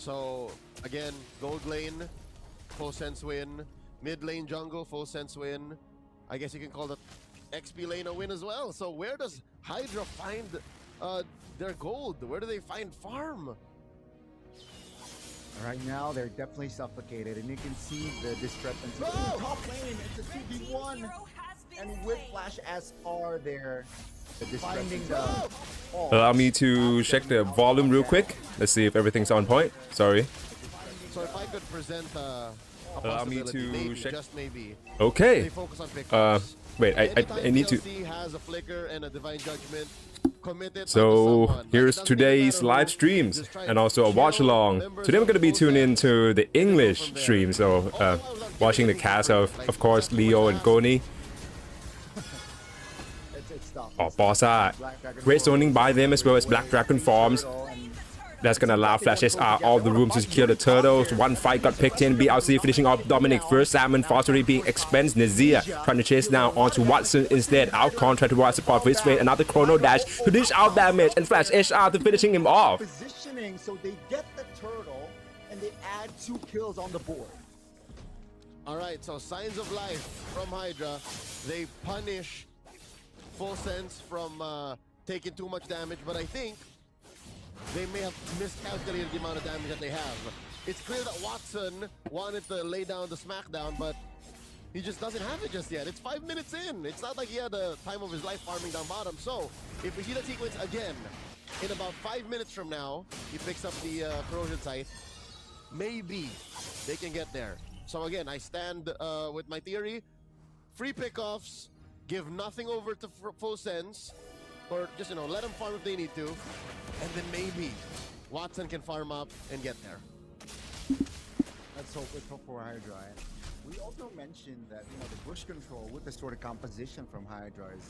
So again, gold lane, full sense win. Mid lane jungle, full sense win. I guess you can call the XP lane a win as well. So where does Hydra find their gold? Where do they find farm? Right now, they're definitely suffocated, and you can see the discrepancy. Oh! Top lane, it's a 2v1, and with Flash SR there, finding the... Allow me to check the volume real quick. Let's see if everything's on point. Sorry. So if I could present a Allow me possibility, to maybe, check. just maybe. Okay. They focus on pickups. Wait, I need to. TLC has a flicker and a divine judgment. Committed So someone. here's Like, it doesn't really today's matter live who, streams just try and also a chill. watch along. Members Today we're of going to be full tuning sense, into the and go English from there. stream. So All the while without watching the getting cast hurt. of Like, course, that's Leo what and happened. Goni. It's tough. Oh, Bossa. Great zoning by them as well as Black Dragon farms. That's gonna allow Flash SR all the room to secure the turtles. One fight got picked in. BLC finishing off Dominic first. Salmon Fostery being expensed. Nazir trying to chase down onto Watson instead. Alcon trying to provide support for his way. Another chrono dash to dish out damage. And Flash SR to finishing him off. Positioning, so they get the turtle, and they add 2 kills on the board. All right, so signs of life from Hydra. They punish full sense from taking too much damage, but I think they may have miscalculated the amount of damage that they have. It's clear that Watson wanted to lay down the smackdown, but he just doesn't have it just yet. It's 5 minutes in. It's not like he had the time of his life farming down bottom. So if we see that sequence again, in about 5 minutes from now, he picks up the corrosion scythe. Maybe they can get there. So again, I stand with my theory. Free pickoffs, give nothing over to full sense, or just, you know, let them farm if they need to, and then maybe Watson can farm up and get there. Let's hope for Hydra. And we also mentioned that, you know, the bush control with the sort of composition from Hydra is,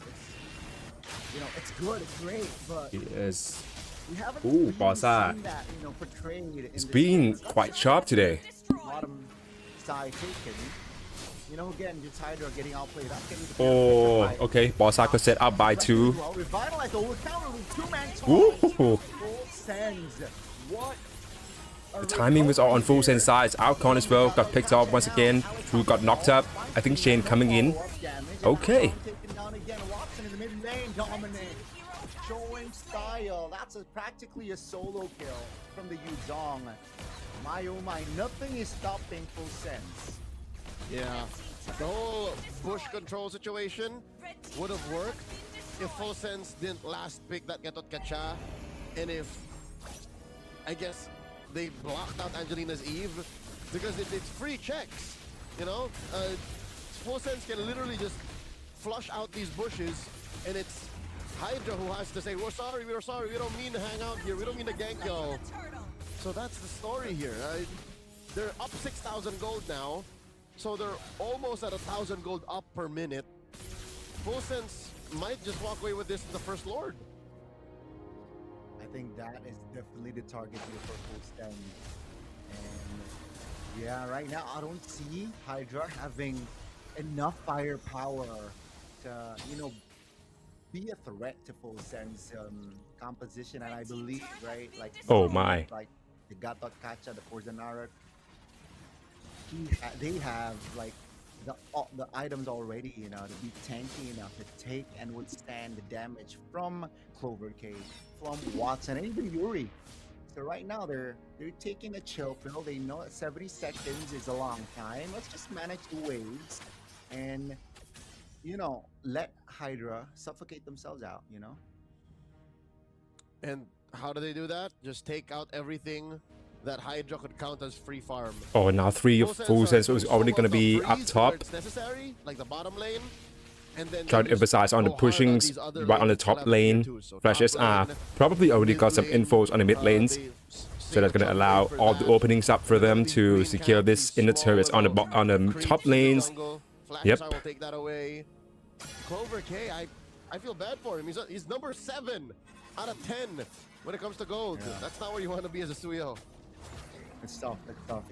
you know, it's good, it's great, but Yes. we haven't Ooh, really Bossa. seen that, you know, portrayed in It's this been game. quite sharp today. Bottom side taken. You know, again, just Hydra getting outplayed up. Oh, okay. Bossa got set up by 2. Revitalize over counter with 2-man Ooh. Full sends. What? The timing was all on full sense sides. Alcon as well got picked off once again. Drew got knocked up. I think Shane coming in. Okay. Taken down again. Watson in the mid lane, dominate. Showing style. That's practically a solo kill from the Yuzong. My oh my, nothing is stopping full sense. Yeah, the whole bush control situation would have worked if full sense didn't last pick that Gatot Kacha, and if, I guess, they blocked out Angelina's Eve, because it's free checks, you know? Full sense can literally just flush out these bushes, and it's Hydra who has to say, we're sorry, we don't mean to hang out here, we don't mean to gank y'all. So that's the story here. They're up 6,000 gold now, so they're almost at 1,000 gold up per minute. Full sense might just walk away with this in the first Lord. I think that is definitely the target here for full send. And yeah, right now I don't see Hydra having enough firepower to, you know, be a threat to full sense composition. And I believe, right, like, Oh my. like the Gatot Kacha, the Porzanara, they have like the items already, you know, to be tanky enough to take and withstand the damage from Clover Cave, from Watson, and even Yuri. So right now they're taking a chill pill. They know that 70 seconds is a long time. Let's just manage the waves and, you know, let Hydra suffocate themselves out, you know? And how do they do that? Just take out everything that Hydra could count as free farm. Oh, now 3 of full sense was already going to be up top. It's necessary, like the bottom lane, and then Trying to emphasize on the pushings right on the top lane. Flash SR probably already got some infos on the mid lanes. So that's going to allow all the openings up for them to secure this in the turrets on the top lanes. Yep. Will take that away. Clover K, I feel bad for him. He's number 7 out of 10 when it comes to gold. Yeah. That's not where you want to be as a Suyo. It's tough,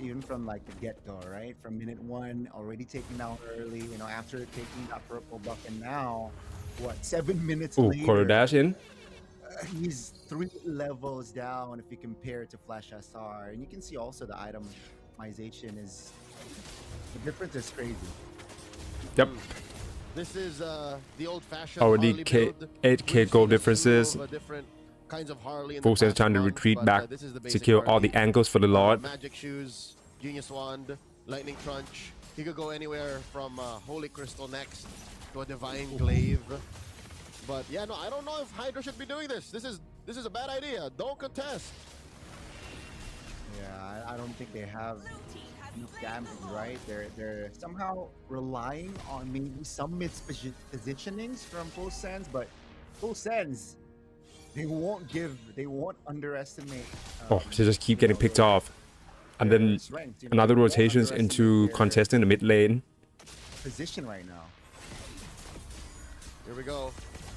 even from like the get-go, right? From minute 1, already taken down early, you know, after taking that purple buff, and now, what, 7 minutes Ooh, later? quarter dash in. He's 3 levels down if you compare it to Flash SR, and you can see also the itemization is the difference is crazy. Yep. This is the old-fashioned Already Harley build. 8k We've gold seen a differences. slew of, different kinds of Harley in the Full Sense past trying to month, retreat but, back, this is the basic secure all the Harley. angles for the Lord. Magic Shoes, Genius Wand, Lightning Crunch. He could go anywhere from Holy Crystal next to a Divine Glaive. But yeah, no, I don't know if Hydra should be doing this. This is a bad idea. Don't contest. Yeah, I don't think they have enough damage, right? They're somehow relying on maybe some positionings from Full Sense, but Full Sense, they won't underestimate. Oh, they just keep getting picked off. And then strength, another they won't rotations into underestimate their contesting the mid lane. position right now. Here we go.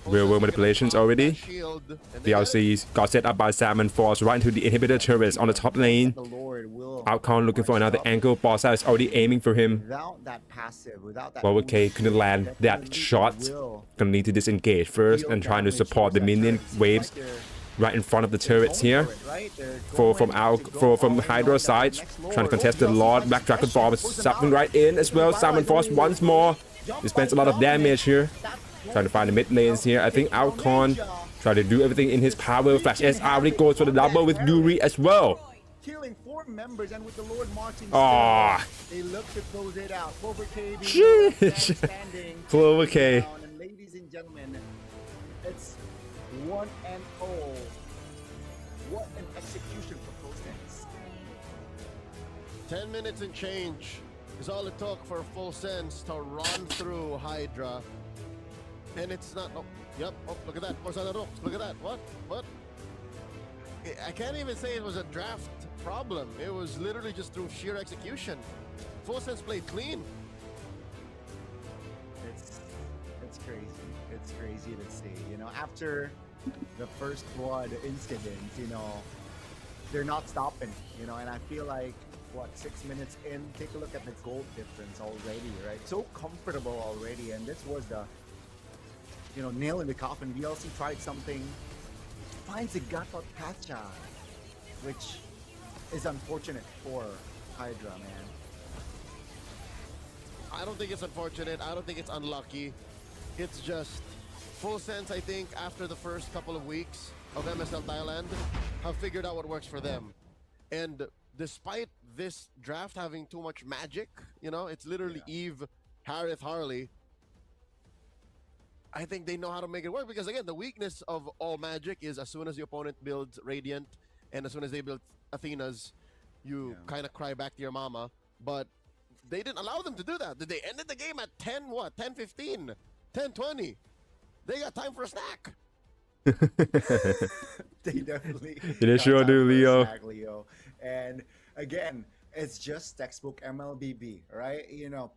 Real world manipulations already. Shield, and The LCs got set up by Salmon Force right into the inhibitor turrets on the top lane. The Lord will Outcon looking for another angle. Bossa is already aiming for him. without that passive, without that. Well, okay, couldn't land that shot. Gonna need to disengage first and trying to support the minion waves right in front of the turrets here. From Hydra side, trying to contest the Lord. Black Dragon Form is something right in as well. Salmon Force once more dispense a lot of damage here. Trying to find the mid lanes here. I think Outcon try to do everything in his power. Flash S already goes for the double with Yuri as well. Killing 4 members and with the Lord marching Ah, they look to close it out. Clover K Sheesh. standing. Clover K. Down. And ladies and gentlemen, it's 1-0. What an execution for Full Sense. 10 minutes and change is all it took for Full Sense to run through Hydra. And it's not. Oh, yep. Oh, look at that. Look at that. What? I can't even say it was a draft problem. It was literally just through sheer execution. Full Sense played clean. It's crazy. It's crazy to see. You know, after the first blood incident, you know, they're not stopping. You know, and I feel like 6 minutes in, take a look at the gold difference already, right? So comfortable already, and this was the nail in the coffin. VLC tried something, finds a Gatot Kacha, which is unfortunate for Hydra, man. I don't think it's unfortunate. I don't think it's unlucky. It's just Full Sense, I think, after the first couple of weeks of MSL Thailand, have figured out what works for them. And despite this draft having too much magic, it's literally Eve, Harith, Harley. I think they know how to make it work because, again, the weakness of all magic is as soon as the opponent builds Radiant and as soon as they build Athena's, you kind of cry back to your mama. But they didn't allow them to do that. They ended the game at 10-15, 10-20. They got time for a snack. They definitely They sure do, Leo. Snack, Leo. And again, it's just textbook MLBB, right?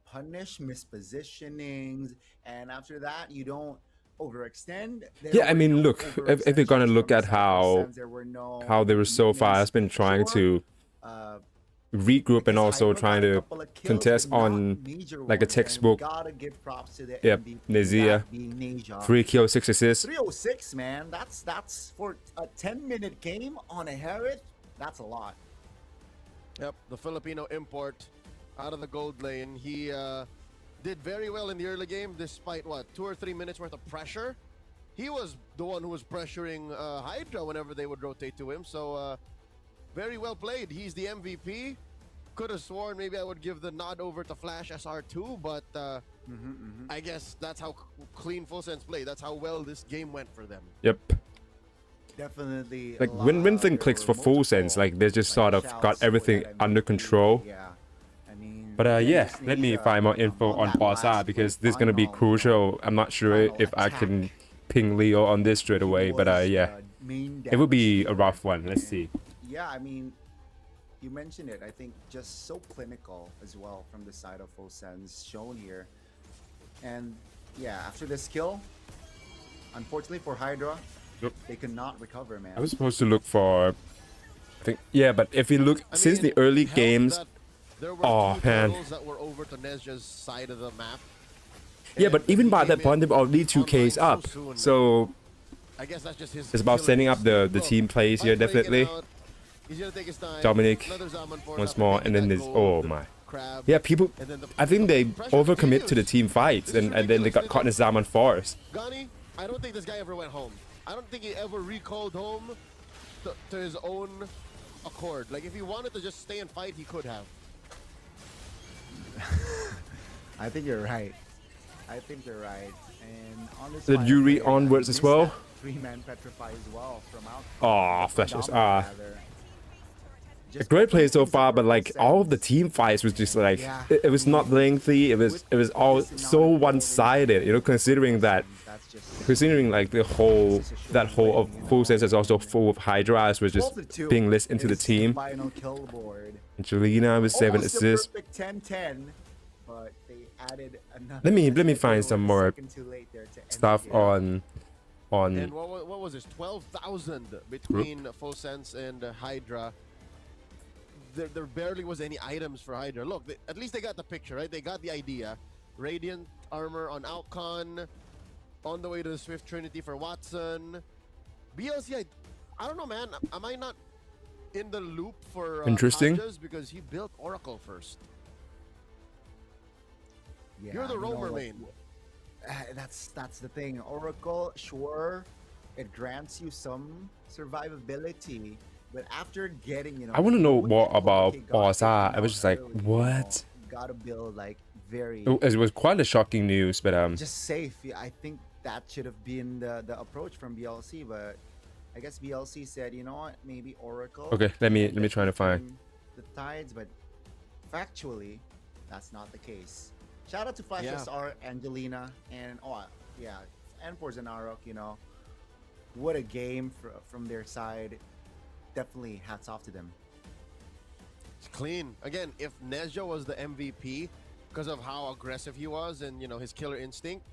Punish mispositionings, and after that, you don't overextend. Yeah, I mean, look, if you're gonna look at how they were so far, has been trying to regroup and also trying to contest on like a textbook. Yep, Nazia, 3 kills, 6 assists. 306, man. That's for a 10-minute game on a Herod. That's a lot. Yep, the Filipino import out of the gold lane. He did very well in the early game despite 2 or 3 minutes worth of pressure. He was the one who was pressuring Hydra whenever they would rotate to him. So very well played. He's the MVP. Could have sworn maybe I would give the nod over to Flash SR2, but I guess that's how clean Full Sense played. That's how well this game went for them. Yep. Definitely. Like when thing clicks for Full Sense, like they just sort of got everything under control. Yeah. I mean, But yeah, let me find more info on Barca because this is gonna be crucial. I'm not sure if I can ping Leo on this straight away, but yeah, it would be a rough one. Let's see. Yeah, I mean, you mentioned it. I think just so clinical as well from the side of Full Sense shown here. And yeah, after this kill, unfortunately for Hydra, they could not recover, man. I was supposed to look for, I think, yeah, but if you look since the early games, oh man. That were over to Nezja's side of the map. Yeah, but even by that point, they've already 2Ks up. So I guess that's just his. It's about killer setting up the instinct. team plays here, Fight's playing it definitely. out. He's gonna take his time. Dominic Another Zaman Force once after more, taking and then that this. gold Oh my. crab. Yeah, people. And then the I think they pressure overcommit to the continues. team fights, This is and then they got ridiculous. caught in Zaman Force. Gani, I don't think this guy ever went home. I don't think he ever recalled home to his own accord. Like, if he wanted to just stay and fight, he could have. I think you're right. I think you're right. And on this The final Yuri play, onwards I as missed well. that three-man petrify as well from out. Oh, flashes. rather. A Just great play so things far, that but were like all of the sense. team fights was just like Yeah. it was not lengthy. It was all so one-sided. You know, considering that. That's just Considering like the whole that whole of full sense is also full of Hydras was just 12-2 being listed into the is team. Final kill board. Angelina with 7 Almost a assists. perfect 10-10, but they added another. Let me find they some were a more second too late there to end Stuff the game. on And what was this? 12,000 between Full Sense and Hydra. There barely was any items for Hydra. Look, at least they got the picture, right? They got the idea. Radiant armor on Alcon, on the way to the Swift Trinity for Watson. BLC, I don't know, man. Am I not in the loop for Interesting. Hydras? Because he built Oracle first. Yeah, You're the you know roamer what? main. That's the thing. Oracle, sure, it grants you some survivability, but after getting, you know, I want to know when more that about Clover K got Orza. taken I was out just like, early, you what? know, gotta build like very It was quite a shocking news, but just safe. Yeah, I think that should have been the approach from BLC, but I guess BLC said, you know what, maybe Oracle. okay. Let me can try to find. turn the tides, but factually, that's not the case. Shout out to Flash Yeah. SR, Angelina, and yeah, and for Zanarok. You know, what a game from their side. Definitely hats off to them. It's clean. Again, if Nezha was the MVP because of how aggressive he was and, you know, his killer instinct,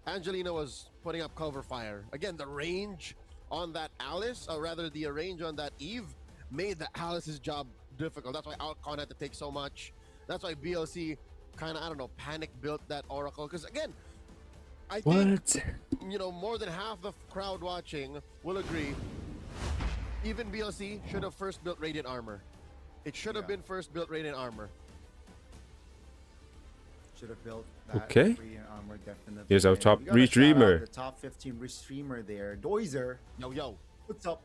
Angelina was putting up cover fire. Again, the range on that Alice, or rather the range on that Eve, made the Alice's job difficult. That's why Alcon had to take so much. That's why BLC kind of, I don't know, panic built that Oracle. Because again, I think, you know, more than half the crowd watching will agree. Even BLC should have first built Radiant Armor. It should have been first built Radiant Armor. Should have built that Okay. free armor, definitely. Here's our And top we gotta shout out restreamer. The top 15 restreamer there, Doizer. Yo. What's up?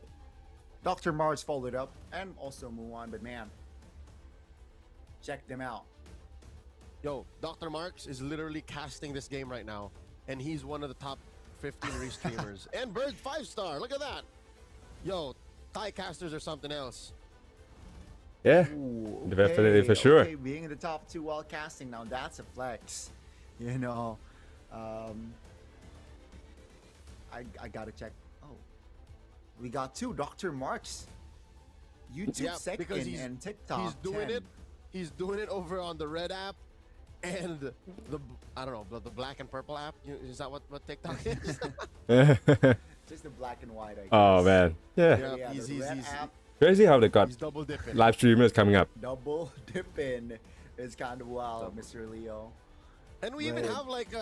Dr. Mars followed up, and also Muan, but man, check them out. Yo, Dr. Marks is literally casting this game right now, and he's one of the top 15 restreamers. And Bird 5-star, look at that. Yo, Thai casters are something else. Yeah, Ooh, definitely for sure. Okay, being in the top 2 while casting, now that's a flex. You know, I gotta check. Oh, we got 2 Dr. Marks. YouTube Yeah, second because he's- and TikTok. He's doing 10. it. He's doing it over on the red app and the, I don't know, the black and purple app. Is that what TikTok is? Just the black and white. I guess. Oh man, yeah. Yeah, the he's red app, Crazy how they got he's double dipping. live streamers coming up. double dipping is kind of wild, Mr. Leo. And we even Right. have like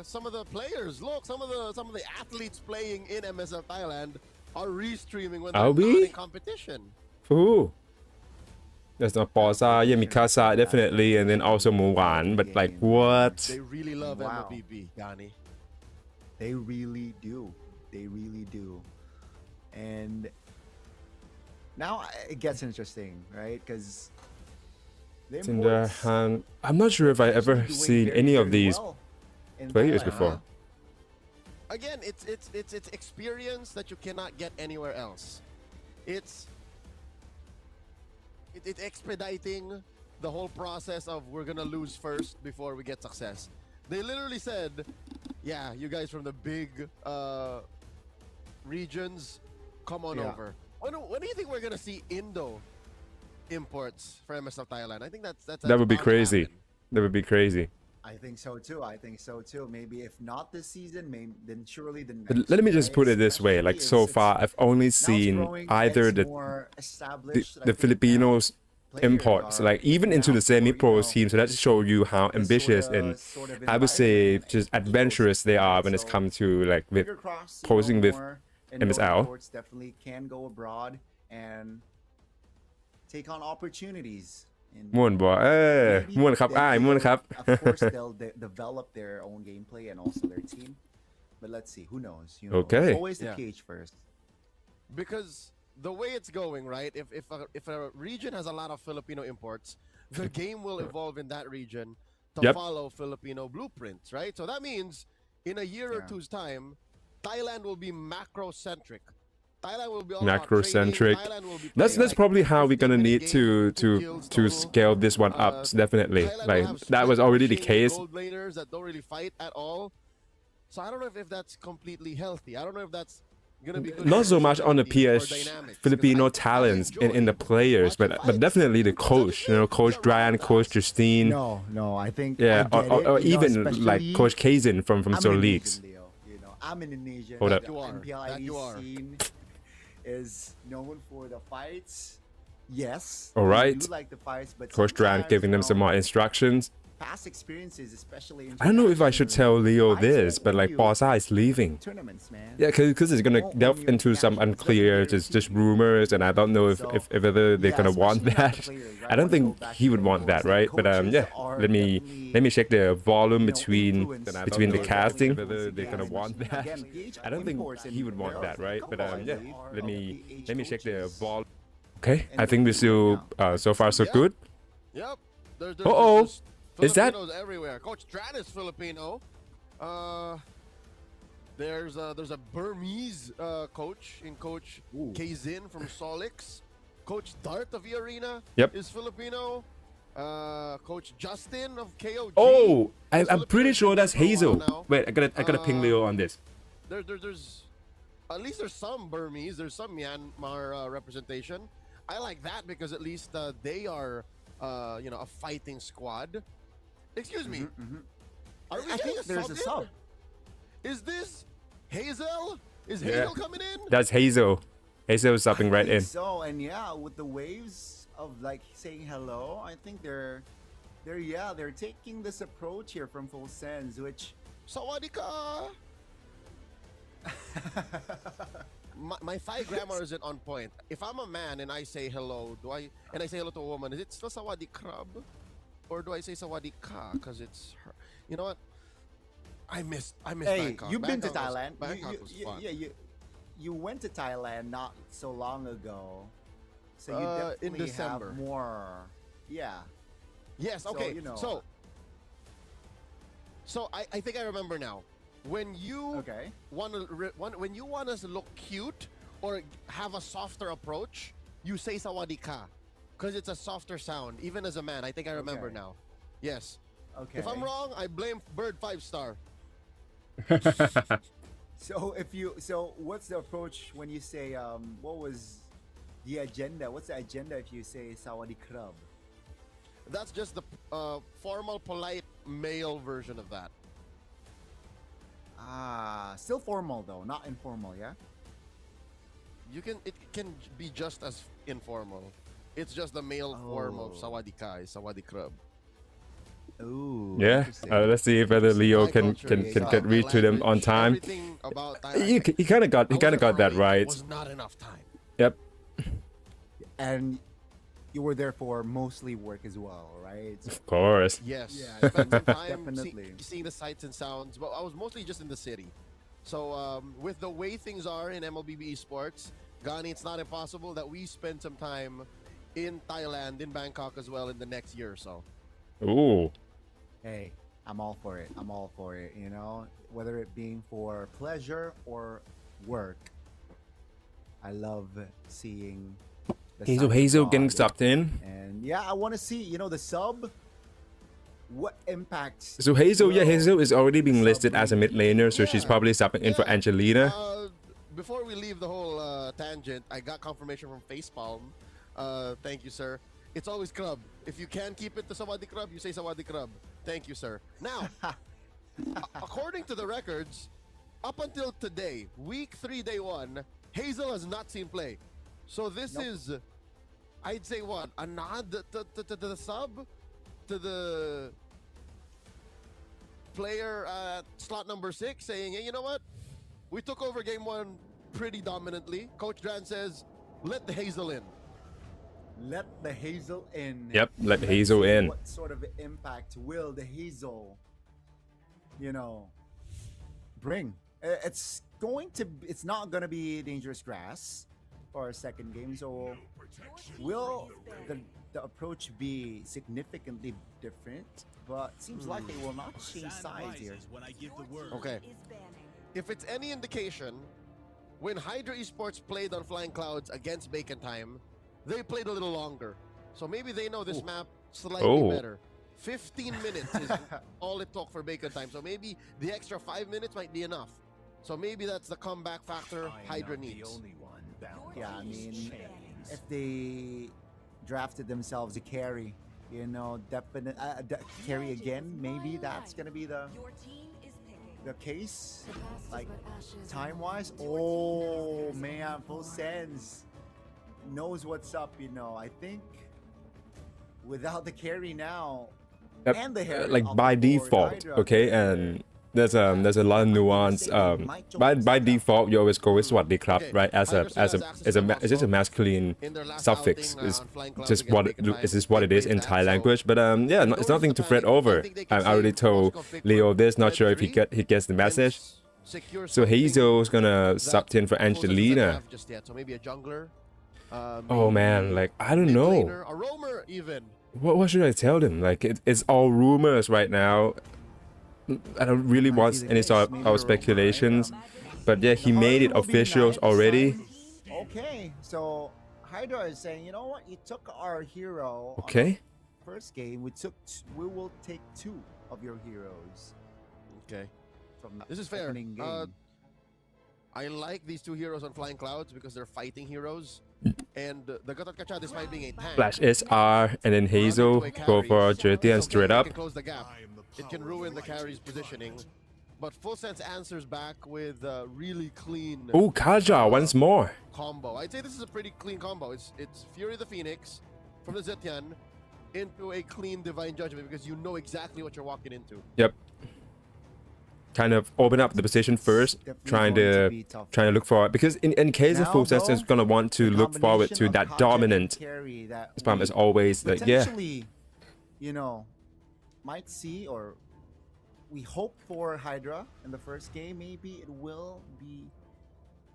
some of the players. Look, some of the athletes playing in MSL Thailand are restreaming when they're Are not we? in competition. For who? There's no Porza, yeah, Mikasa definitely, and then also Muwan. But like, what? They really love Wow. MLBB, Gani. They really do. They really do. And now it gets interesting, right? Because Tinder Han. I'm not sure if I ever seen any of these players before. Again, it's experience that you cannot get anywhere else. It's expediting the whole process of we're gonna lose first before we get success. They literally said, "Yeah, you guys from the big regions, come on Yeah. over." When do you think we're gonna see Indo imports for MSL Thailand? I think that's That would be bound to crazy. happen. That would be crazy. I think so too. I think so too. Maybe if not this season, maybe then surely the But next. let me just right? put it this way: like Especially so it's- far, I've only now it's seen growing, either it's the more established, I think, Filipinos players imports, are like even into the now, semi-pro you know, team. So that just show you how this ambitious and sort of I would say environment, just ecosystem, adventurous they are right? when it's So, come to like with fingers crossed, posing with more and those MSL imports definitely can go abroad and take on opportunities. In ม่วนบ่maybe ม่วนครับ they, อ้ายม่วนครับ of course they'll develop their own gameplay and also their team. But let's see, who knows? You know, Okay. it's always the Yeah. PH first. Because the way it's going, right? If a region has a lot of Filipino imports, the game will evolve in that region to Yep. follow Filipino blueprints, right? So that means in a year or Yeah. two's time, Thailand will be macro-centric. Thailand will be all Macro-centric. about trading. Thailand will be That's playing, like, probably how we're gonna 15-minute need game, to who kills to total. scale this one up. Definitely, Thailand will like have that was sprint already the pushing case. gold laners that don't really fight at all. So I don't know if that's completely healthy. I don't know if that's gonna be good Not so much on the personality or PS dynamics, 'cause Filipino I talents in enjoy the players, but watching fights. definitely the coach. You know, Coach Brian, Coach Justine, No, I think yeah, I get it, or you know, even like especially- Coach Kazin from I'm Soul Indonesian, Leagues. Leo, you know, I'm an Indonesian. Hold The up. You are. MPLID That you are. scene is known for the fights. Yes. All we right. do like the fights, but Coach Duran sometimes, giving them you some know, more instructions. past experiences, especially. I don't know if I should tell Leo internationally, this, fights but won't like win you Barca is leaving. tournaments, man. Yeah, because it's gonna Won't delve win you into some nationals, unclear, doesn't just guarantee. rumors, and I don't know if So, whether they're yeah, gonna want especially not that. the players, right? I don't Wanna think go back he to would the want that, coaches. right? But Coaches yeah, are let me definitely, check the volume you know, between influence the those casting, players. whether they're gonna want that. Again, PH I don't think imports he would want and that, right? But couple, I yeah, believe, let me of check the PH volume. Okay, And I think we we're still so far so Yeah. good. Yep. There's Uh-oh. just Is that- Filipinos everywhere. Coach Strat is Filipino. There's a Burmese coach in Coach Ooh. Kazin from Solix. Coach Dart of the Arena Yep. is Filipino. Coach Justin of KOG. Oh, is I'm pretty Filipino. sure that's For a while Hazel. now. Wait, I gotta ping Leo on this. There's at least there's some Burmese, there's some Myanmar representation. I like that because at least they are a fighting squad. Excuse me. Are we I getting think there's a in? sub. Is this Hazel? Is Yeah. Hazel coming in? That's Hazel. Hazel is stopping right I think in. So and yeah, with the waves of like saying hello, I think they're taking this approach here from Full Sends, which Sawadika. my Thai grammar isn't on point. If I'm a man and I say hello, and I say hello to a woman, is it still Sawadi Krab? Or do I say Sawadika? Because it's her. You know what? I miss hey, Bangkok. you've been to Bangkok was- Thailand. Bangkok was fun. You went to Thailand not so long ago, so you In definitely December. have more. Yeah. Yes, So, okay. you know. So I think I remember now. When you Okay. when you want us to look cute or have a softer approach, you say sawadika because it's a softer sound. Even as a man, I think I remember Okay. now. Yes. Okay. If I'm wrong, I blame Bird 5-star. So what's the approach when you say what was the agenda? What's the agenda if you say Sawadi Krab? That's just the formal, polite male version of that. Still formal though, not informal, yeah? It can be just as informal. It's just the male form of Oh. sawadika, Sawadi Krab. Ooh. Yeah, interesting. let's see if whether Leo My can culture is, get read my to them on language, time. everything about Thailand. He kind of got I was that afraid right. Was not enough time. Yep. And you were there for mostly work as well, right? So- Of course. Yes, Yeah, spent some time definitely. seeing the sights and sounds, but I was mostly just in the city. So with the way things are in MLBB esports, Gani, it's not impossible that we spend some time in Thailand, in Bangkok as well in the next year or so. Ooh. Hey, I'm all for it. I'm all for it, you know? Whether it being for pleasure or work. I love seeing the Hazel sights getting abroad. subbed in. And yeah, I want to see, you know, the sub. What impacts? So Hazel will is already being sub listed as a mid laner, so she's Yeah. probably subbing in for Yeah. Angelina. Before we leave the whole tangent, I got confirmation from Facepalm. Thank you, sir. It's always Krab. If you can keep it to Sawadi Krab, you say Sawadi Krab. Thank you, sir. Now, according to the records, up until today, week 3, day 1, Hazel has not seen play. So this Nope. is, I'd say what, a nod to the sub? To the player at slot number 6 saying, hey, you know what? We took over game 1 pretty dominantly. Coach Dran says, let the Hazel in. Let the Hazel in. Yep, let Let's Hazel see in. What sort of impact will the Hazel, bring? It's not going to be dangerous grass for our second game. So will the approach be significantly different? But seems like they will not change sides here. Okay. If it's any indication, when Hydra Esports played on Flying Clouds against Bacon Time, they played a little longer. So maybe they know this map slightly better. 15 minutes is all it took for Bacon Time. So maybe the extra 5 minutes might be enough. So maybe that's the comeback factor Hydra needs. Yeah, I mean, if they drafted themselves a carry, definite carry again, maybe that's gonna be the case. Like time-wise, oh man, full sense knows what's up. I think without the carry now, Yep. and the hair Like by default, okay, and there's a lot of nuance. By default, you always go with Swaddy Club, right? It's just a masculine suffix. It's just what it is in Thai language. But yeah, it's nothing to fret over. I already told Leo this. Not sure if he gets the message. So Hazel's gonna sub in for Angelina. So maybe a jungler. Oh man, like I don't know. A roamer even. What should I tell them? Like it's all rumors right now. I don't really want any sort of speculations, but yeah, he made it official already. Okay, so Hydra is saying, you know what? You took our hero. Okay. First game, we will take 2 of your heroes. Okay. From This is fair. opening game. I like these 2 heroes on Flying Clouds because they're fighting heroes. And the Gatot Kacha, despite being a tank, Flash SR and then Hazel go for Jerty and straight up. It can close the gap. It can ruin the carry's positioning. But Full Sense answers back with a really clean Oh, Kaja once more. combo. I'd say this is a pretty clean combo. It's Fury the Phoenix from the Zetian into a clean Divine Judgment because you know exactly what you're walking into. Yep. Kind of open up the position first, trying to look for it, because in case of Full Sense is gonna want to look forward to that dominant spam as always. Like yeah. Might see, or we hope for Hydra in the first game. Maybe it will be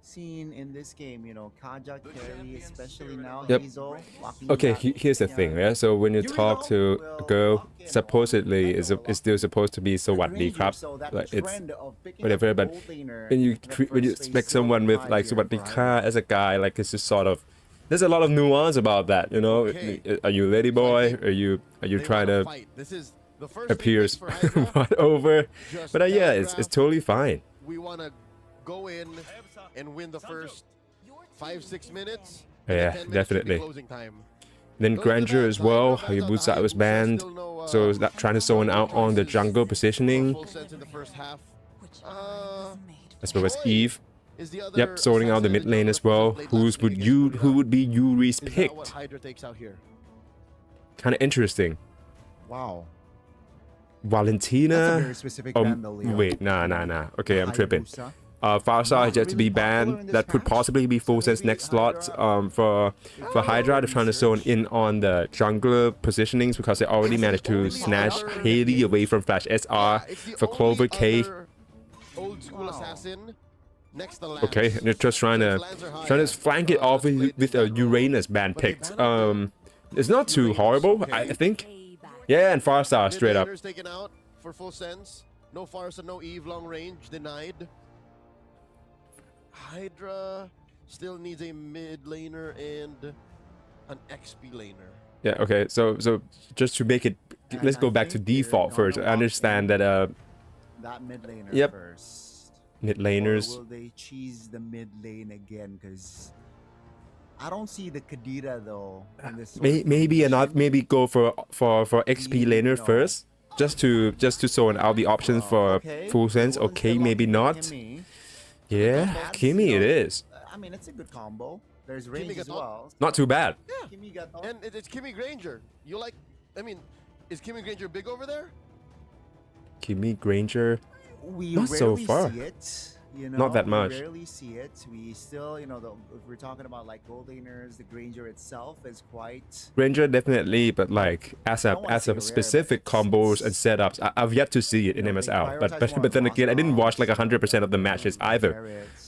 seen in this game. Kaja carry, especially now. Yep. Hazel, Okay, here's the thing, yeah. So when you talk to a girl, supposedly it's still supposed to be Swaddy Club, like it's whatever. But when you expect someone with like Swaddy Club as a guy, like it's just sort of there's a lot of nuance about that, Are you lady boy? Are you trying to appears over? But yeah, it's totally fine. We want to go in and win the first 5-6 minutes. Yeah, 10 minutes definitely. closing time. Then Grandeur as well. Hayabusa was banned, so is that trying to zone out on the jungle positioning? Full Sense in the first half. As well as Eve. Is the other Yep, sorting out the mid lane as well. Who would be Yuri's Is that what picked? Hydra takes out here? Kind of interesting. Wow. That's a Valentina. very specific Oh ban, though, Leo. wait, nah. Okay, I'm tripping. Hayabusa. Farsa is yet to be banned. That could possibly be Full Sense next slot. For Hydra, they're trying to zone in on the jungler positionings because they already managed to snatch Haley away from Flash SR for Clover K. Old school assassin next to Lance. Okay, and they're just trying to flank it off with a Uranus ban picked. It's not too horrible, I think. Yeah, and Farstar straight up. Mid-laners taken out for Full Sense. No Farsa, no Eve, long range denied. Hydra still needs a mid laner and an XP laner. Yeah, okay, so just to make it, let's go back to default first. I understand that that mid laner Yep. first. mid Or laners. will they cheese the mid lane again? Because I don't see the Kadira though. In this sort of Maybe go for XP laner first, just to zone out the options for okay. Full Sense. So Okay, instead maybe of not. Kimmy, Yeah, perhaps, Kimmy it is. I mean, it's a good combo. There's range got as top. well. Not too bad. Kimmy got top. And it's Kimmy Granger. You like, I mean, is Kimmy Granger big over there? Kimmy Granger. We not so rarely far. see it. You know, Not that we much. rarely see it. We still, you know, if we're talking about like gold laners, the Granger itself is quite. Ranger definitely, but like as I a don't want to say rare, but specific combos and setups, I've yet to see it in you know, they MSL. But prioritize more but then again, I didn't watch like Watchalogs, 100% of the matches either. Barretts.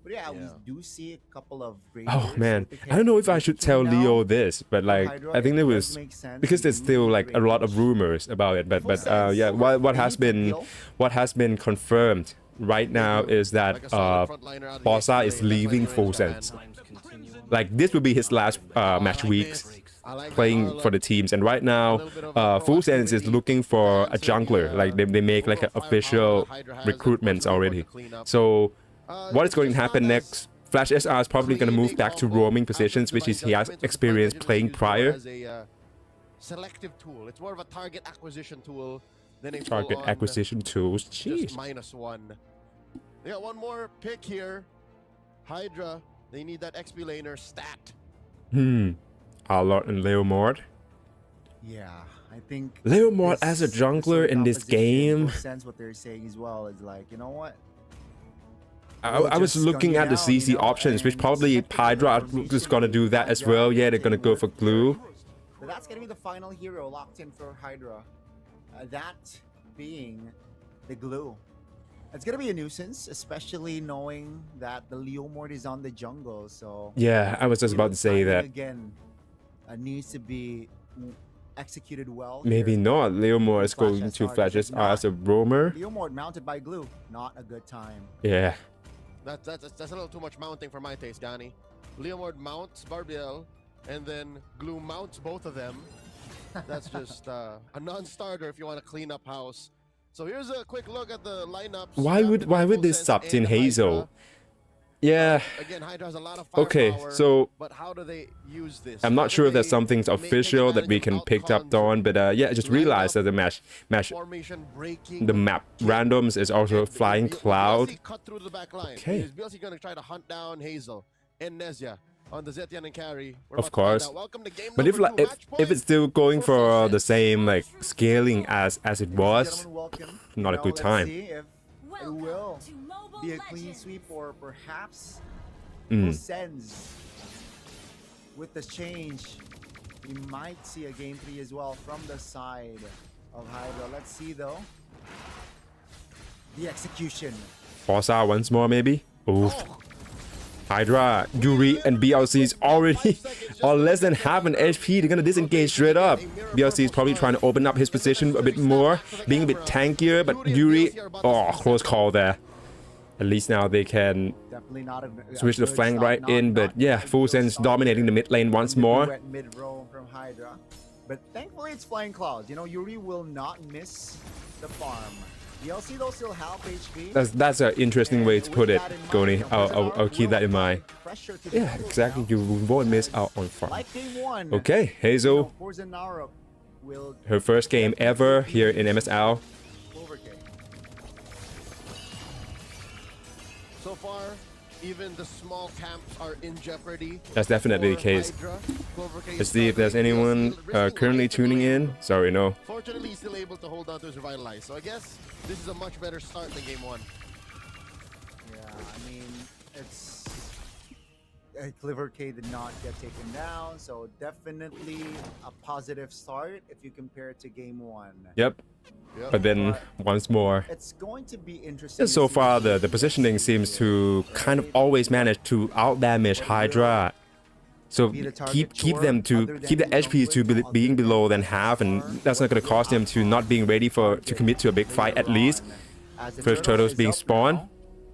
But yeah, we do see a couple of Grangers Oh man, with the I don't know if I with should the tell team Leo now. this, but like Hydra, I think it there does was make sense. because They there's do still need like a lot of Rangers. rumors about it. But Full sense. yeah, what They has need to been heal. confirmed right now is that Bossa is leaving Full Sense. Like this will be his last match weeks playing for the teams, and right now Full Sense is looking for a jungler. Like they make like an official recruitment already. So what is going to happen next? Flash SR is probably going to move back to roaming positions, which is he has experience playing prior. Selective tool. It's more of a target acquisition tool than a Target acquisition tools. Jeez. just -1. They got one more pick here. Hydra. They need that XP laner stat. Arlott and Leomord. Yeah, I think Leomord as a jungler in this game. Sense what they're saying as well is like, you know what? I was looking at the CC options, which probably Hydra is gonna do that as well. Yeah, they're gonna go for glue. But that's gonna be the final hero locked in for Hydra. That being the glue. It's gonna be a nuisance, especially knowing that the Leomord is on the jungle. So Yeah, I was just about to say that. Again, needs to be executed well. Maybe here. not. Leomord is going to Flash SR as a roamer. Leomord mounted by glue, not a good time. Yeah. That's a little too much mounting for my taste, Danny. Leomord mounts Barbiel, and then Glue mounts both of them. That's just a non-starter if you want to clean up house. So here's a quick look at the lineups. Why would this sub in Hazel? Yeah. Again, Hydra has a lot of firepower, Okay, so but how do they use this? I'm not sure if there's something official that we can pick up on, but yeah, I just realized that the map randoms is also flying cloud. Okay. Is BLC going to try to hunt down Hazel and Nezia on the Zetian and carry? Of course. But if like if it's still going for the same like scaling as it was, not a good time. It will be a clean sweep, or perhaps sends with the change. We might see a game 3 as well from the side of Hydra. Let's see though. The execution. Bossa once more maybe. Oof. Hydra, Yuri, and BLC is already on less than half an HP. They're gonna disengage straight up. BLC is probably trying to open up his position a bit more, being a bit tankier, but Yuri, oh, close call there. At least now they can switch the flank right in, but yeah, Full Sense dominating the mid lane once more. Mid-row from Hydra. But thankfully it's Flying Clouds. You know, Yuri will not miss the farm. DLC though still half HP. That's an interesting way to put it, Goni. I'll keep that in mind. Yeah, exactly. You won't miss out on farm. Okay, Hazel. Her first game ever here in MSL. So far, even the small camps are in jeopardy. That's definitely the case. Let's see if there's anyone currently tuning in. Sorry, no. Fortunately, he's still able to hold on to his revitalize. So I guess this is a much better start than game 1. Yeah, I mean, it's Clever K did not get taken down, so definitely a positive start if you compare it to game 1. Yep. But then once more, it's going to be interesting. So far the positioning seems to kind of always manage to outdamage Hydra. So keep the HP to being below than half, and that's not going to cost them to not being ready to commit to a big fight at least. First turtles being spawned,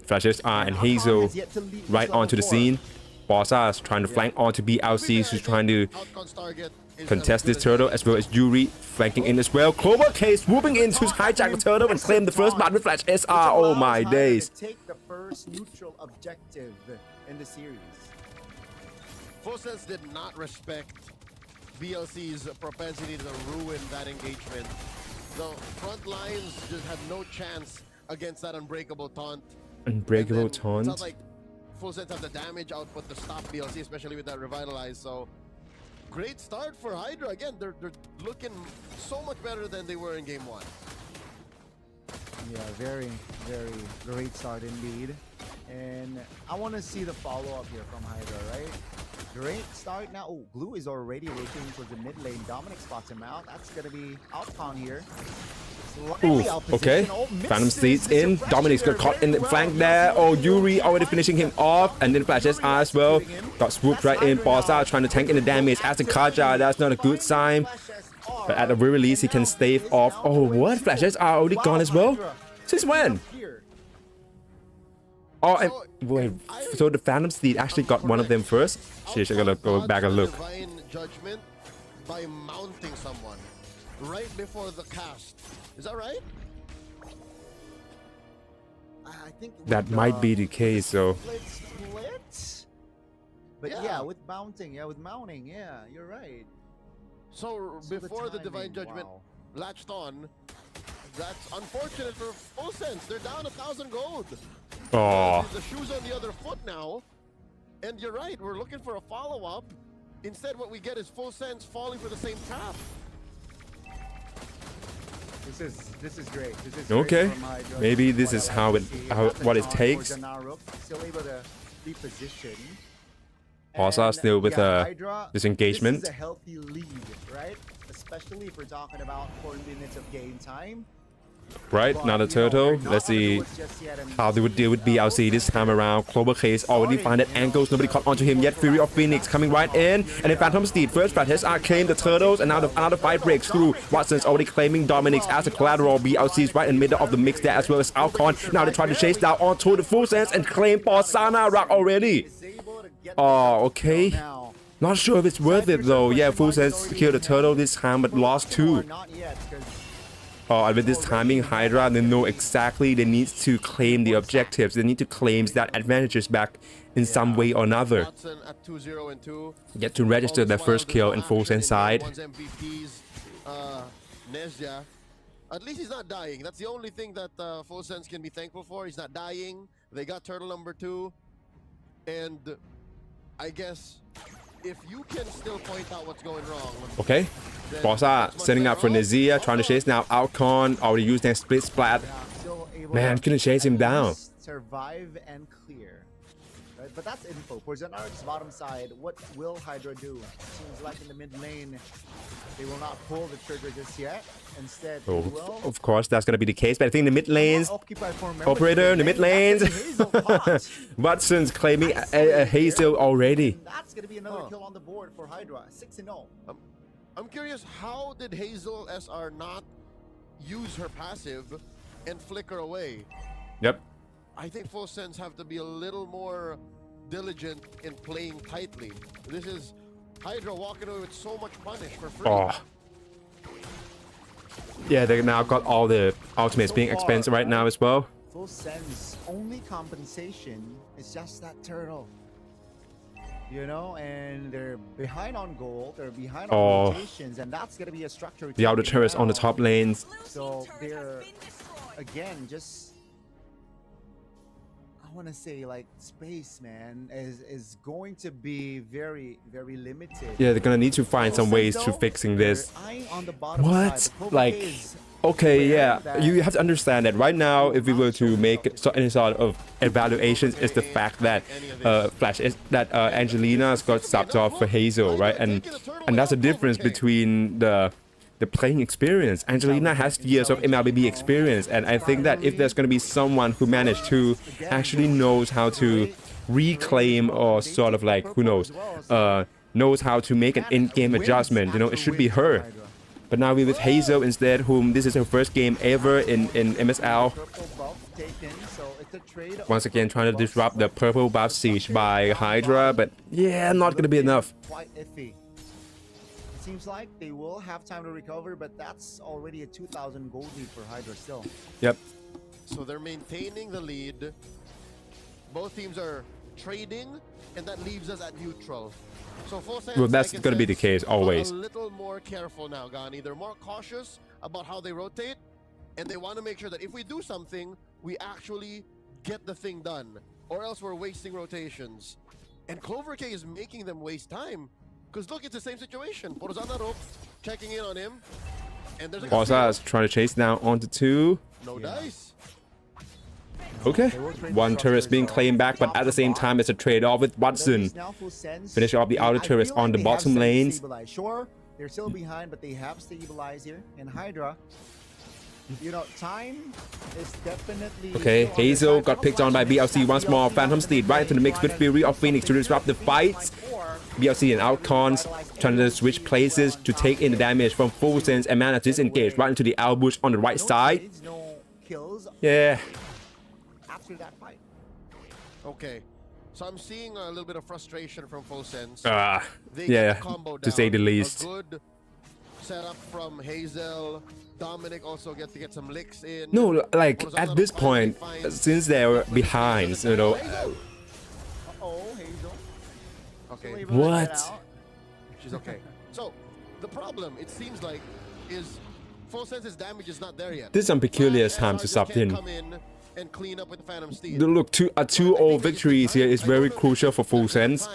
Flashes and Hazel right onto the scene. Bossa is trying to flank onto BLC, who's trying to contest this turtle, as well as Yuri flanking in as well. Clover K swooping in to hijack the turtle and claim the first blood with Flash SR. Oh my days. Take the first neutral objective in the series. Full Sense did not respect BLC's propensity to ruin that engagement. The front lines just had no chance against that unbreakable taunt. Unbreakable taunt? It's not like Full Sense have the damage output to stop BLC, especially with that revitalize. So great start for Hydra. Again, they're looking so much better than they were in game 1. Yeah, very, very great start indeed. And I want to see the follow-up here from Hydra, right? Great start now. Oh, Glue is already rotating towards the mid lane. Dominic spots him out. That's going to be outbound here. Ooh, okay. Phantom Steed's in. Dominic's got caught in the flank there. Oh, Yuri already finishing him off. And then Flash's R as well. Got swooped right in. Bossa trying to tank in the damage as the Kaja. That's not a good sign. But at the very least, he can stave off. Oh, what? Flashes are already gone as well? Since when? Oh, and wait. So the Phantom Steed actually got one of them first? Sheesh, I gotta go back and look. Divine judgment by mounting someone right before the cast. Is that right? I think That might be the case, so. Split. But yeah, with mounting, yeah, you're right. So before the divine judgment latched on, that's unfortunate for Full Sense. They're down 1,000 gold. Oh. The shoe's on the other foot now. And you're right, we're looking for a follow-up. Instead, what we get is Full Sense falling for the same trap. This is great. This is okay. great from Hydra. Maybe this is what it takes. Still able to reposition. Bossa still with disengagement. This is a healthy lead, right? Especially if we're talking about 4 minutes of game time. Right, now the turtle. Let's see how they would deal with BLC this time around. Clover Case already find angles. Nobody caught onto him yet. Fury of Phoenix coming right in. And then Phantom Steed first flash are claim the turtles. And now another fight breaks through. Watson's already claiming Dominic's as a collateral. BLC's right in the middle of the mix there as well as Alcon. Now they try to chase down onto the Full Sense and claim Bossana Rock already. Oh, okay. Not sure if it's worth it though. Yeah, Full Sense killed the turtle this time but lost 2. Oh, and with this timing, Hydra, they know exactly they need to claim the objectives. They need to claim that advantages back in some way or another. Get to register their first kill in Full Sense side. At least he's not dying. That's the only thing that Full Sense can be thankful for. He's not dying. They got turtle number 2. And I guess if you can still point out what's going wrong. Okay. Bossa setting up for Nazia, trying to chase now. Alcon already used their split splat. Man, couldn't chase him down. Survive and clear. Right? But that's info. For Zanark's bottom side, what will Hydra do? Seems like in the mid lane, they will not pull the trigger just yet. Instead, they will. Of course, that's going to be the case. But I think the mid lanes, operator in the mid lanes, Watson's claiming a Hazel already. That's going to be another kill on the board for Hydra. 6-0. I'm curious, how did Hazel SR not use her passive and flicker away? Yep. I think Full Sense have to be a little more diligent in playing tightly. This is Hydra walking away with so much punish for free. Oh. Yeah, they now got all the ultimates being expensive right now as well. Full Sense only compensation is just that turtle. You know, and they're behind on gold, they're behind on rotations, and that's gonna be a structure. The outer turrets on the top lanes. So they're again just, I want to say, like, space, man, is going to be very, very limited. Yeah, they're gonna need to find some ways to fixing this. What? Like, okay, yeah, you have to understand that right now, if we were to make any sort of evaluations, is the fact that Angelina's got subbed off for Hazel, right? And that's the difference between the playing experience. Angelina has years of MLBB experience, and I think that if there's going to be someone who managed to actually knows how to reclaim or sort of like, who knows how to make an in-game adjustment, you know, it should be her. But now we're with Hazel instead, whom this is her first game ever in MSL. Once again, trying to disrupt the purple buff siege by Hydra, but yeah, not going to be enough. Quite iffy. It seems like they will have time to recover, but that's already a 2,000 gold lead for Hydra still. Yep. So they're maintaining the lead. Both teams are trading, and that leaves us at neutral. So Full Sense, well, that's going to be the case always. A little more careful now, Gani. They're more cautious about how they rotate, and they want to make sure that if we do something, we actually get the thing done, or else we're wasting rotations. And Clover K is making them waste time. Because look, it's the same situation. Porozana Rope checking in on him. And there's Bossa is trying to chase down onto 2. No Yeah. dice. Okay, They will trade one the turret being structures, claimed back, but at the same time, it's a trade-off with There Watson. is now full sense. Finishing off the outer I turrets feel on like the they have bottom sense lanes. stabilized. Sure, they're still behind, but they have stabilized here. And Hydra, you know, time is definitely. Okay, still on their Hazel side. got picked on by BLC once more. Phantom Steed right into the mix with Fury of Phoenix to disrupt the fights. BLC and Outcons trying to switch places to take in the damage from Full Sense and Mana to disengage right into the ambush on the right No side. trades, no kills Yeah, after that fight. Okay. So I'm seeing a little bit of frustration from Full Sense. They yeah, get the combo to say the down. least. A good setup from Hazel. Dominic also get to get some licks in. No, like at this point, since they're behind, you know, Oh, Hazel. Okay. Still able to get What? out. She's okay. So the problem, it seems like, is Full Sense's damage is not there yet. this is some peculiar Flash time SR to just sub can't in. come in and clean up with Phantom Steed. Look, 2-0 victories here is very crucial for Full Sense.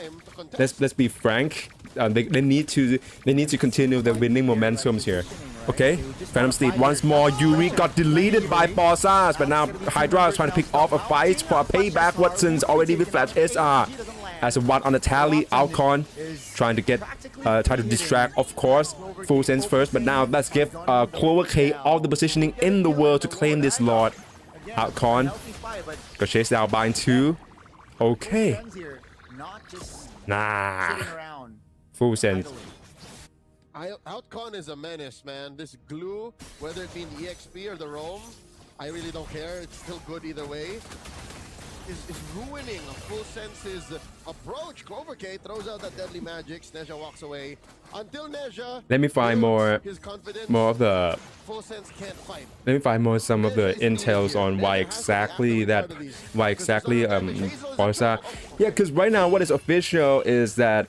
Let's be frank. They need to continue the winning momentums here. Okay, Phantom Steed once more. Yuri got deleted by Bossas, but now Hydra is trying to pick off a fight for a payback. Watson's already with Flash SR. As a one on the tally, Alcon trying to get try to distract, of course, Full Sense first. But now let's give Clover K all the positioning in the world to claim this Lord. Alcon got chased out by 2. Okay, nah, Full Sense. Outcon is a menace, man. This glue, whether it be in the EXP or the roam, I really don't care. It's still good either way. Is ruining a Full Sense's approach. Clover K throws out that deadly magic. Neja walks away. Until Neja, Let me find more his confidence, of the. Full Sense can't fight. Let me find more some of the intels on why exactly Barca. Yeah, because right now what is official is that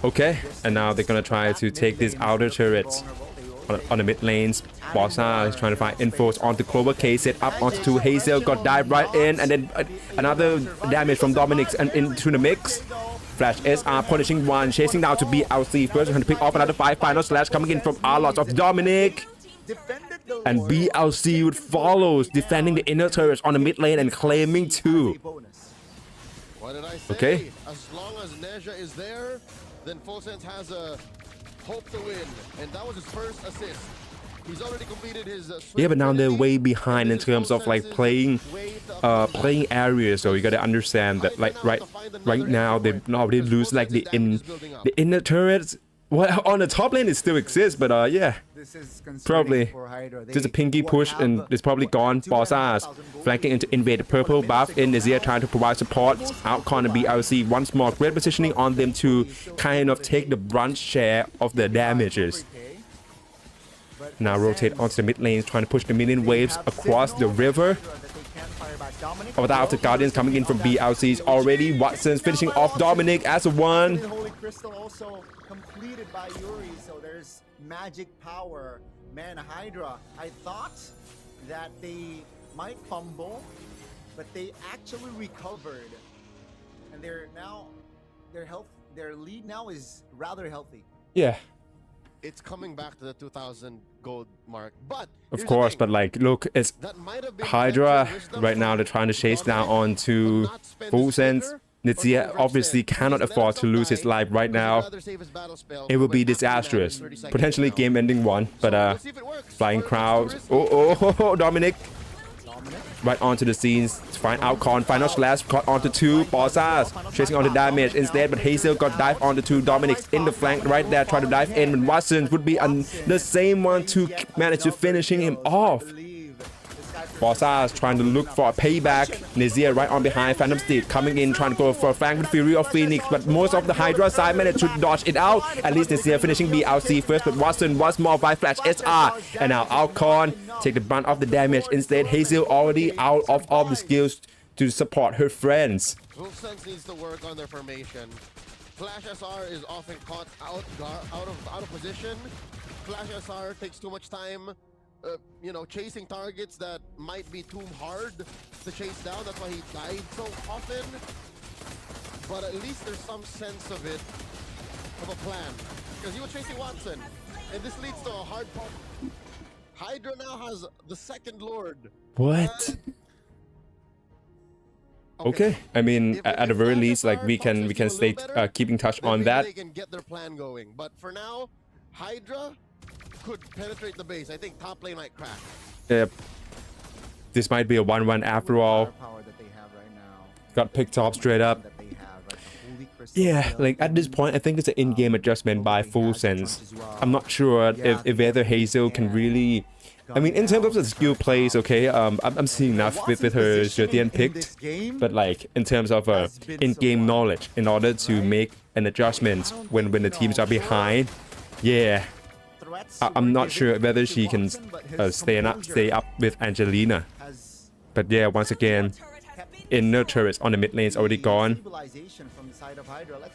okay, and now they're gonna try to take these outer turrets on the mid lanes. Barca is trying to find infos onto Clover K, set up onto 2. Hazel got dived right in, and then another damage from Dominic and into the mix. Flash SR punishing 1, chasing down to BLC first, trying to pick off another 5 final slash coming in from R-Lots of Dominic. And BLC would follows, defending the inner turrets on the mid lane and claiming 2. What did I say? Okay. As long as Neja is there, then Full Sense has a hope to win. And that was his first assist. He's already completed his Yeah, but now they're way behind in terms of like playing areas. So you gotta understand that like right now they already lose like the inner turrets. Well, on the top lane it still exists, but yeah, probably just a pinky push and it's probably gone. Bossas flanking into invade the purple buff in Nazir trying to provide support. Outcon and BLC once more, great positioning on them to kind of take the brunt share of the damages. Now rotate onto the mid lanes, trying to push the minion waves across the river. Without the Guardians coming in from BLCs already. Watson's finishing off Dominic as a 1. Holy Crystal also completed by Yuri, so there's magic power. Man, Hydra, I thought that they might fumble, but they actually recovered. And they're now, their lead now is rather healthy. Yeah. It's coming back to the 2,000 gold mark. But Of course, but like, look, it's Hydra right now. They're trying to chase down onto Full Sense. Nazir obviously cannot afford to lose his life right now. It will be disastrous. Potentially game-ending one, but flying crowd. Oh, Dominic. Right onto the scenes to find Outcon. Final slash caught onto 2. Bossas chasing on the damage instead, but Hazel got dive onto 2. Dominic's in the flank right there, trying to dive in, but Watson would be the same one to manage to finishing him off. Bossas trying to look for a payback. Nazir right on behind. Phantom Steed coming in, trying to go for a flank with Fury of Phoenix, but most of the Hydra side managed to dodge it out. At least Nazir finishing BLC first, but Watson was more by Flash SR. And now Alcon take the brunt of the damage. Instead, Hazel already out of all the skills to support her friends. Full Sense needs to work on their formation. Flash SR is often caught out of position. Flash SR takes too much time. You know, chasing targets that might be too hard to chase down. That's why he died so often. But at least there's some sense of it, of a plan. Because he was chasing Watson. And this leads to a hard part. Hydra now has the second Lord. What? Okay. I mean, at the very least, like we can stay keep in touch on maybe that. they can get their plan going. But for now, Hydra could penetrate the base. I think top lane might crack. Yep. This might be a 1-1 after all. That they have right now. Got picked off straight up. That they have, right? The Holy Crystal Yeah, Shield like at this point, I think it's an in-game adjustment by Full Sense. I'm not sure if whether Hazel can really. I mean, in terms of the skill plays, okay, I'm seeing enough with her Zertian picked, but like in terms of in-game knowledge, in order to make an adjustment when the teams are behind, yeah, I'm not sure whether she can stay up with Angelina. But yeah, once again, inner turrets on the mid lane is already gone. Let's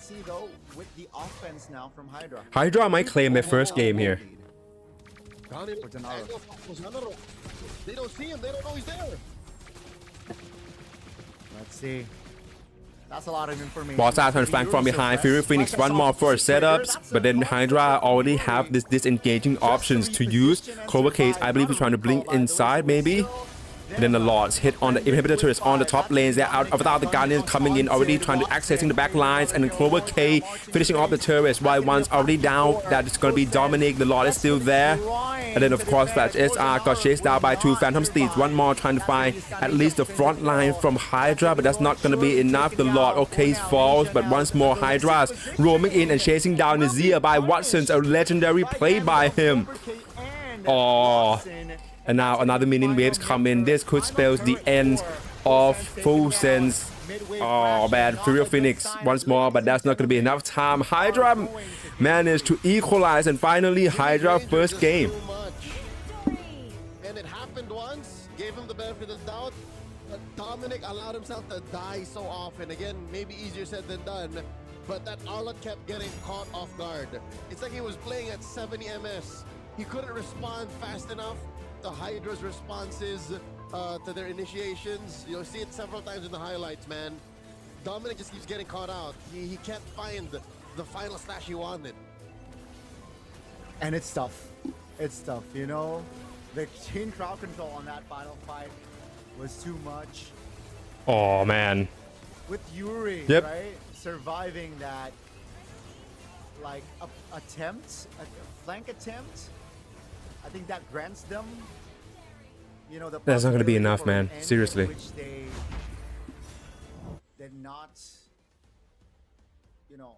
see though with the offense now from Hydra. Hydra might claim their first game here. They don't see him. They don't know he's there. Let's see. That's a lot of information. Bossa turns flank from behind. Fury Phoenix one more for setups, but then Hydra already have this disengaging options to use. Clover Case, I believe, is trying to blink inside, maybe. And then the Lords hit on the inhibitor turrets on the top lanes. They're out without the Guardians coming in, already trying to accessing the back lines. And then Clover K finishing off the turrets. While one's already down, that is going to be Dominic. The Lord is still there. And then, of course, Flash SR got chased down by 2 Phantom Steeds. One more trying to find at least the front line from Hydra, but that's not going to be enough. The Lord, okay, falls, but once more Hydras roaming in and chasing down Nazir by Watson's. A legendary play by him. Oh. And now another minion waves come in. This could spell the end of Full Sense. Oh man, Fury Phoenix once more, but that's not going to be enough time. Hydra managed to equalize, and finally Hydra first game. And it happened once, gave him the benefit of the doubt, but Dominic allowed himself to die so often. Again, maybe easier said than done, but that Arlott kept getting caught off guard. It's like he was playing at 70 MS. He couldn't respond fast enough to Hydra's responses to their initiations. You'll see it several times in the highlights, man. Dominic just keeps getting caught out. He can't find the final slash he wanted. And it's tough. It's tough, you know? The chain crowd control on that final fight was too much. Oh man. With Yuri, yep. Right? Surviving that, like, attempt, a flank attempt. I think that grants them, you know, the that's not going to be enough, man. Seriously. Which they did not, you know,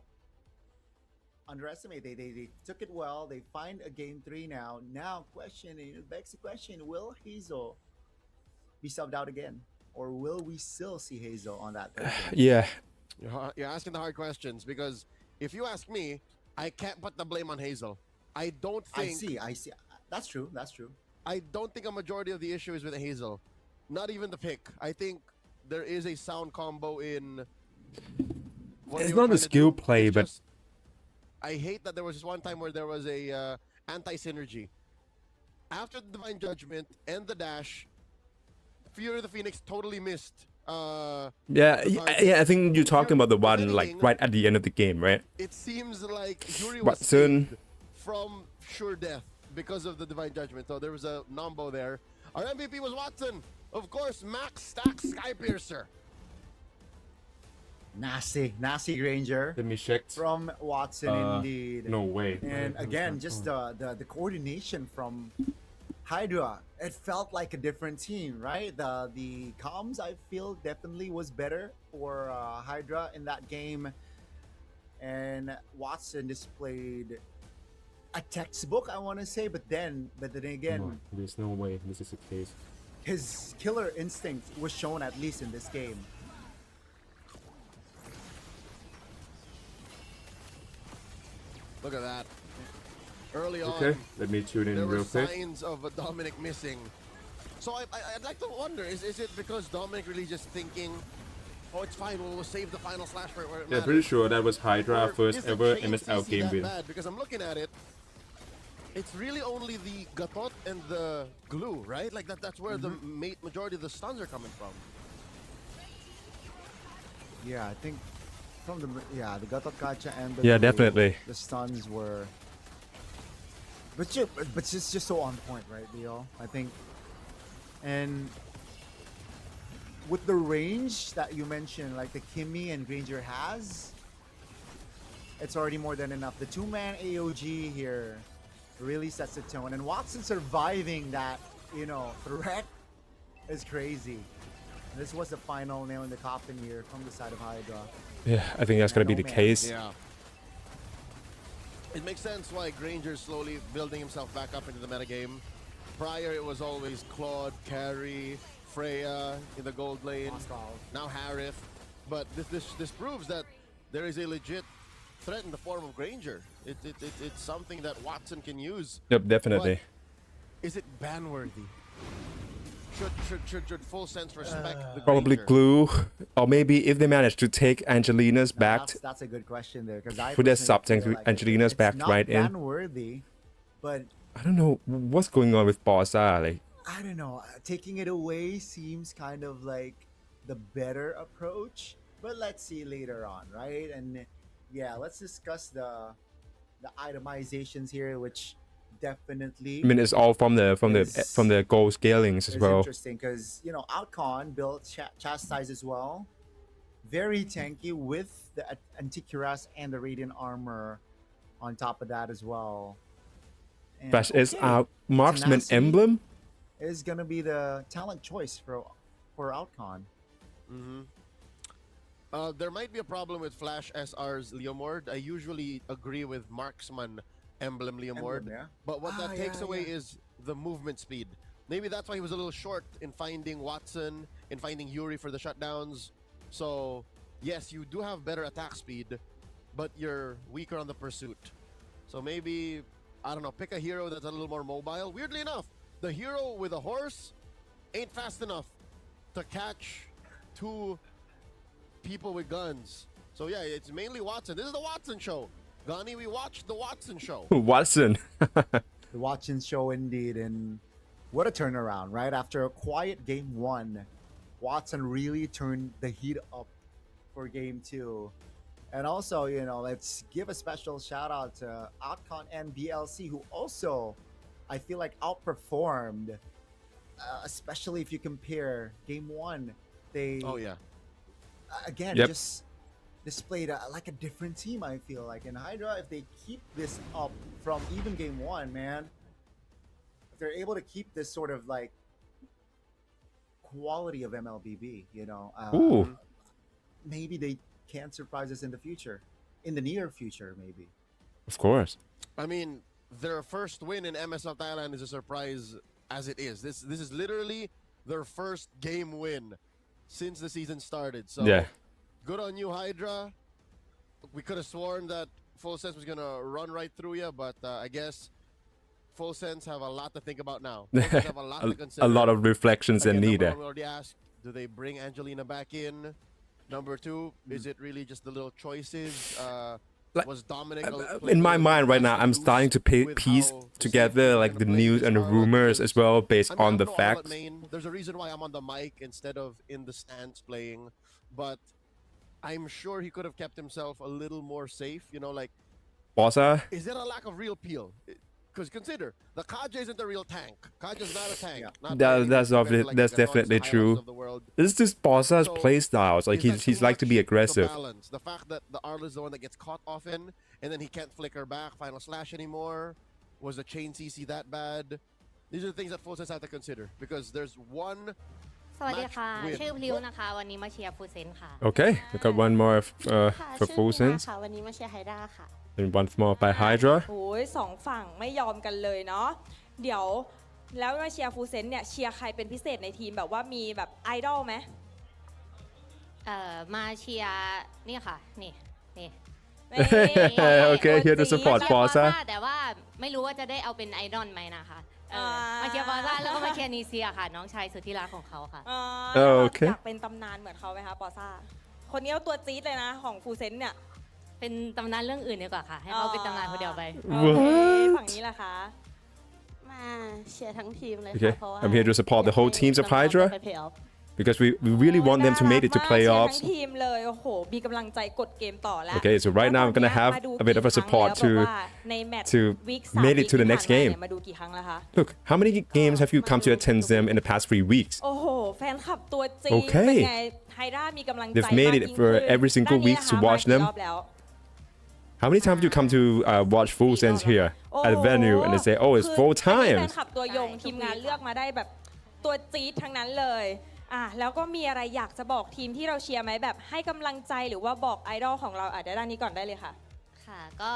underestimate. They took it well. They find a game 3 now. Now, it begs the question: will Hazel be subbed out again, or will we still see Hazel on that? Yeah. You're asking the hard questions, because if you ask me, I can't put the blame on Hazel. I don't think. I see. That's true. That's true. I don't think a majority of the issue is with Hazel. Not even the pick. I think there is a sound combo in. It's not a skill play, but I hate that there was just one time where there was a anti-synergy. After the Divine Judgment and the dash, Fury of the Phoenix totally missed. Yeah, I think you're talking about the one like right at the end of the game, right? It seems like Fury was saved from sure death because of the Divine Judgment. So there was a nombo there. Our MVP was Watson. Of course, Max Stack Skypiercer. Nasty Granger. Let me check. From Watson, indeed. No way. And again, just the coordination from Hydra. It felt like a different team, right? The comms, I feel, definitely was better for Hydra in that game. And Watson displayed a textbook, I want to say, but then again, there's no way this is the case. His killer instinct was shown, at least in this game. Look at that. Early on, okay, let me tune in real quick. There were signs of Dominic missing. So I'd like to wonder, is it because Dominic really just thinking, oh, it's fine, we'll save the final slash for it where it matters? Pretty sure that was Hydra Or first is the ever chain MSL CC game that win. bad? Because I'm looking at it, it's really only the Gatot and the glue, right? Like that's where the majority of the stuns are coming from. Yeah, I think from the Gatot Kacha and the Yeah, glue, definitely. the stuns were but just so on point, right, Leo? I think, and with the range that you mentioned, like the Kimmy and Granger has, it's already more than enough. The two-man AOG here really sets the tone, and Watson surviving that, threat is crazy. This was the final nail in the coffin here from the side of Hydra. Yeah, I think that's gonna be the case. Yeah. It makes sense why Granger's slowly building himself back up into the metagame. Prior, it was always Claude, Carrie, Freya in the gold lane. Now Harith. But this proves that there is a legit threat in the form of Granger. It's something that Watson can use. Yep, definitely. But is it ban-worthy? Should Full Sense respect the Probably Granger? glue, or maybe if they manage to take Angelina's back, That's a good question there, because I put their personally sub-tank feel to like Angelina's back it's right not in. ban-worthy, but I don't know what's going on with Barca. Like, I don't know. Taking it away seems kind of like the better approach, but let's see later on, right? And yeah, let's discuss the itemizations here, which definitely I mean, it's all from the gold scalings as is well. interesting because Outcon built Chastise as well, very tanky with the Anticuras and the Radiant Armor on top of that as well. And, Flash is okay, our marksman Tenacity emblem. is gonna be the talent choice for Outcon. There might be a problem with Flash SR's Leomord. I usually agree with Marksman Emblem Leomord. Emblem, yeah. But what that takes yeah, away yeah. is the movement speed. Maybe that's why he was a little short in finding Watson, in finding Yuri for the shutdowns. So, yes, you do have better attack speed, but you're weaker on the pursuit. So maybe, I don't know, pick a hero that's a little more mobile. Weirdly enough, the hero with a horse ain't fast enough to catch two people with guns. So yeah, it's mainly Watson. This is the Watson show. Gani, we watched the Watson show. Watson. The Watson show indeed, and what a turnaround, right? After a quiet game 1, Watson really turned the heat up for game 2. And also, let's give a special shout out to Outcon and BLC, who also, I feel like, outperformed, especially if you compare game 1. They, Oh yeah. again, Yep. just displayed like a different team, I feel like. And Hydra, if they keep this up from even game 1, man, if they're able to keep this sort of like quality of MLBB, Ooh. maybe they can surprise us in the future, in the near future, maybe. Of course. I mean, their first win in MSL Thailand is a surprise as it is. This is literally their first game win since the season started. So Yeah. good on you, Hydra. We could have sworn that Full Sense was gonna run right through you, but I guess Full Sense have a lot to think about now. Full Sense have a lot to consider. A lot of reflections Again, and need. number one, we already asked, do they bring Angelina back in? Number 2, is it really just the little choices? Like, Was Dominic in my mind right now, I'm starting to piece together like the news and the rumors as well based on the facts. There's a reason why I'm on the mic instead of in the stands playing, but I'm sure he could have kept himself a little more safe. Like, Barca, is it a lack of real peel? Because consider, the Kaja isn't a real tank. Kaja's not a tank. Not by any that's means, like that's the Anons, definitely the true. Highlands of the world. This is just Barca's So, play styles. Like Is that he's too like to be much aggressive. balance? The fact that the Arla is the one that gets caught often, and then he can't flicker back, final slash anymore. Was the chain CC that bad? These are the things that Full Sense have to consider, because there's one สวัสดีค่ะ match win. ชื่อพลิ้วนะคะ วันนี้มาเชียร์ฟูเซนค่ะ Okay, we got one more ค่ะ for ชื่อ Full มีนา Sense ค่ะ วันนี้มาเชียร์ไฮด้าค่ะ and one more by Hydra. โอ้ย2 ฝั่งไม่ยอมกันเลยเนาะเดี๋ยวแล้วมาเชียร์ฟูเซนเนี่ยเชียร์ใครเป็นพิเศษในทีมแบบว่ามีแบบไอดอลไหม มาเชียร์นี่ค่ะ นี่ Okay, here to support เชียร์บอ Barca. ซ่าแต่ว่าไม่รู้ว่าจะได้เอาเป็นไอดอลไหมนะคะมาเชียร์บอซ่าแล้วก็มาเชียร์นีเซียค่ะ น้องชายสุดที่รักของเขาค่ะ โอเค อยากเป็นตำนานเหมือนเขาไหมคะปอซ่าคนนี้เอาตัวจี๊ดเลยนะของฟูเซนเนี่ย เป็นตำนานเรื่องอื่นดีกว่าค่ะ ให้เขาเป็นตำนานคนเดียวไป โอเคฝั่งนี้แหละคะ มาเชียร์ทั้งทีมเลย Okay, ค่ะเพราะว่า I'm here to support the whole teams of Hydra ไปเพลย์ออฟ because we really want them to make it to น่ารักมากเชียร์ทั้ playoffs. งทีมเลยโอ้โหมีกำลังใจกดเกมต่อแล้ว Okay, so right now I'm gonna have a bit of a support to make it to the next game. มาดูกี่ครั้งแล้วคะ Look, how many games have you come to attend them in the past 3 weeks? โอ้โหแฟนคลับตัวจริง Okay. เป็นไงไฮด้ามีกำลังใจ They've made it มากยิ่ง for ขึ้น every single ด้านนี้ week to นะคะ watch มากี่ them. รอบแล้ว How many times do you come to watch Full Sense here at the venue and they say, oh, it's 4 คือแฟ times? นคลับตัวยงทีมงานเลือกมาได้แบบตัวจี๊ดทั้งนั้นเลยแล้วก็มีอะไรอยากจะบอกทีมที่เราเชียร์ไหมแบบให้กำลังใจหรือว่าบอกไอดอลของเราด้านนี้ก่อนได้เลยค่ะ ค่ะก็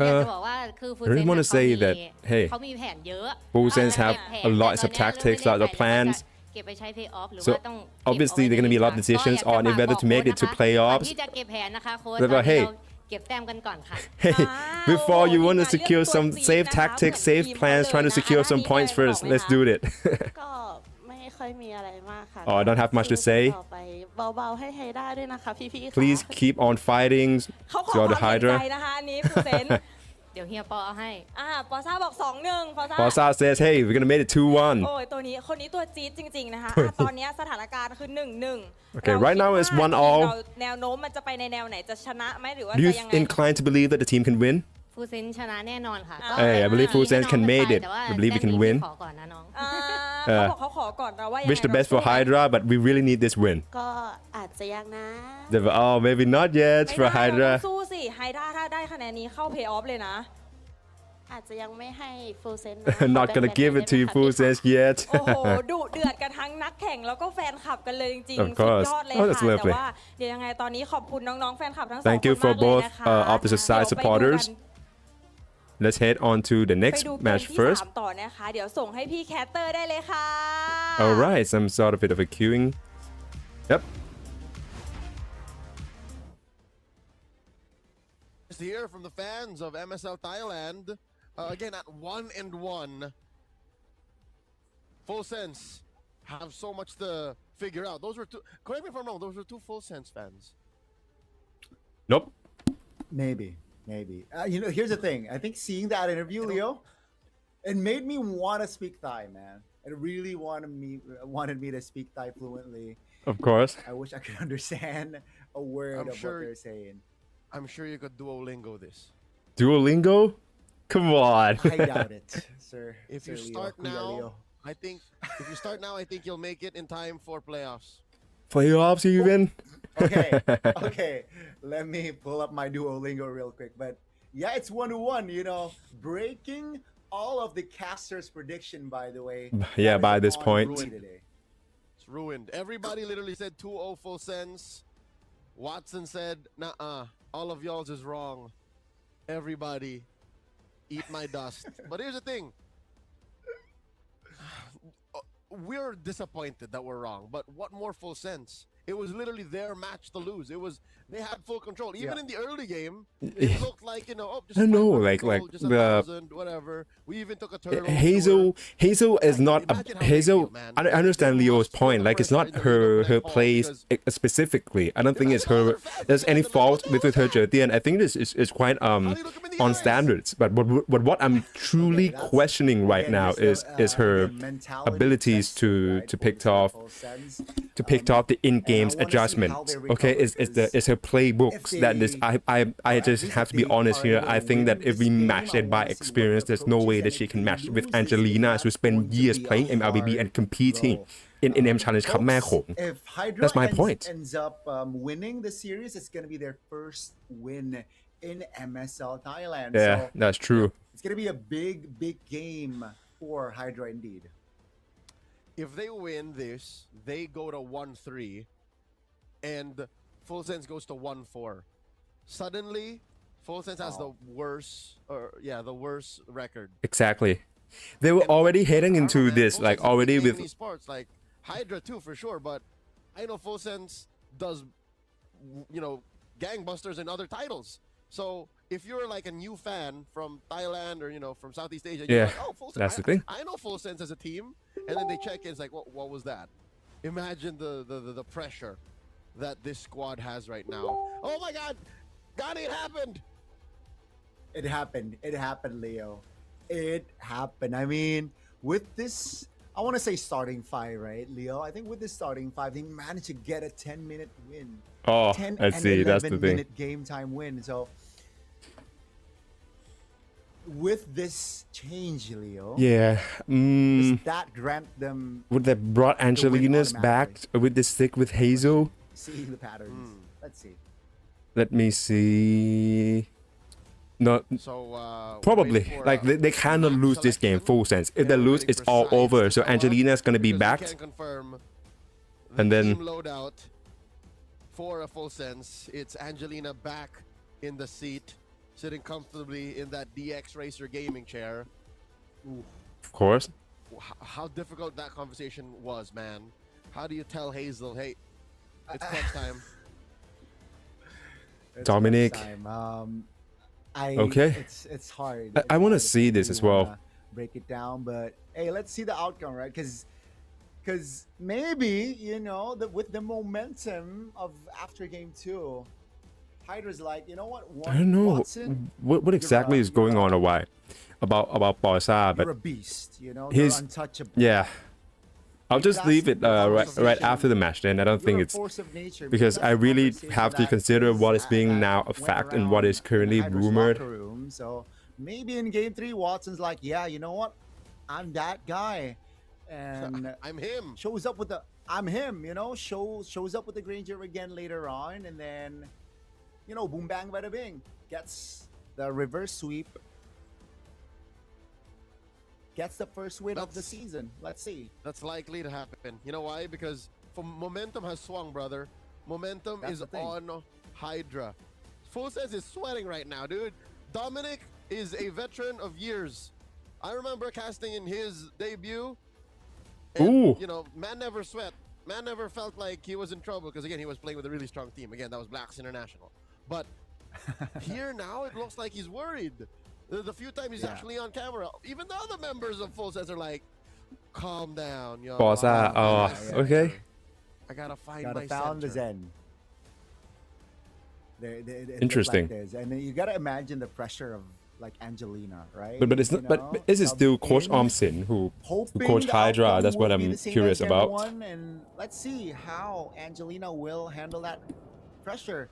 อยากจะบอกว่าคือฟูเซ I really น want to say that, hey, เขามีแผนเยอะ Full Sense have แผน a lot แต่ of ตอนเนี้ย tactics, เริ่ lot ม of ไม่แน่ใจว่า plans. จะเก็บไปใช้ play off หรือ So ว่าต้อง obviously there are going to be a lot of decisions on in whether to make it to ก่อน playoffs. ที่จะเก็บแผนนะคะโค้ช แต่ ต ว่า อน hey นี้เราเก็บแต้มกันก่อนค่ะ Hey, before you want to ทีมงาน secure เลือก some ตัวจริง safe นะคะ tactics, เหมือน safe ทีม plans, เขา trying to เลย secure นะ some อันนี้ points มีอะไร first. บอกไหม Let's คะ do it. ก็ไม่ค่อยมีอะไรมากค่ะ Oh, I don't have much to say. ต่อไปเบาๆให้ไฮด้าด้วยนะคะพี่ๆค่ะ Please keep on fighting เขาขอ throughout ค the วามเห็นใจ Hydra. นะคะอันนี้ฟูเซน เดี๋ยวเฮียปอเอาให้ ปอซ่าบอก 2-1 ปอซ่า Bossa says, hey, we're going to make it 2-1. โอ้ยตัวนี้คนนี้ตัวจี๊ดจริง ๆ นะคะตอนนี้สถานการณ์คือ 1-1 Okay, right now it's 1-all. เราแนวโน้มมันจะไปในแนวไหนจะชนะไหมหรือว่า Do you จะยังไง incline to believe that the team can win? ฟูเซนชนะแน่นอนค่ะ Hey, I believe Full Sense can ให้ make น้อง it. แต่ว่า I believe we can แต้ม win. ขอก่อนนะน้อง เขาบอกเขาขอก่อนเราว่ายังไง Wish the best for เราสู้ Hydra, but we really need this win. ก็อาจจะยังนะ Oh, maybe not yet ไม่ for ได้เรา Hydra. ต้องสู้สิไฮด้าถ้าได้คะแนนนี้เข้าเพย์ออฟเลยนะ อาจจะยังไม่ให้ฟูลเซน Not gonna give it to you, Full Sense yet. โอ้โหดุเดือดกันทั้งนักแข่งแล้วก็แฟนคลับกันเลยจริง Of ๆ สุด course. ยอดเลย Oh, ค่ะ that's แต่ lovely. ว่าเดี๋ยวยังไงตอนนี้ขอบคุณน้องๆแฟนคลับทั้งสอง Thank คน you มาก for เลย both นะคะ opposite เดี๋ยว side ไปดูกัน supporters. Let's head on to the ไป next ดูเกม match ที่ first. 3ต่อนะคะเดี๋ยวส่งให้พี่แคทเตอร์ได้เลยค่ะ All right, some sort of bit of a queuing. Yep. To hear from the fans of MSL Thailand, again at 1-1. Full Sense have so much to figure out. Those were two. Correct me if I'm wrong. Those were two Full Sense fans. Nope. Maybe. Here's the thing. I think seeing that interview, Leo, it made me want to speak Thai, man. It really wanted me to speak Thai fluently. Of course. I wish I could understand a word I'm of sure- what they're saying. I'm sure you could Duolingo this. Duolingo? Come on. I doubt it, sir. If Sir you Leo, start Kuya Leo. now, I think if you start now, I think you'll make it in time for playoffs. Playoffs even? Okay. Let me pull up my Duolingo real quick. But yeah, it's 1-1, breaking all of the casters' prediction, by the way. Yeah, That by is this on point. Ruin today. It's ruined. Everybody literally said 2-0 Full Sense. Watson said, nah, all of y'all's is wrong. Everybody, eat my dust. But here's the thing. We're disappointed that we're wrong, but what more Full Sense? It was literally their match to lose. They had full control. Even Yeah. in the early game, it looked like, just I know, 500 like gold, just the- 1,000, whatever. We even took a turtle. Hazel is not Imagine how they Hazel. feel, man. I understand They Leo's lost point. for the Like it's first not time in the her league of plays because- specifically. I don't think it's Imagine her. all the fans There's any looking at fault them, with her "Oh, jersey, and I think this is quite How do you look them in the on eyes? standards. But what I'm truly Okay, that's- questioning right again, now here's is her the mentality abilities test, to right? to pick off Full Sense. pick off the in-game and I wanna see how adjustments. they Okay, recover, is her playbooks if that this they- I just least have to if be they honest are here. able to I think that win if we this match game, it I by wanna see experience, what the there's no approach way is, that and she if can they match lose with this, Angelina, that's who spent going to years be a playing MLBB hard and competing blow. in M Challenge Cup แม่โขง If Hydra That's my point. ends up winning the series, it's going to be their first win in MSL Thailand. Yeah, So that's true. it's going to be a big game for Hydra indeed. If they win this, they go to 1-3, and Full Sense goes to 1-4. Suddenly, Full Sense has Wow. the worst record. Exactly. They were And already heading I don't into know, man, this Full like Sense is already big with in esports, like Hydra too for sure, but I know Full Sense does gangbusters in other titles. So if you're like a new fan from Thailand or from Southeast Asia, you're Yeah, like, oh, Full Sense, that's the thing. I know Full Sense as a team, and then they check in, it's like, what was that? Imagine the pressure that this squad has right now. Oh my God, Gani, it happened. It happened, Leo. It happened. I mean, with this I want to say starting five, right, Leo? I think with the starting five, they managed to get a 10-minute win. Oh, 10 I and see. That's the thing. 11-minute game time win. So with this change, Leo, Yeah. does that grant them Would they brought Angelina's back? Would they stick with Hazel? seeing the patterns? Let's see. Let me see. No, So probably. wait for, Like they cannot lose this game. Full sense. If they we're lose, waiting it's for all sides over. to So come up Angelina's gonna be because we back. can't confirm And the then- team loadout for a full sense. It's Angelina back in the seat, sitting comfortably in that DX Racer gaming chair. Of course. How difficult that conversation was, man. How do you tell Hazel, hey, it's clutch time? It's Dominic. first time. Okay. It's hard. I It's wanna hard see if this you as well. wanna break it down, but hey, let's see the outcome, right? Because maybe with the momentum of after game 2, Hydra's like, you know what? I don't know Watson, what exactly is going on or why about Barca, but you're a beast. You're his- untouchable. yeah. I'll just That's leave it the right conversation. after the match. Then I don't You're think a it's force of nature. because Maybe I that's the really conversation have to that consider what is being that now a went fact and what around is currently in Hydra's rumored. locker room. So maybe in game 3, Watson's like, yeah, you know what? I'm that guy, and I'm him. shows up with the I'm him. Shows up with the Granger again later on, and then boom bang bada bing, gets the reverse sweep. Gets the first win of the That's- season. Let's see. That's likely to happen. You know why? Because momentum has swung, brother. Momentum That's is the thing. on Hydra. Full Sense is sweating right now, dude. Dominic is a veteran of years. I remember casting in his debut. And, Ooh. Man never sweat. Man never felt like he was in trouble because, again, he was playing with a really strong team. Again, that was Blacks International. But here now, it looks like he's worried. The few times he's Yeah. actually on camera, even the other members of Full Sense are like, calm down, yo. Barca, okay. I gotta find Gotta my found the center. Zen. It's like Interesting. this. And then you gotta imagine the pressure of like Angelina, right? But it's not. But is it still Coach Omsin who hoping Coach the Hydra? outcome That's what will be I'm the same curious as game about. 1, and let's see how Angelina will handle that pressure.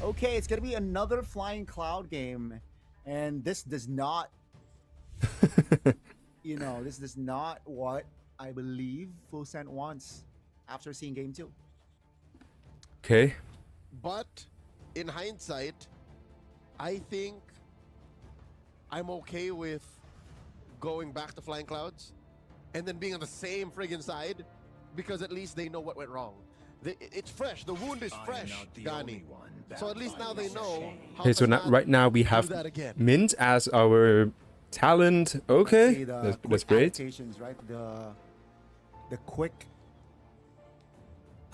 Okay, it's gonna be another flying cloud game, and this does not, this is not what I believe Full Sent wants after seeing game 2. Okay. But in hindsight, I think I'm okay with going back to Flying Clouds and then being on the same friggin' side because at least they know what went wrong. It's fresh. The wound is fresh, Gani. So at least now they know how Okay, so to now, not right now we do have that again. Mint as our talent. Let's Okay, see the that's quick great. adaptations, right? The quick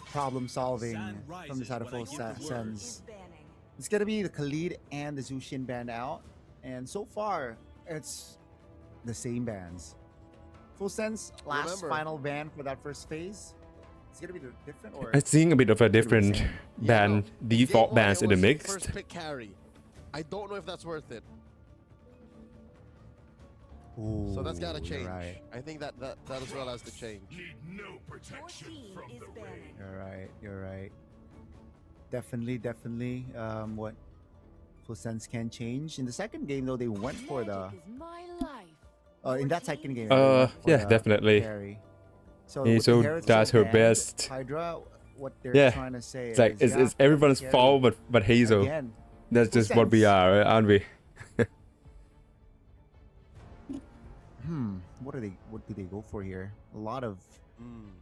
problem solving from the side of Full Sense. It's gonna be the Khalid and the Zushin band out, and so far it's the same bands. Full Sense last Remember- final band for that first phase. It's gonna be different, or I'm seeing a bit of a different same. band, Yeah, no. default Game one, bands it in the was mix. First pick carry. I don't know if that's worth it. So that's gotta Ooh, change. You're right. I think that as well has to change. You're right. Definitely. What Full Sense can change in the second game though. They went for the in that second game. they went for yeah, the definitely. carry. So Hazel with the Heritage does her band, best. Hydra, what they're Yeah, trying to say It's like is, it's everyone's carry fault, but Hazel. again. That's Full just what we Sense. are, right? Aren't we? What do they go for here? A lot of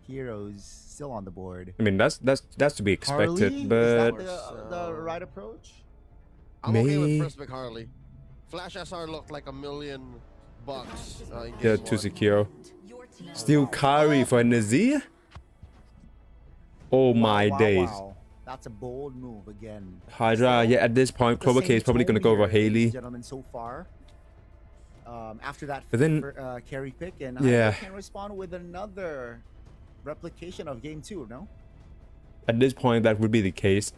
heroes still on the board. I mean, that's to be expected, Harley? Is but that the right approach? I'm okay with May- first pick Harley. Flash SR looked like $1 million in yeah, game too one. secure. Still Kari for Nazir. Oh my days. Wow. That's a bold move again. Hydra, yeah, at this point, The Clover same K is probably gonna tone go for here, ladies Haley. and gentlemen, so far. After that But then- carry pick, and Yeah. Hydra can respond with another replication of game 2, no? At this point, that would be the case.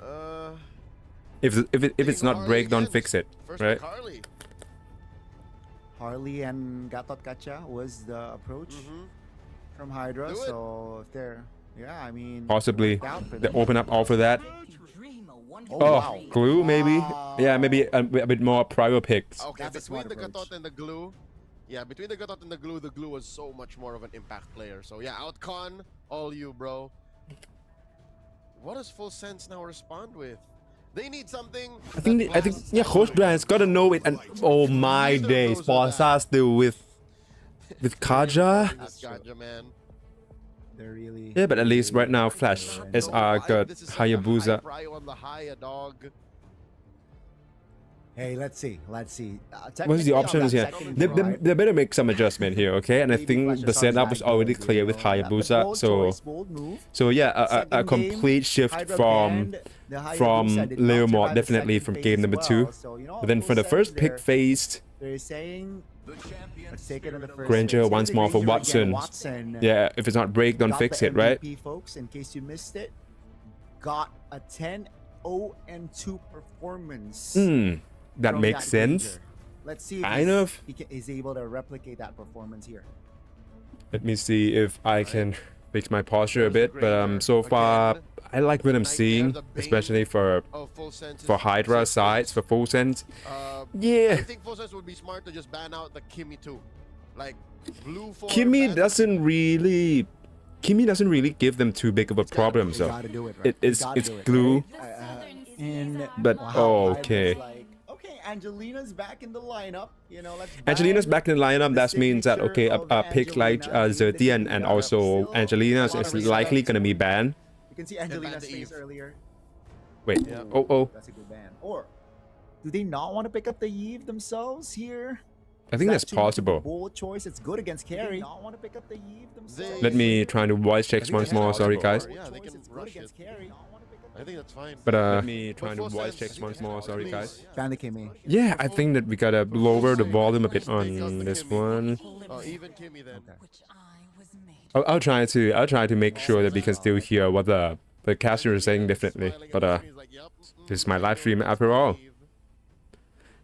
If it's not Harley break, don't again. fix it, First right? pick Harley. Harley and Gatot Kacha was the approach. from Hydra. Do it. So if they're, yeah, I mean, Possibly worked out for they them. open up all for that. Oh, Oh, wow. glue maybe. Wow. Yeah, maybe a bit more prior picks. Okay, That's a between smart the approach. Gatot and the glue. Yeah, between the Gatot and the glue was so much more of an impact player. So yeah, outcon all you, bro. What does Full Sense now respond with? They need something. I think yeah, Coach Brand's gotta know it. And oh my Neither of days, those are that. Barca still with Kaja. This Kaja, man. They're really. Yeah, but at least right now Flash SR got This is such a high Hayabusa. prio on the high, dog. Hey, let's see. What's the Technically, on options that here? second They drive, better make some adjustment here, okay? And I maybe think Flash the is setup not was that already good, clear with you know, that Hayabusa, bold so choice, bold move. yeah, a Second complete shift Hydra from banned the Hayabusa, from did not Leo survive Mod the definitely second from phase game as number well. 2. So, you know, But then Full for the Sense, first pick phased, they're saying let's take it in the first Granger phase. once Here's the more for Granger again. Watson. Yeah, if it's not break, don't Got fix the it, right? MVP, folks, in case you missed it. Got a 10-0-2 performance. That from makes sense. Granger. Let's see if Kind of. he's able to replicate that performance here. Let me see if I can fix my posture a bit, but so far I like what I'm seeing, especially for Hydra sides, for Full Sense. I Yeah, think Full Sense would be smart to just ban out the Kimmy too. Like blue for Kimmy doesn't really give them too big of a problem, You so gotta do it, right? it's You gotta do it, glue. right? And But wow, oh, I was okay. like, okay, Angelina's back in the lineup. You know, let's Angelina's ban back in the lineup. the That means that okay, signature a of pick like Angelina, Zertian the and signature also still Angelina a lot is of likely respect. gonna be banned. You can see ban Angelina's the face Eve. earlier. Wait, Yeah. oh, That's a good ban. Or do they not want to pick up the Eve themselves here? I think that's Is that too much of a possible. bold choice. It's good against carry. Not want to pick up the Eve themselves. Let me try to voice check think once that's more. Sorry, possible. guys. Yeah, they can It's good rush against it. carry. I think that's fine. But Let let me try to Full voice Sense, check once more. Sorry, please. guys. Ban the Kimmy. Yeah, I think that we gotta lower the volume a bit on this one. Oh, even Kimmy then. I'll try to make sure that we can still hear what the caster is saying definitely. But this is my live stream after all.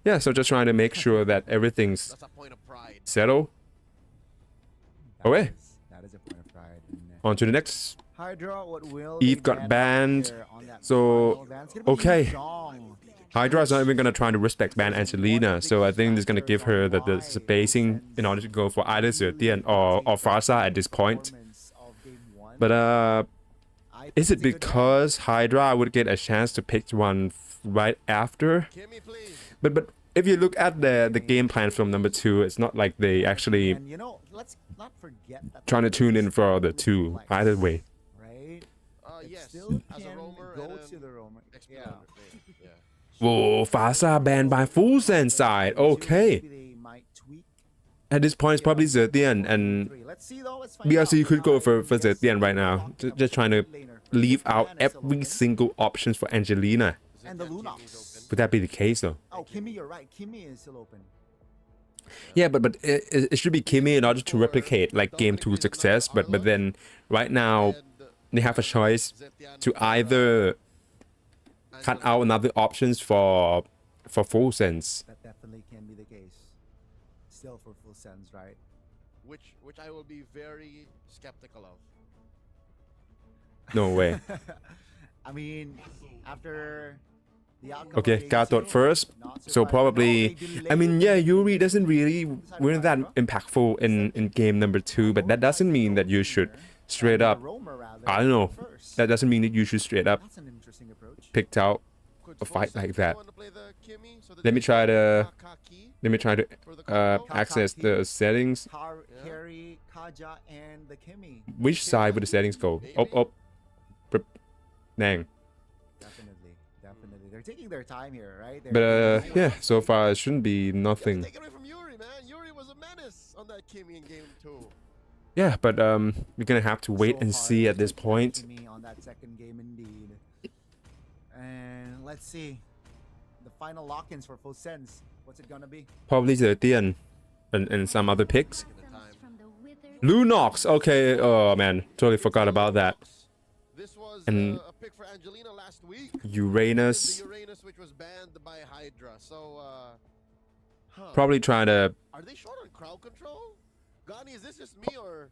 Yeah, so just trying to make sure that everything's That's a point of pride. settled. Okay, That is a point of pride. on to the next. Hydra, what will Eve they got ban banned, here on that so, final ban? It's gonna be okay. Zhong. Hydra's not even gonna try to respect ban Angelina, so I think it's gonna give her the spacing in order to go for either Zertian or Farsa at this point. Performance of game one. But I think is it it's a good ban. because Hydra would get a chance to pick one right after? Kimmy, please. But if you look at the game plan from number 2, it's not like they actually And you know, let's not forget that trying to tune in for the 2 either way. right? It Yes. still As a can roamer go and to the roamer. Exploder. Yeah. Yeah. Whoa, Farsa banned by Full Sense side. Okay. Maybe they might tweak At this point, it's probably Zertian, and three. Let's see though. Let's find BRC out. could go for Yes, Zertian right now. Just trying to laner. leave out Ban is still every open. single options for Angelina. And the Zertian Lunox. Kimmy's open. Would that be the case though? Oh, Kimmy, you're right. Kimmy is still open. Yeah, but it should be Kimmy in order to replicate like game 2 success. But then right now And, they have a choice Zertian, to either cut out another options for Full Sense. That definitely can be the case. Still for Full Sense, right? which I will be very skeptical of. No way. I mean, after the outcome Okay, of game Gatot two, first. not So surprising. probably, No, they I mean, delayed yeah, it. Yuri doesn't really weren't that impactful in game number 2, but that doesn't mean that you should straight up. Roamer, rather, I don't know. first. That doesn't mean that you should straight up That's an interesting approach. picked out. Could A fight Full like Sense that. want to play the Kimmy so that Let me they try can to Kaki let me try to for the combo? access the settings. Carry, Kaja, and the Kimmy. Which side would the settings go? Oh. Dang. Definitely. They're taking their time here, right? But yeah, so far it shouldn't be nothing. Take it away from Yuri, man. Yuri was a menace on that Kimmy in game 2. Yeah, but we're gonna have to wait and see at this point. Kimmy on that second game, indeed. And let's see the final lock-ins for Full Sense. What's it gonna be? Probably Zertian and some other picks. In the time. Lunox. Okay. Oh man, totally forgot about that. This was And a pick for Angelina last week. Uranus. The Uranus, which was banned by Hydra. So, Probably trying to. Are they short on crowd control? Gani, is this just me or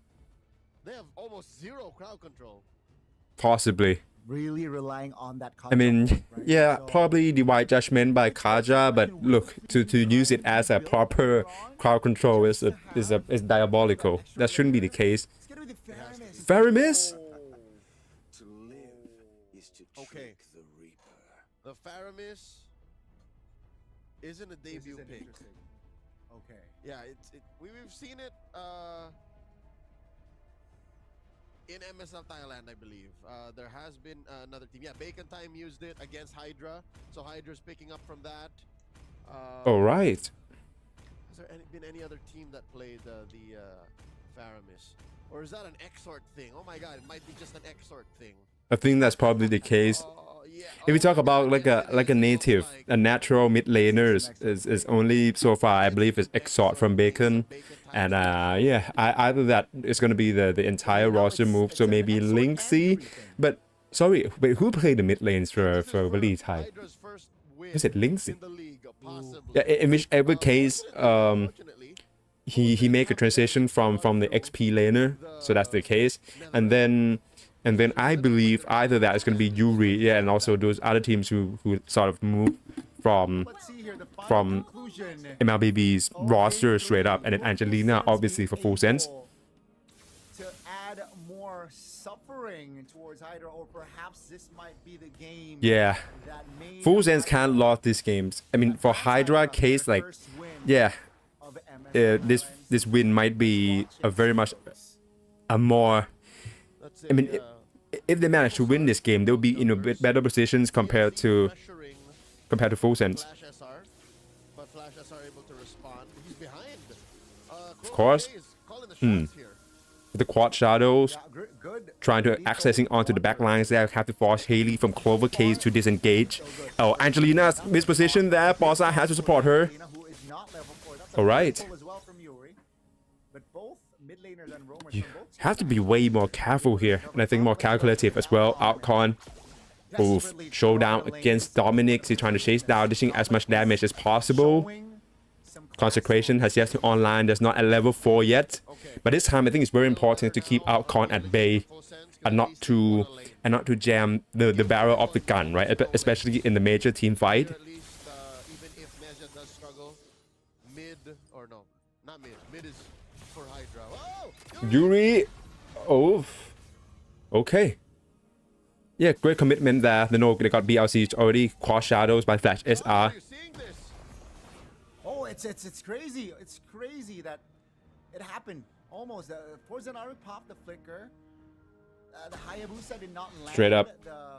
They have almost zero crowd control. Possibly. Really relying on that. I mean, control, right? yeah, So, probably divide judgment by Kaja, but look, to use it as a proper crowd control is diabolical. That shouldn't be the case. it's gonna be the fairness. Faramis? To live is to Okay. trick the Reaper. The Faramis isn't a This debut is pick. interesting. Okay. Yeah, we've seen it in MSL Thailand, I believe. There has been another team. Yeah, Bacon Time used it against Hydra, so Hydra's picking up from that. All right. Has there been any other team that played the Faramis? Or is that an Exort thing? Oh my god, it might be just an Exort thing. I think that's probably the case. Yeah. If we talk about like a native, Like a natural mid laner is only so far I believe is Exort from Bacon, and yeah, either that is going to be the entire roster move, so maybe Linksy, but sorry, wait, who played the mid lanes for Valley Thai? Hydra's first win Was it Linksy? in the league, possibly. Yeah, in whichever case, Unfortunately, he make a transition from the XP laner, so that's the case, and then I believe either that is going to be Yuri, yeah, and also those other teams who sort of move from Let's see here the final from conclusion. MLBB's roster straight up, and then Angelina obviously for full sense. To add more suffering towards Hydra, or perhaps this might be the game. Yeah, That may full sense can't lose these games. I mean, for Hydra case, like, yeah, this win might be a very much a more. let's say, I mean, if they manage to win this game, they'll be in a bit better positions compared to full sense. Flash SR, but Flash SR able to respond. He's behind. Of course. The quad shadows trying to accessing onto the back lines there, have to force Haley from Clover Case to disengage. Oh, Angelina's misposition there. Bossa has to support her. All right. You have to be way more careful here, and I think more calculative as well. Outcon. Oof. Showdown against Dominic. He's trying to chase down, dishing as much damage as possible. Consecration has yet to online. There's not at level 4 yet. But this time, I think it's very important to keep Outcon at bay and not to jam the barrel of the gun, right? Especially in the major team fight. At least, even if Mezia does struggle, mid or no, not mid. Mid is for Hydra. Oh, Yuri. Oh. Okay. Yeah, great commitment there. They got BLC already. Cross shadows by Flash SR. you're seeing this. Oh, it's crazy. It's crazy that it happened. Almost. Porzanaru popped the flicker. The Hayabusa did not land. Straight up.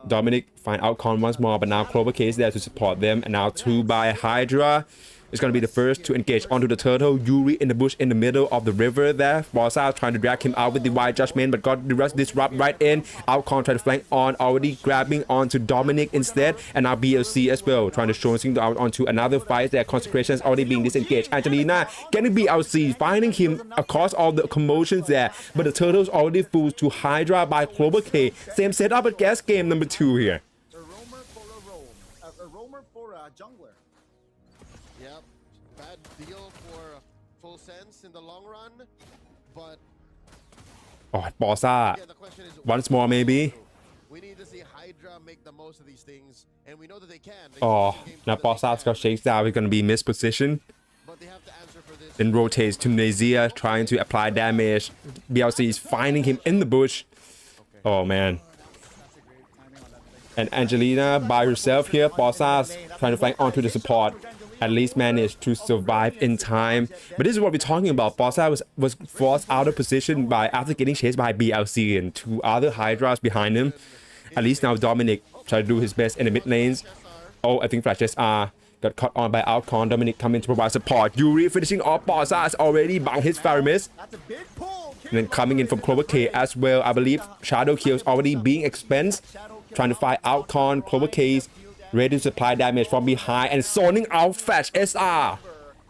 Dominic find Outcon once more, but now Clover Case there to support them. And now 2 by Hydra. Is going to be the first to engage onto the turtle. Yuri in the bush in the middle of the river there. Bossa trying to drag him out with the wide judgment, but got the rest disrupt right in. Outcon trying to flank on, already grabbing onto Dominic instead. And now BLC as well, trying to show him out onto another fight there. Consecration is already being disengaged. Angelina getting BLC, finding him across all the commotions there. But the turtle's already fools to Hydra by Clover K. Same setup as guess game number 2 here. A roamer for a roam. A roamer for a jungler. Yep, bad deal for full sense in the long run, but Oh, Bossa. yeah, the question is Once more maybe. we need to see Hydra make the most of these things, and we know that they can. They Oh, can game now that they Bossa's can, got shakes down. He's going to be mispositioned. but they have to answer for this. Then rotates to Nazia, trying to apply damage. BLC is finding him in the bush. Oh, man. And Angelina by herself here. Bossa's trying to flank onto the support. At least managed to survive in time. But this is what we're talking about. Bossa was forced out of position after getting chased by BLC and 2 other Hydras behind him. At least now Dominic trying to do his best in the mid lanes. Oh, I think Flash SR got caught on by Outcon. Dominic coming to provide support. Yuri finishing off. Bossa has already bound his Faramis. That's a big pull. And then coming in from Clover K as well. I believe Shadow Kill is already being expensed. Trying to fight Outcon. Clover K's ready to supply damage from behind and zoning out Flash SR.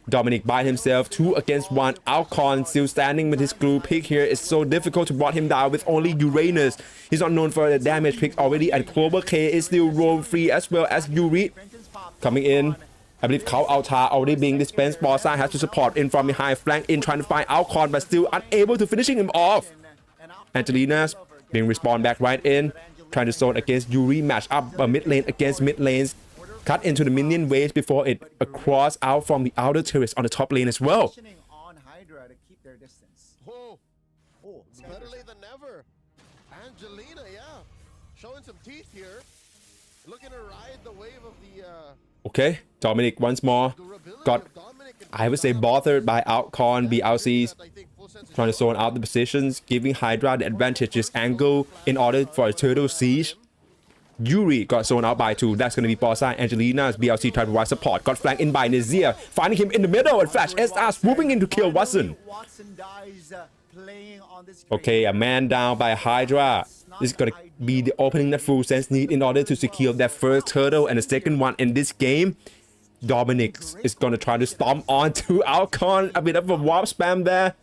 Dominic by himself, 2 against 1. Outcon still standing with his glue pick here. It's so difficult to bring him down with only Uranus. He's not known for the damage pick already, and Clover K is still roam free as well as Yuri. Coming in. I believe Khao Altar already being dispensed. Bossa has to support in from behind, flank in, trying to find Outcon, but still unable to finishing him off. And Outcon Angelina's being respawned back right in, trying to zone against Yuri, match up mid lane against mid lanes, cut into the minion waves before it across out from the outer terrace on the top lane as well. Positioning on Hydra to keep their distance. Oh, Oh, better late than never. Angelina, yeah, showing some teeth here. Looking to ride the wave of the Okay, Dominic once more got, I would say, bothered by Outcon BLCs, trying to zone out the positions, giving Hydra the advantageous angle in order for a turtle siege. Yuri got zoned out by 2. That's going to be Bossa. Angelina's BLC tried to provide support. Got flanked in by Nazir, finding him in the middle, and Flash SR swooping in to kill Watson. Watson dies playing on this. Okay, a man down by Hydra. This is going to be the opening that Full Sense need in order to secure their first turtle and the second one in this game. Dominic is going to try to stomp onto Alcon. A bit of a warp spam there.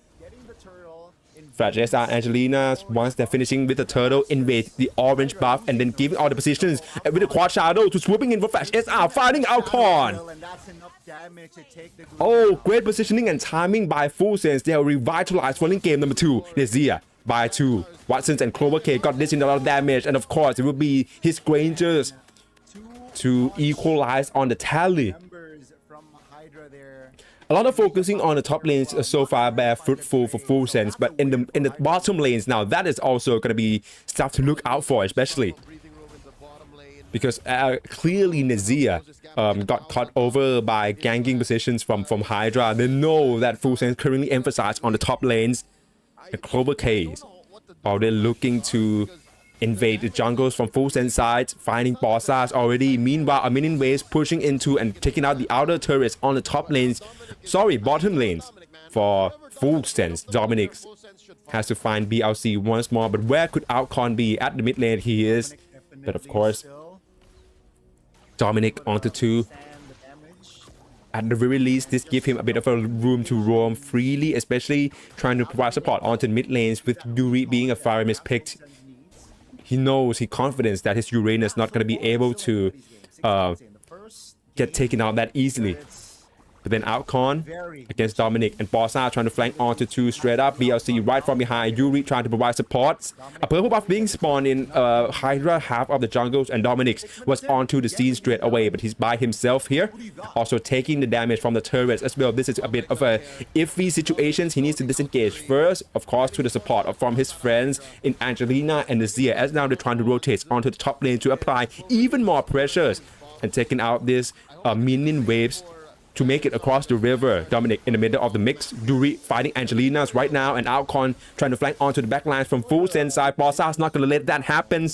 Flash SR Angelina, once they're finishing with the turtle, invade the orange buff and then giving all the positions with the quad shadow to swooping in for Flash SR, fighting Alcon. Oh, great positioning and timing by Full Sense. They are revitalized for link game number 2. Nazir by 2. Watsons and Clover K got this in a lot of damage, and of course it will be his Grangers to equalize on the tally. A lot of focusing on the top lanes so far bear fruitful for Full Sense, but in the bottom lanes now, that is also going to be stuff to look out for, especially because clearly Nazir got caught over by ganking positions from Hydra. They know that Full Sense currently emphasized on the top lanes. The Clover K's, while they're looking to invade the jungles from Full Sense sides, finding Bossas already. Meanwhile, a minion waves pushing into and taking out the outer turrets on the top lanes. Sorry, bottom lanes for Full Sense. Dominic has to find BLC once more, but where could Outcon be? At the mid lane he is, but of course Dominic onto 2. At the very least, this gives him a bit of a room to roam freely, especially trying to provide support onto the mid lanes with Yuri being a fire mist picked. He knows, he's confident that his Uranus not going to be able to get taken out that easily. But then Outcon against Dominic and Bossa trying to flank onto 2 straight up. BLC right from behind. Yuri trying to provide support. A purple buff being spawned in Hydra half of the jungles, and Dominic was onto the scene straight away, but he's by himself here. Also taking the damage from the turrets as well. This is a bit of a iffy situation. He needs to disengage first, of course, to the support from his friends in Angelina and Nazir, as now they're trying to rotate onto the top lane to apply even more pressures and taking out this minion waves to make it across the river. Dominic in the middle of the mix. Yuri fighting Angelinas right now, and Outcon trying to flank onto the backlines from Full Sense side. Bossa's not going to let that happen.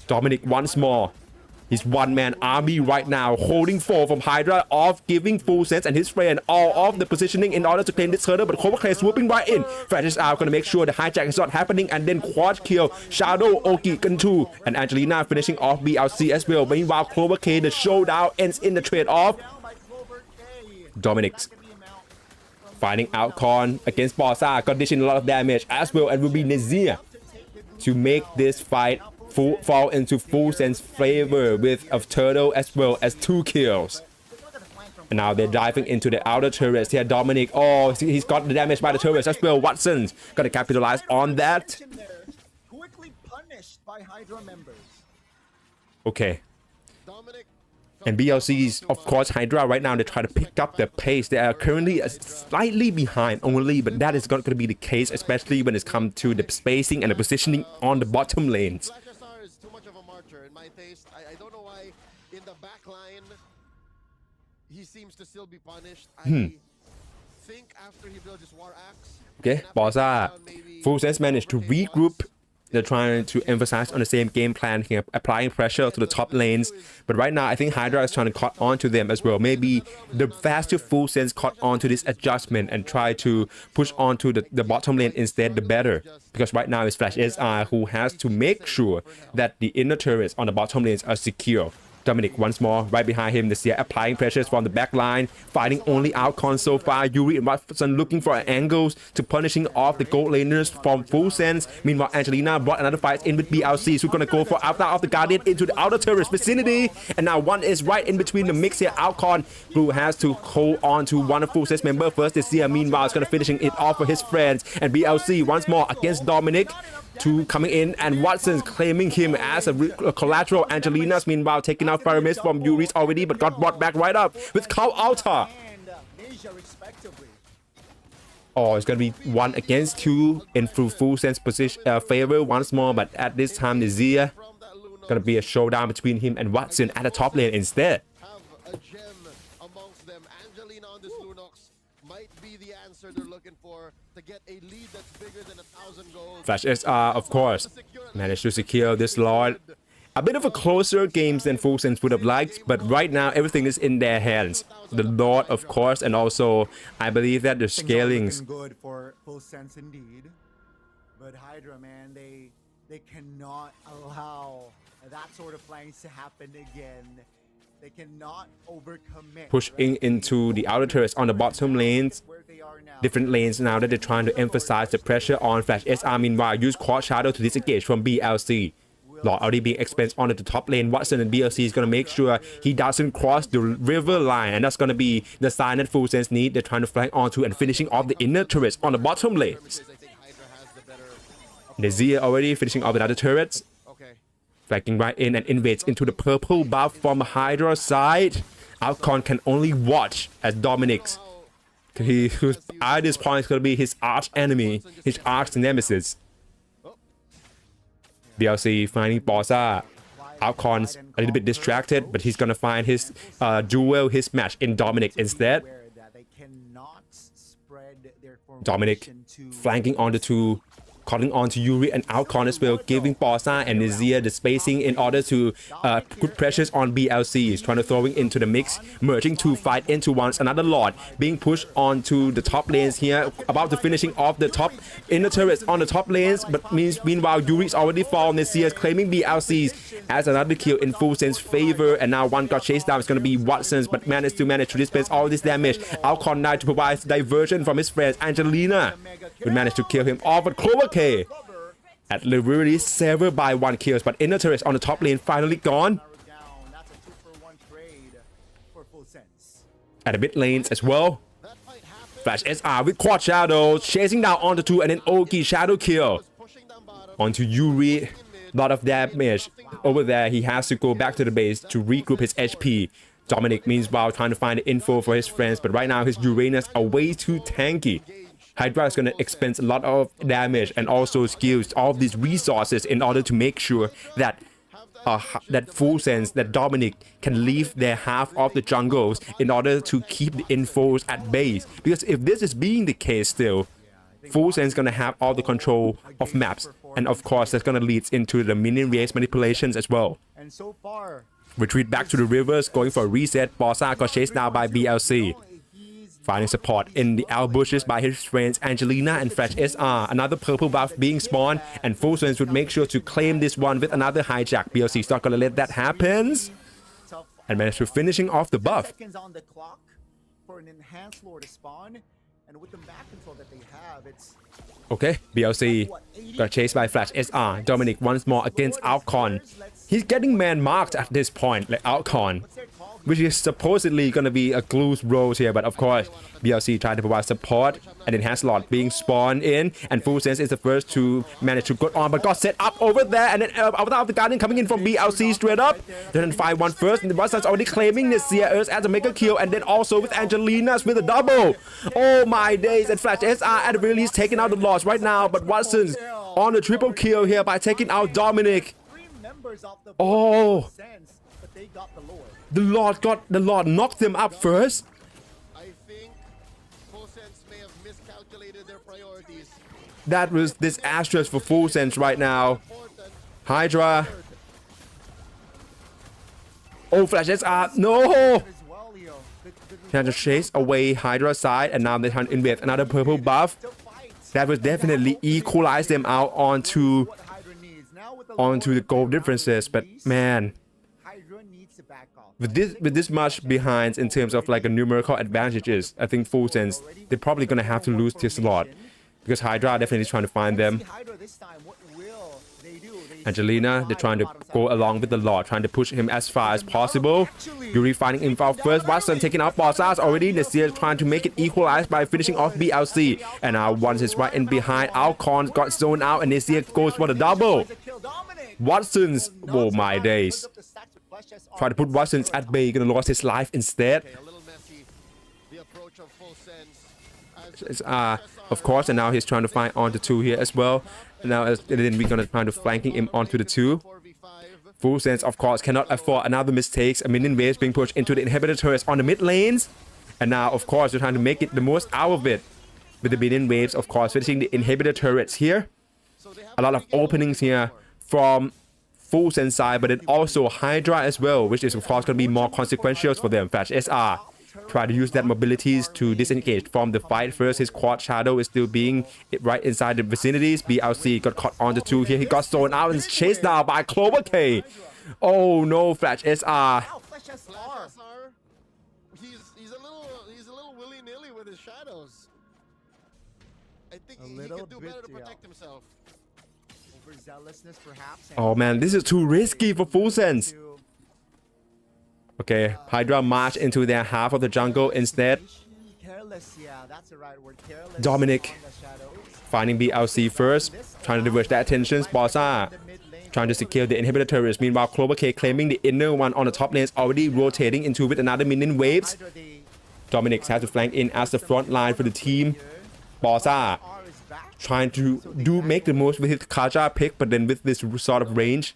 Dominic once more. His one-man army right now, holding 4 from Hydra, off giving Full Sense and his friend all of the positioning in order to claim this turtle, but Cobra Clay swooping right in. Flashes out, going to make sure the hijack is not happening, and then quad kill Shadow, Oki, Guntu, and Angelina finishing off BLC as well. Meanwhile, Clover K, the showdown ends in the trade-off. Dominic finding Outcon against Bossa, got dishing a lot of damage as well, and will be Nazir to make this fight fall into Full Sense favor with a turtle as well as 2 kills. And now they're diving into the outer turrets here. Dominic, oh, he's got the damage by the turrets as well. Watson's got to capitalize on that. Quickly punished by Hydra members. Okay. And BLC's, of course, Hydra right now, they try to pick up their pace. They are currently slightly behind only, but that is not going to be the case, especially when it's come to the spacing and the positioning on the bottom lanes. is too much of a marcher in my taste. I don't know why in the back line he seems to still be punished. I think after he builds his War Axe. Okay, Bossa. Full Sense managed to regroup. They're trying to emphasize on the same game plan here, applying pressure to the top lanes. But right now, I think Hydra is trying to cut onto them as well. Maybe the faster Full Sense caught onto this adjustment and try to push onto the bottom lane instead, the better. Because right now, it's Flash SR who has to make sure that the inner turrets on the bottom lanes are secure. Dominic once more right behind him. This year applying pressures from the back line, fighting only Outcon so far. Yuri and Watson looking for angles to punishing off the gold laners from Full Sense. Meanwhile, Angelina brought another fight in with BLC. So we're gonna go for Avatar of the Guardian into the outer turret vicinity. And now one is right in between the mix here. Outcon, who has to hold on to one of Full Sense member first this year. Meanwhile, it's gonna finishing it off for his friends. And BLC once more against Dominic. two coming in, and Watson claiming him as a collateral. Angelina's meanwhile taking out Fire Mist from Yuri's already, but got brought back right up with Cow Alta. And Ninja respectively. Oh, it's gonna be 1 against 2 in full sense position favor once more, but at this time Nazir gonna be a showdown between him and Watson at the top lane instead. Have a gem amongst them. Angelina on this Lunox might be the answer they're looking for to get a lead that's bigger than 1,000 gold. Flash SR, of course, managed to secure this Lord. A bit of a closer game than Full Sense would have liked, but right now everything is in their hands. The Lord, of course, and also I believe that the Things are looking scalings. good for Full Sense indeed. But Hydra, man, they cannot allow that sort of flanks to happen again. They cannot overcommit. Pushing into the outer turrets on the bottom lanes. Where they are now. Different lanes now that they're trying to emphasize the pressure on Flash SR. Meanwhile, use Quad Shadow to disengage from BLC. Lord already being expensed onto the top lane. Watson and BLC is going to make sure he doesn't cross the river line, and that's going to be the sign that Full Sense need. They're trying to flank onto and finishing off the inner turrets on the bottom lanes. I think Hydra has the better. Nazir already finishing off another turrets. Okay. Flanking right in and invades into the purple buff from Hydra side. Alcon can only watch as Dominic's, who's at this point is going to be his arch enemy, his arch nemesis. BLC finding Borza. Alcon's a little bit distracted, but he's going to find his duel, his match in Dominic instead. They cannot spread their Dominic formation to- flanking on the two, calling on to Yuri and Alcon as well, giving Borza and Nazir the spacing in order to put pressures on BLC. He's trying to throw into the mix, merging two fight into once. Another Lord being pushed onto the top lanes here, about to finishing off the top inner turrets on the top lanes, but meanwhile Yuri's already fallen. Nazir claiming BLC's as another kill in Full Sense favor, and now one got chased down. It's going to be Watson's, but managed to dispense all this damage. Alcon now to provide diversion from his friends. Angelina would manage to kill him off, but Clover K at literally severed by 1 kills, but inner turrets on the top lane finally gone. down. That's a 2-for-1 trade for Full Sense. At the mid lanes as well. Flash SR with Quad Shadow chasing down onto 2, and then Oki Shadow kill onto Yuri. Lot of damage over there. He has to go back to the base to regroup his HP. Dominic meanwhile trying to find the info for his friends, but right now his Uranus are way too tanky. Hydra is going to expend a lot of damage and also skills, all of these resources in order to make sure that that Full Sense, that Dominic can leave their half of the jungles in order to keep the infos at base. Because if this is being the case still, Full Sense is going to have all the control of maps. And of course, that's going to lead into the minion race manipulations as well. And so far, Retreat back to the rivers, going for a reset. Borza got chased down by BLC. Finding support in the bushes by his friends Angelina and Flash SR. Another purple buff being spawned, and Full Sense would make sure to claim this one with another hijack. BLC's not gonna let that happen, and managed to finishing off the buff. seconds on the clock for an enhanced lore to spawn, and with the map control that they have, it's Okay, BLC got chased by Flash SR. Dominic once more against Alcon. He's getting man marked at this point, like Alcon, which is supposedly gonna be a glue's role here, but of course BLC tried to provide support, and then has Lord being spawned in, and Full Sense is the first to manage to go on, but got set up over there, and then Avatar of the Guardian coming in from BLC straight up. Then 5-1 first, and the Watson's already claiming the CS as a mega kill, and then also with Angelina's with a double. Oh my days, and Flash SR at the very least taking out the loss right now, but Watson's on the triple kill here by taking out Dominic. 3 members of the Oh. Full Sense, but they got the lore. The Lord knocked them up first. I think Full Sense may have miscalculated their priorities. That was disastrous for Full Sense right now. Hydra. Oh, Flash SR. No! As well, Leo. Trying to chase away Hydra side, and now they trying to invade another purple buff. To fight. That would definitely equalize them out onto What Hydra needs. Now with the the lore goal differences. But man, Hydra needs to back off. with this much behind in terms of like a numerical advantages, I think Full Sense they're probably gonna have to lose this slot, because Hydra definitely trying to find them. See Hydra this time, what will they Angelina, they're trying to go along with the law, trying to push him as far as possible. Yuri finding him out first. Watson taking out Balsaz already. Nasir trying to make it equalize by finishing off BLC. And now once is right in behind. Alcon got zoned out and Nasir goes for the double. Watson's, oh my days. Try to put Watson's at bay, gonna lose his life instead. Okay, a little messy. The approach of full sense. Of course, and now he's trying to find onto 2 here as well. And now and then we're gonna try to flanking him onto the 2. 4v5. Full sense, of course, cannot afford another mistakes. A minion waves being pushed into the inhibitor turrets on the mid lanes. And now, of course, they're trying to make it the most out of it. With the minion waves, of course, finishing the inhibitor turrets here. A lot of openings here from Full Sense side, but then also Hydra as well, which is, of course, going to be more consequential for them. Flash SR. Try to use that mobilities to disengage from the fight first. His quad shadow is still being right inside the vicinities. BLC got caught on the 2 here. He got zoned out and chased down by Clover K. Oh no, Flash SR. Flash SR. He's a little willy-nilly with his shadows. I think he could do better to protect himself. Overzealousness, perhaps. Oh man, this is too risky for Full Sense. Okay, Hydra march into their half of the jungle instead. Careless, yeah, that's the right word. Careless. Dominic finding BLC first, trying to divert their attentions. Bossa trying to secure the inhibitor turrets. Meanwhile, Clover K claiming the inner one on the top lane is already rotating into with another minion waves. Dominic has to flank in as the front line for the team. Bossa trying to make the most with his Kaja pick, but then with this sort of range,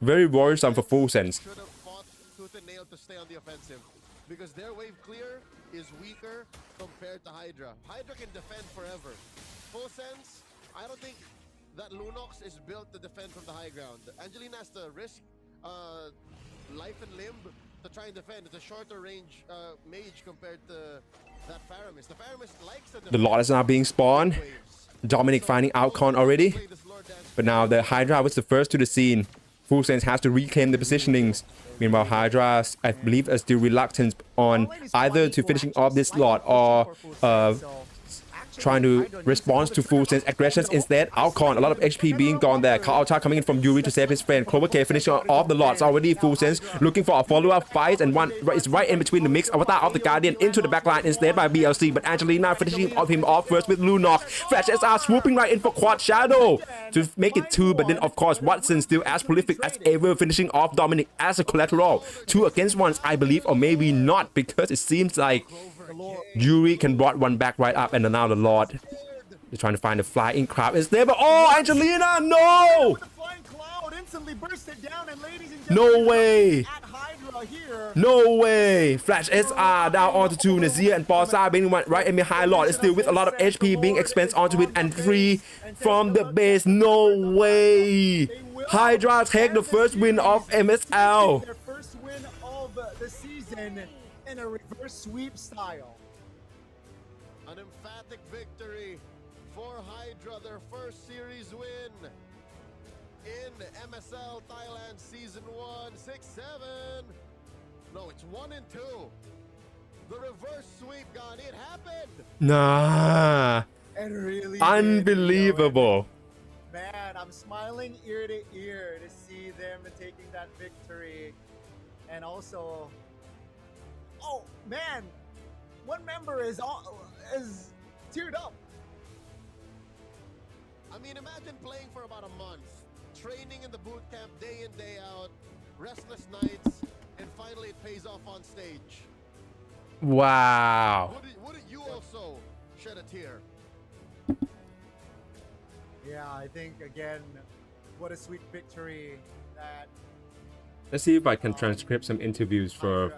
very worrisome for Full Sense. Should have fought tooth and nail to stay on the offensive, because their wave clear is weaker compared to Hydra. Hydra can defend forever. Full Sense, I don't think that Lunox is built to defend from the high ground. Angelina has to risk life and limb to try and defend. It's a shorter range mage compared to that Faramis. The Faramis likes to defend. The Lord is now being spawned. Dominic finding Outcon already. But now the Hydra was the first to the scene. Full Sense has to reclaim the positionings. Meanwhile, Hydra, I believe, is still reluctant on either to finishing off this Lord or trying to respond to Full Sense aggressions instead. Outcon, a lot of HP being gone there. Kaota coming in from Yuri to save his friend. Clover K finishing off the Lords already. Full Sense looking for a follow-up fight, and one is right in between the mix. Avatar of the Guardian into the backline instead by BLC, but Angelina finishing him off first with Lunox. Flash SR swooping right in for Quad Shadow to make it 2, but then of course Watson still as prolific as ever, finishing off Dominic as a collateral. 2 against 1, I believe, or maybe not, because it seems like Yuri can brought one back right up, and now the Lord is trying to find a flying crowd instead. But oh, Angelina, no! No way! No way! Flash SR down onto 2. Nazir and Bossa being right in behind. Lord is still with a lot of HP being expensed onto it, and 3 from the base. No way! Hydra take the first win of MSL. Their first win of the season in a reverse sweep style. An emphatic victory for Hydra, their first series win in MSL Thailand Season 1, 6-7. No, it's 1 and 2. The reverse sweep, God, it happened. Nah. It really Unbelievable. Man, I'm smiling ear to ear to see them taking that victory. And also, oh man, one member is teared up. I mean, imagine playing for about a month, training in the boot camp day in, day out, restless nights, and finally it pays off on stage. Wow. Wouldn't you also shed a tear? Yeah, I think again, what a sweet victory that Let's see if I can transcribe some interviews for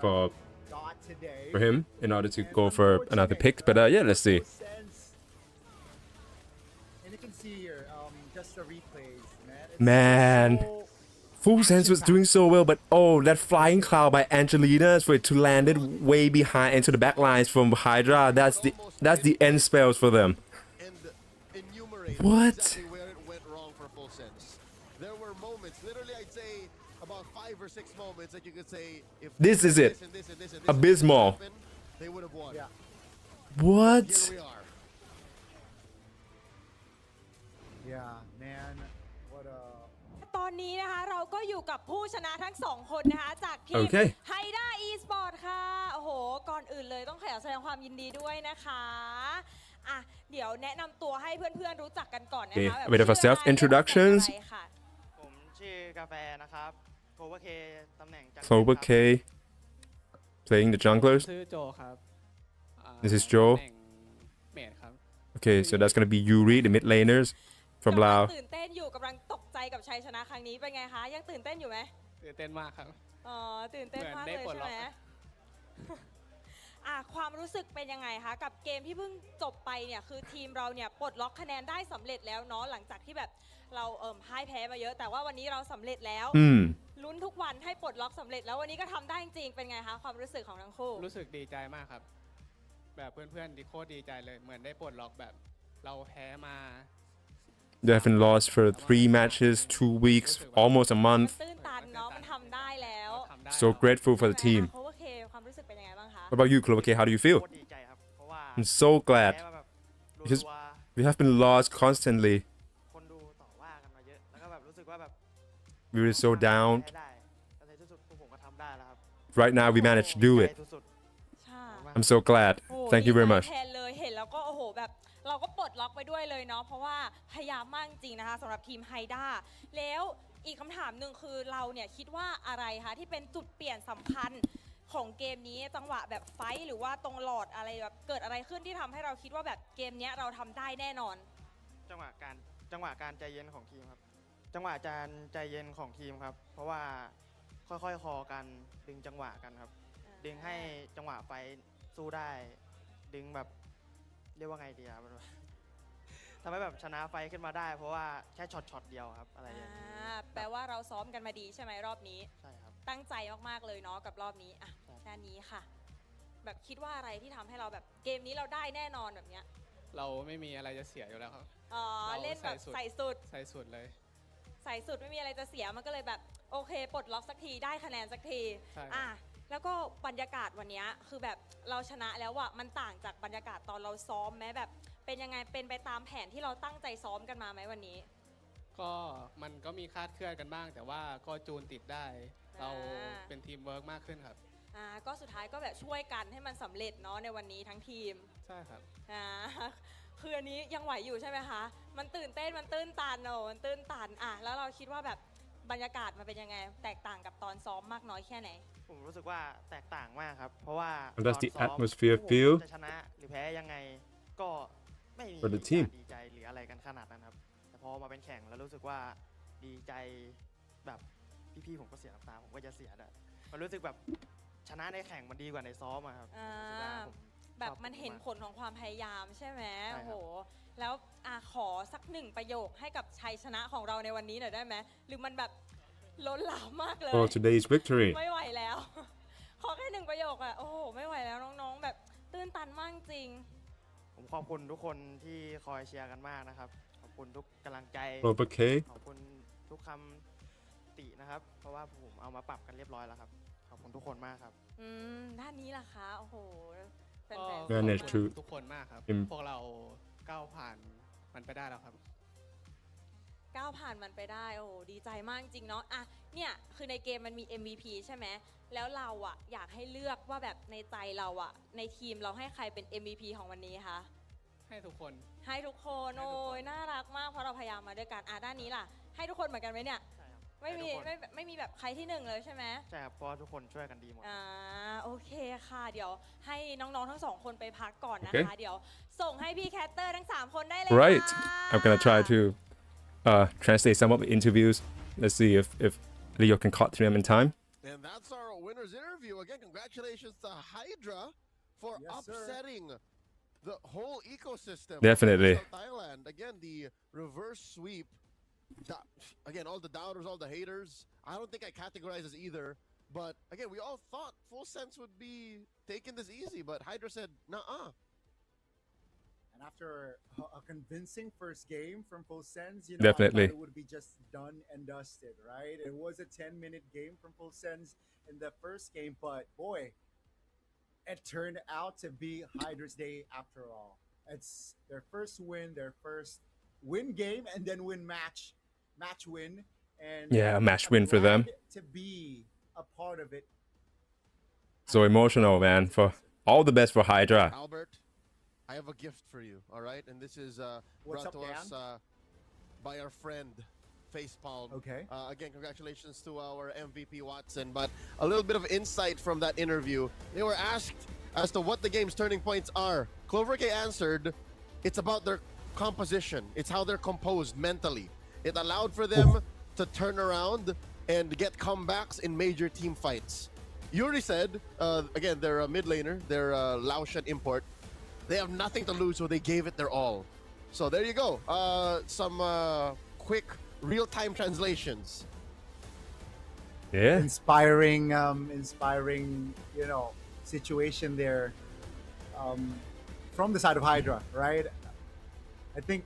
got today. him in order to go for another pick. But yeah, let's see. And you can see here, just the replays, man. It's Man. so Full Sense was doing so well, but oh, that flying cloud by Angelina for it to land it way behind into the back lines from Hydra. That's the end spells for them. And enumerate What? exactly where it went wrong for Full Sense. There were moments, literally I'd say about 5 or 6 moments that you could say if This is it. and this and this and this Abysmal. happened, they would have won. Yeah. What? Here we are. Yeah, man, what a นี้นะคะเราก็อยู่กับผู้ชนะทั้งสองคนนะคะจากทีม Okay. ไฮด้าอีสปอร์ตค่ะโอ้โหก่อนอื่นเลยต้องขอแสดงความยินดีด้วยนะคะอ่ะเดี๋ยวแนะนำตัวให้เพื่อนๆรู้จักกันก่อนนะคะ Okay, แบบ a bit of a ชื่ออะไร self-introductions. อะไรค่ะ ผมชื่อกาแฟนะครับโคเวอร์เคตำแหน่งจัง Clover K playing the junglers. ชื่อโจครับอ่า This is Joe. ตำแหน่งเมดครับ Okay, so that's gonna be Yuri, the mid laners from กำลัง Lao. ตื่นเต้นอยู่กำลังตกใจกับชัยชนะครั้งนี้เป็นไงคะยังตื่นเต้นอยู่ไหม ตื่นเต้นมากครับ อ๋อตื่นเต้นมาก เหมือนได้ เลย ปลด ใช่ ล็อก ไหม ความรู้สึกเป็นยังไงคะกับเกมที่เพิ่งจบไปเนี่ยคือทีมเราเนี่ยปลดล็อกคะแนนได้สำเร็จแล้วเนาะหลังจากที่แบบเราพ่ายแพ้มาเยอะ แต่ว่าวันนี้เราสำเร็จแล้ว ลุ้นทุกวันให้ปลดล็อกสำเร็จแล้ววันนี้ก็ทำได้จริงๆเป็นไงคะความรู้สึกของทั้งคู่ รู้สึกดีใจมากครับ แบบเพื่อนๆดีโคตรดีใจเลยเหมือนได้ปลดล็อกแบบเราแพ้มา They haven't lost for 3 matches, 2 weeks, almost a มัน month. ตื้นตันเนาะมันทำได้แล้ว ทำได้ So grateful for the team. โอเคความรู้สึกเป็นยังไงบ้างคะ What about you, Clover K? How do you โค feel? ตรดีใจครับเพราะว่า I'm so glad แพ้มาแบบ because รัว we have been lost constantly. ๆคนดูต่อว่ากันมาเยอะแล้วก็แบบรู้สึกว่าแบบ We were so down. แพ้ได้แต่ในที่สุดพวกผมก็ทำได้แล้วครับ Right now, we managed to do ใจ it. สุด ใช่ I'm so glad. โอ้ Thank you very ดีใจ much. แทนเลยเห็นแล้วก็โอ้โหแบบเราก็ปลดล็อกไปด้วยเลยเนาะเพราะว่าพยายามมากจริงนะคะสำหรับทีมไฮด้าแล้วอีกคำถามหนึ่งคือเราเนี่ยคิดว่าอะไรคะที่เป็นจุดเปลี่ยนสำคัญของเกมนี้จังหวะแบบไฟท์หรือว่าตรงหลอดอะไรแบบเกิดอะไรขึ้นที่ทำให้เราคิดว่าแบบเกมเนี้ยเราทำได้แน่นอน ๆจังหวะการใจเย็นของทีมครับ จังหวะการใจเย็นของทีมครับ เพราะว่าค่อยๆคอกันดึงจังหวะกันครับ ดึงให้จังหวะไฟสู้ได้ ดึงแบบเรียกว่าไงดีครับ ทำให้แบบชนะไฟขึ้นมาได้ เพราะว่าแค่ช็อตเดียวครับอะไรอย่างนี้ แปลว่าเราซ้อมกันมาดีใช่ไหมรอบนี้ ใช่ครับ ตั้งใจมากๆเลยเนาะกับรอบนี้อ่ะ ครับ แค่นี้ค่ะ แบบคิดว่าอะไรที่ทำให้เราแบบเกมนี้เราได้แน่นอนแบบเนี้ย เราไม่มีอะไรจะเสียอยู่แล้วครับ อ๋อ เรา เล่นแบบ ใส่ ใส่ สุ สุ ด ด ใส่สุดเลย ใส่สุดไม่มีอะไรจะเสียมันก็เลยแบบโอเคปลดล็อกสักทีได้คะแนนสักที ใช่ครับ อ่ะแล้วก็บรรยากาศวันเนี้ยคือแบบเราชนะแล้วอะมันต่างจากบรรยากาศตอนเราซ้อมไหมแบบเป็นยังไงเป็นไปตามแผนที่เราตั้งใจซ้อมกันมาไหมวันนี้ ก็มันก็มีคลาดเคลื่อนกันบ้าง แต่ว่าก็จูนติดได้ เราเป็นทีมเวิร์กมากขึ้นครับ ก็สุดท้ายก็แบบช่วยกันให้มันสำเร็จเนาะในวันนี้ทั้งทีม ใช่ครับ อ่าคืออันนี้ยังไหวอยู่ใช่ไหมคะ มันตื่นเต้นมันตื้นตันมันตื้นตันอ่ะแล้วเราคิดว่าแบบบรรยากาศมันเป็นยังไง แตกต่างกับตอนซ้อมมากน้อยแค่ไหน ผมรู้สึกว่าแตกต่างมากครับ เพราะว่า How does ตอน the ซ้อม atmosphere พวกผม feel จะชนะหรือแพ้ยังไงก็ไม่มี for the การ team ดีใจหรืออะไรกันขนาดนั้นครับ แต่พอมาเป็นแข่งแล้วรู้สึกว่าดีใจแบบพี่ๆผมก็เสียน้ำตาผมก็จะเสียด้วยมันรู้สึกแบบชนะในแข่งมันดีกว่าในซ้อมอะครับ อ่า รู้สึกว่าผม แบบ ชอบ มันเห็น มาก ผลของความพยายามใช่ไหม ใช่ครับ โอ้โห แล้วขอสักหนึ่งประโยคให้กับชัยชนะของเราในวันนี้หน่อยได้ไหมหรือมันแบบล้นหลามมากเลย For today's victory. ไม่ไหวแล้ว ขอแค่หนึ่งประโยคอะโอ้โห ไม่ไหวแล้วน้องๆ แบบตื้นตันมากจริง ผมขอบคุณทุกคนที่คอยเชียร์กันมากนะครับ ขอบคุณทุกกำลังใจ Clover K. ขอบคุณทุกคำตินะครับ เพราะว่าผมเอามาปรับกันเรียบร้อยแล้วครับ ขอบคุณทุกคนมากครับ ด้านนี้ล่ะคะ โอ้โหแฟ ก็ น Manage ขอบ to คุณทุกคนมากครับ im- พวกเราก้าวผ่านมันไปได้แล้วครับ ๆก้าวผ่านมันไปได้ โอ้โห ดีใจมากจริงเนาะเนี่ย คือในเกมมันมี MVP ใช่ไหม แล้วเราอะอยากให้เลือกว่าแบบในใจเราอะในทีมเราให้ใครเป็น MVP ของวันนี้คะ ให้ทุกคน ให้ทุกคน ให้ทุกคน โอ้ยน่ารักมากเพราะเราพยายามมาด้วยกันด้านนี้ล่ะ ให้ทุกคนเหมือนกันไหมเนี่ย ใช่ครับ ไม่มี ให้ทุกคน ไม่มีแบบใครที่หนึ่งเลยใช่ไหม ใช่ครับ เพราะว่าทุกคนช่วยกันดีหมด โอเคค่ะ เดี๋ยวให้น้องๆทั้งสองคนไปพักก่อนนะ Okay. คะ เดี๋ยวส่งให้พี่แคตเตอร์ทั้ง3คนได้เลย Right. ค่ะ I'm gonna try to translate some of the interviews. Let's see if Leo can cut through them in time. And that's our winner's interview. Again, congratulations to Hydra for Yes, sir. upsetting the whole ecosystem. Definitely. of Thailand. Again, the reverse sweep. Again, all the doubters, all the haters. I don't think I categorize as either. But again, we all thought Full Sense would be taking this easy, but Hydra said, nah. And after a convincing first game from Full Sense, Definitely. I thought it would be just done and dusted, right? It was a 10-minute game from Full Sense in the first game, but boy, it turned out to be Hydra's day after all. It's their first win game, and then match win And Yeah, a match I'm win for them. glad to be a part of it. So emotional, man. For all the best for Hydra. Albert, I have a gift for you, all right? And this is What's brought up, to us Dan? by our friend Facepalm. Okay. Again, congratulations to our MVP Watson. But a little bit of insight from that interview. They were asked as to what the game's turning points are. Clover K answered, it's about their composition. It's how they're composed mentally. It allowed for them to turn around and get comebacks in major team fights. Yuri said, again, they're a mid laner. They're a Laotian import. They have nothing to lose, so they gave it their all. So there you go. Some quick real-time translations. Yeah. Inspiring, situation there from the side of Hydra, right? I think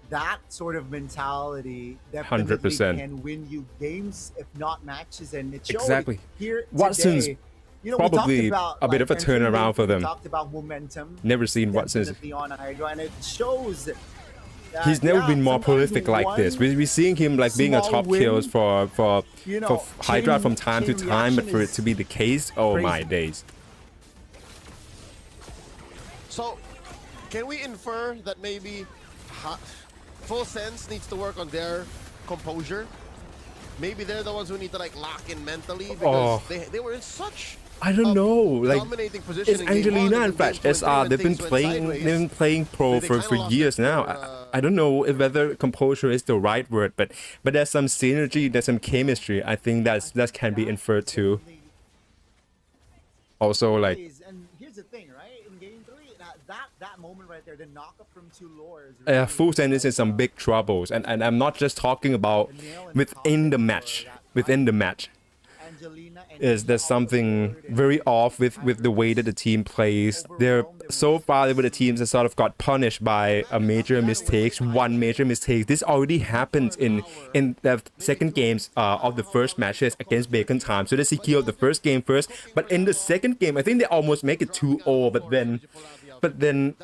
that sort of mentality definitely 100%. can win you games, if not matches, and it showed Exactly. here Watson's today. We talked probably about, a bit of a entry turnaround rate, for them. We talked about momentum. Never seen Watson's. Definitely on Hydra, and it shows that, He's never been more sometimes prolific like this. one We're seeing him like being a small top win, kills for Hydra chain- from time to chain time, but for it reaction to be the case, oh crazy. my days. So, can we infer that maybe Full Sense needs to work on their composure? Maybe they're the ones who need to like lock in mentally because they were in such I don't know. Like dominating position. it's in game Angelina one, and in Flash game two, and SR. three, They've when been things went playing. sideways. They've been playing pro They for kinda lost years it now. for, I don't know if whether composure is the right word, but there's some synergy, there's some chemistry. I think that can be inferred too. Also, like And here's the thing, right? In game 3, that moment right there, the knockup from too low is really Full Send is in some big troubles, and I'm not just talking about within the match. Within the match, Angelina and there's something very off with the way that the team plays. They're so far the teams that sort of got punished by a major mistakes, one major mistake. This already happened in the second games of the first matches against Bacon Time. So they secured the first game first, but in the second game, I think they almost make it 2-0. But then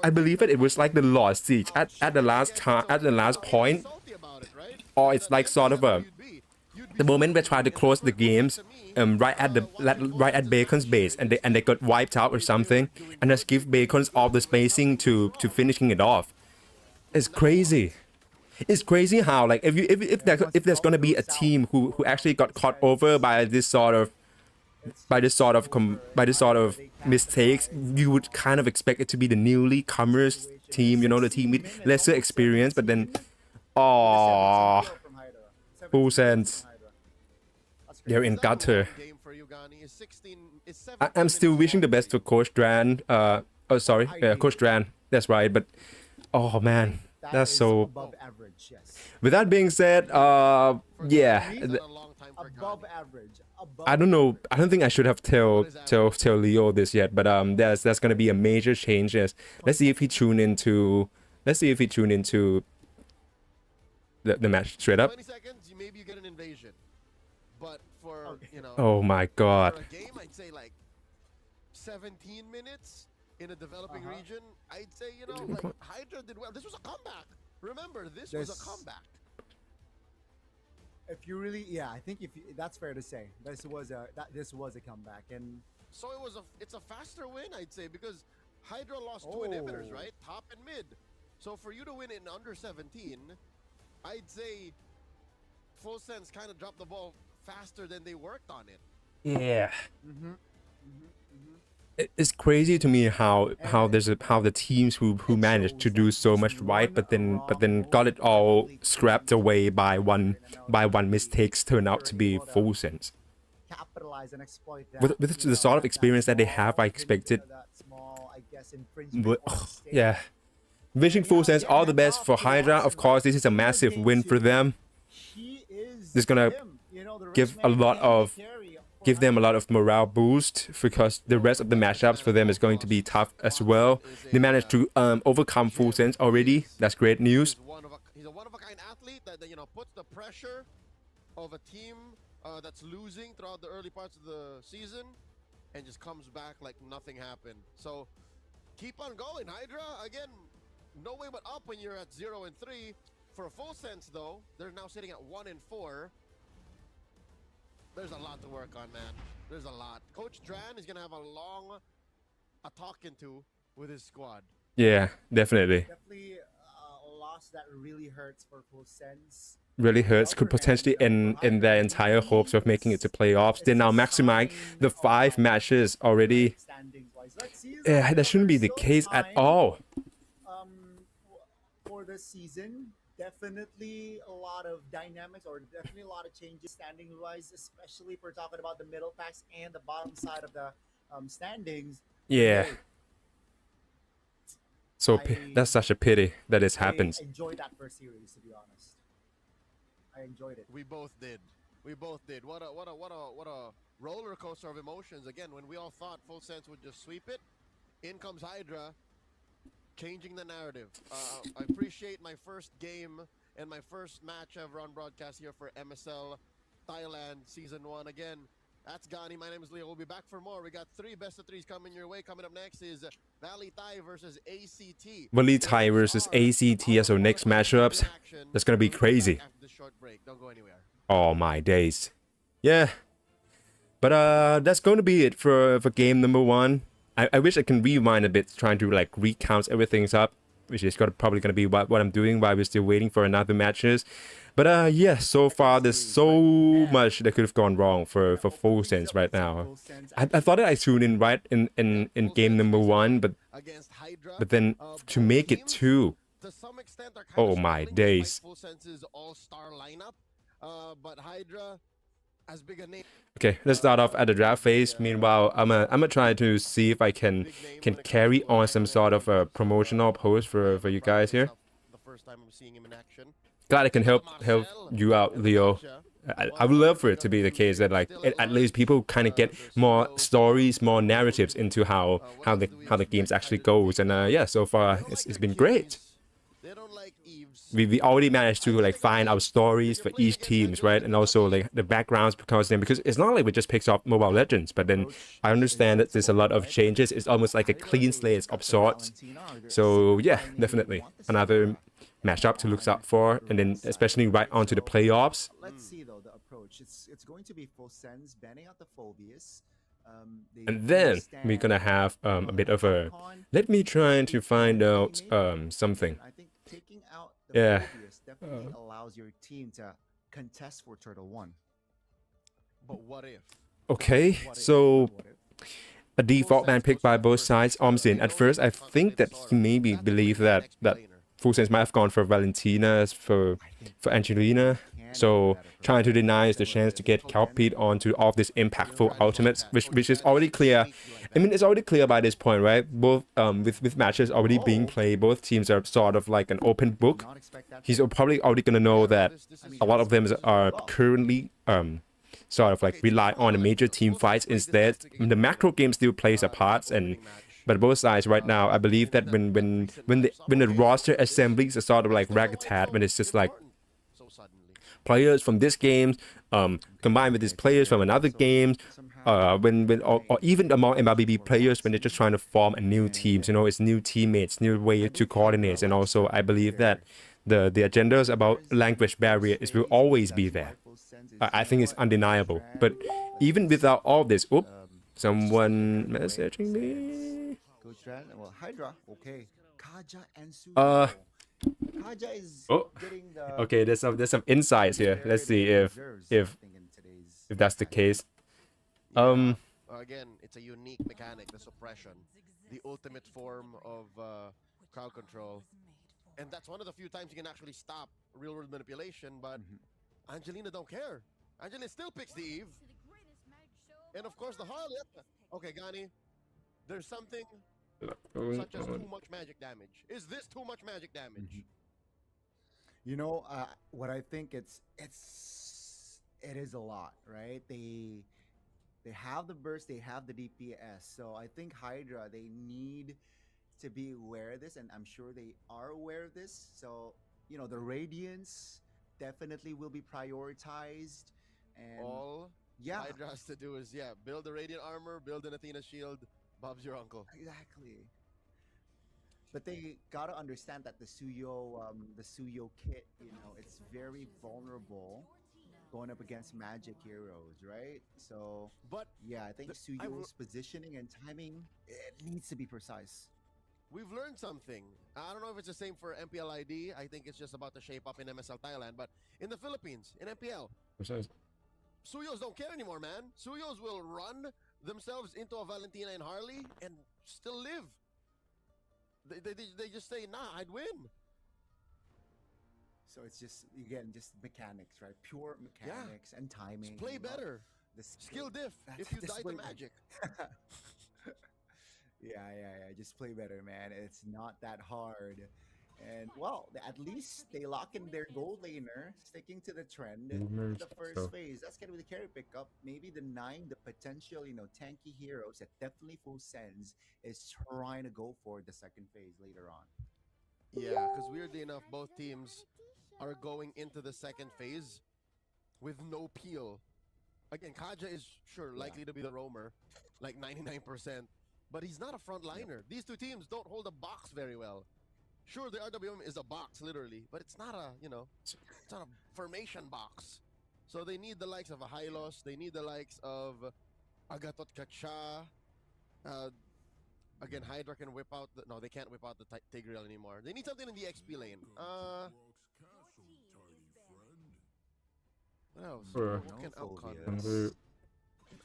I believe that it was like the lost siege at the last time, at the last point, or it's like sort of the moment they tried to close the games right at Bacon's base, and they got wiped out or something, and just give Bacon's all the spacing to finishing it off. It's crazy. It's crazy how like if there's gonna be a team who actually got caught over by this sort of mistakes, you would kind of expect it to be the newly comers team, the team with lesser experience, but then Full Sense, they're in gutter. I'm still wishing the best for Coach Dran. Coach Dran. That's right. But oh man, that's so. above average, yes. With that being said, yeah, Above average. I don't know. I don't think I should have tell Leo this yet. But there's gonna be a major change. Yes. Let's see if he tune into the match straight up. 20 seconds, maybe you get an invasion. But for, Oh my God. for a game, I'd say like 17 minutes in a developing region, I'd say, like Hydra did well. This was a comeback. Remember, this was a comeback. If you really, I think that's fair to say. This was a comeback, and So it's a faster win, I'd say, because Hydra lost two inhibitors, right? Top and mid. So for you to win in under 17, I'd say Full Sense kind of dropped the ball faster than they worked on it. Yeah. It's crazy to me how the teams who managed to do so much right, but then got it all scrapped away by one mistakes turned out to be Full Sense. capitalize and exploit that. With the sort of experience that they have, I expected. That small, I guess, infringement But, on stage. yeah. Wishing Full Sense all the best for Hydra. Of course, this is a massive win for them. He is This is gonna him. The give rest give them a lot of morale boost, because the rest of the matchups for them is going to be tough as well. They managed to overcome Full Sense already. That's great news. He's a one-of-a-kind athlete that puts the pressure of a team that's losing throughout the early parts of the season and just comes back like nothing happened. So keep on going, Hydra. Again, no way but up when you're at 0-3. For a full sense, though, they're now sitting at 1-4. There's a lot to work on, man. There's a lot. Coach Dran is gonna have a talking to with his squad. Yeah, definitely. Definitely a loss that really hurts for Full Sense. Really hurts. Could potentially end their entire hopes of making it to playoffs. They now maximize the 5 matches already. Yeah, that shouldn't be the case at all. For this season, definitely a lot of dynamics or definitely a lot of changes standing wise, especially if we're talking about the middle packs and the bottom side of the standings. Yeah. So that's such a pity that this happens. I enjoyed that first series, to be honest. I enjoyed it. We both did. We both did. What a roller coaster of emotions. Again, when we all thought Full Sense would just sweep it, in comes Hydra, changing the narrative. I appreciate my first game and my first match ever on broadcast here for MSL Thailand Season 1. Again, that's Gani. My name is Leo. We'll be back for more. We got 3 best of 3s coming your way. Coming up next is Valley Thai versus ACT. Valley Thai versus ACT as our next matchups. That's gonna be crazy. After this short break, don't go anywhere. Oh my days. Yeah. But that's going to be it for game number 1. I wish I can rewind a bit, trying to like recount everything's up, which is probably gonna be what I'm doing while we're still waiting for another matches. But yeah, so far there's so much that could have gone wrong for Full Sense right now. I thought that I tuned in right in game number 1, but then to make it 2. To some extent, are Oh my days. Full Sense's all-star lineup, but Hydra as big a name. Okay, let's start off at the draft phase. Meanwhile, I'm gonna try to see if I can carry on some sort of a promotional post for you guys here. The first time I'm seeing him in action. Glad I can help you out, Leo. I would love for it to be the case that like at least people kind of get more stories, more narratives into how the games actually goes. And yeah, so far it's been great. They don't like Eve's. We already managed to like find our stories for each teams, right? And also like the backgrounds because it's not like we just picked up Mobile Legends, but then I understand that there's a lot of changes. It's almost like a clean slate of sorts. So yeah, definitely another matchup to look out for, and then especially right onto the playoffs. Let's see though the approach. It's going to be Full Sense banning out the Phobias. And then we're gonna have a bit of a. Let me try to find out something. I think taking out the Yeah. Phobias definitely allows your team to contest for Turtle 1. But what if? Okay, so a default ban picked by both sides. Omsin. At first, I think that he maybe believed that Full Sense might have gone for Valentina for Angelina. So trying to deny the chance to get Calpete onto all of these impactful ultimates, which is already clear. I mean, it's already clear by this point, right? Both with matches already being played, both teams are sort of like an open book. He's probably already gonna know that a lot of them are currently sort of like rely on the major team fights instead. The macro game still plays a part, but both sides right now, I believe that when the roster assemblies are sort of like ragtag, when it's just like players from this game combined with these players from another game, or even among MLBB players when they're just trying to form a new team, you know, it's new teammates, new way to coordinate, and also I believe that the agendas about language barrier will always be there. I think it's undeniable. But even without all this, someone messaging me. Well, Hydra, okay. Kaja and Sudo. Kaja is getting the Okay, there's some insights here. Let's see if that's the case. Again, it's a unique mechanic, the suppression, the ultimate form of crowd control, and that's one of the few times you can actually stop real-world manipulation. But Angelina don't care. Angelina still picks the Eve, and of course the Harley. Okay, Gani, there's something such as too much magic damage. Is this too much magic damage? You know, what I think it is a lot, right? They have the burst, they have the DPS. So I think Hydra, they need to be aware of this, and I'm sure they are aware of this. So, you know, the Radiance definitely will be prioritized. And All Hydra has to do is, build a Radiant armor, build an Athena shield. Bob's your uncle. Exactly. But they gotta understand that the Suyo kit, it's very vulnerable going up against magic heroes, right? So But yeah, I think I Suyo's positioning and timing, it needs to be precise. we've learned something. I don't know if it's the same for MPL ID. I think it's just about to shape up in MSL Thailand. But in the Philippines, in MPL, Suyos don't care anymore, man. Suyos will run themselves into a Valentina and Harley and still live. They just say, nah, I'd win. So it's just again just mechanics, right? Pure mechanics and timing. Just play better. The Skill diff if you Just die play to better. magic. Yeah. Just play better, man. It's not that hard. And well, at least they lock in their gold laner, sticking to the trend. The first phase, that's gonna be the carry pickup. Maybe the the potential, tanky heroes that definitely full sense is trying to go for the second phase later on. Yeah, because weirdly enough, both teams are going into the second phase with no peel. Again, Kaja is likely to be the roamer, like 99%, but he's not a front liner. These two teams don't hold a box very well. Sure, the RWM is a box, literally, but it's not it's not a formation box. So they need the likes of a Hylos, they need the likes of Agatot Kacha. Again, Hydra can whip out no, they can't whip out the Tigreal anymore. They need something in the XP lane. What else? What can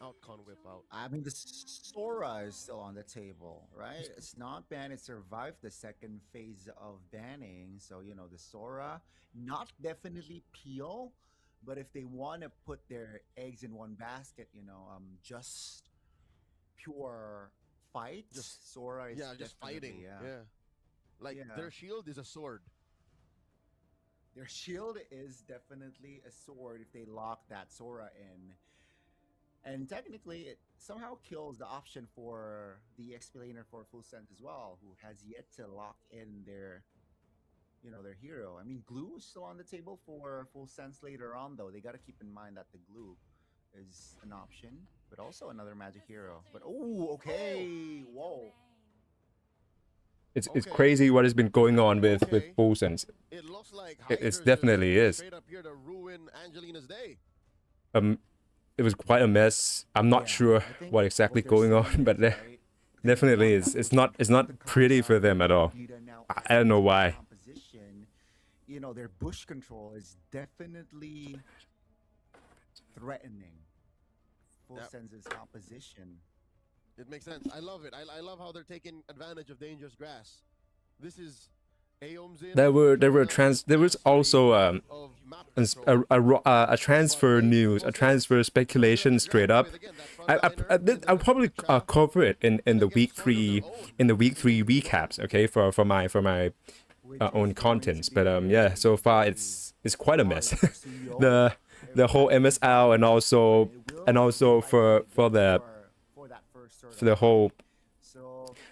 Outcon whip out? I mean, the Sora is still on the table, right? It's not banned. It survived the second phase of banning. So, the Sora, not definitely peel, but if they want to put their eggs in one basket, just pure fight, Sora is just fighting. Yeah. Like their shield is a sword. Their shield is definitely a sword if they lock that Sora in. And technically, it somehow kills the option for the XP laner for Full Sense as well, who has yet to lock in their hero. I mean, Glue is still on the table for Full Sense later on, though. They got to keep in mind that the Glue is an option, but also another magic hero. But, okay. Whoa. It's crazy what has been going on with Full Sense. It looks like It definitely is. Straight up here to ruin Angelina's day. It was quite a mess. I'm not sure what exactly going on, but definitely it's not pretty for them at all. I don't know why. Their bush control is definitely threatening Full Sense's composition. It makes sense. I love it. I love how they're taking advantage of dangerous grass. This is Aeom's There was also a transfer news, a transfer speculation straight up. I'll probably cover it in the week 3 recaps, okay, for my own contents. But yeah, so far it's quite a mess. the whole MSL and also for the whole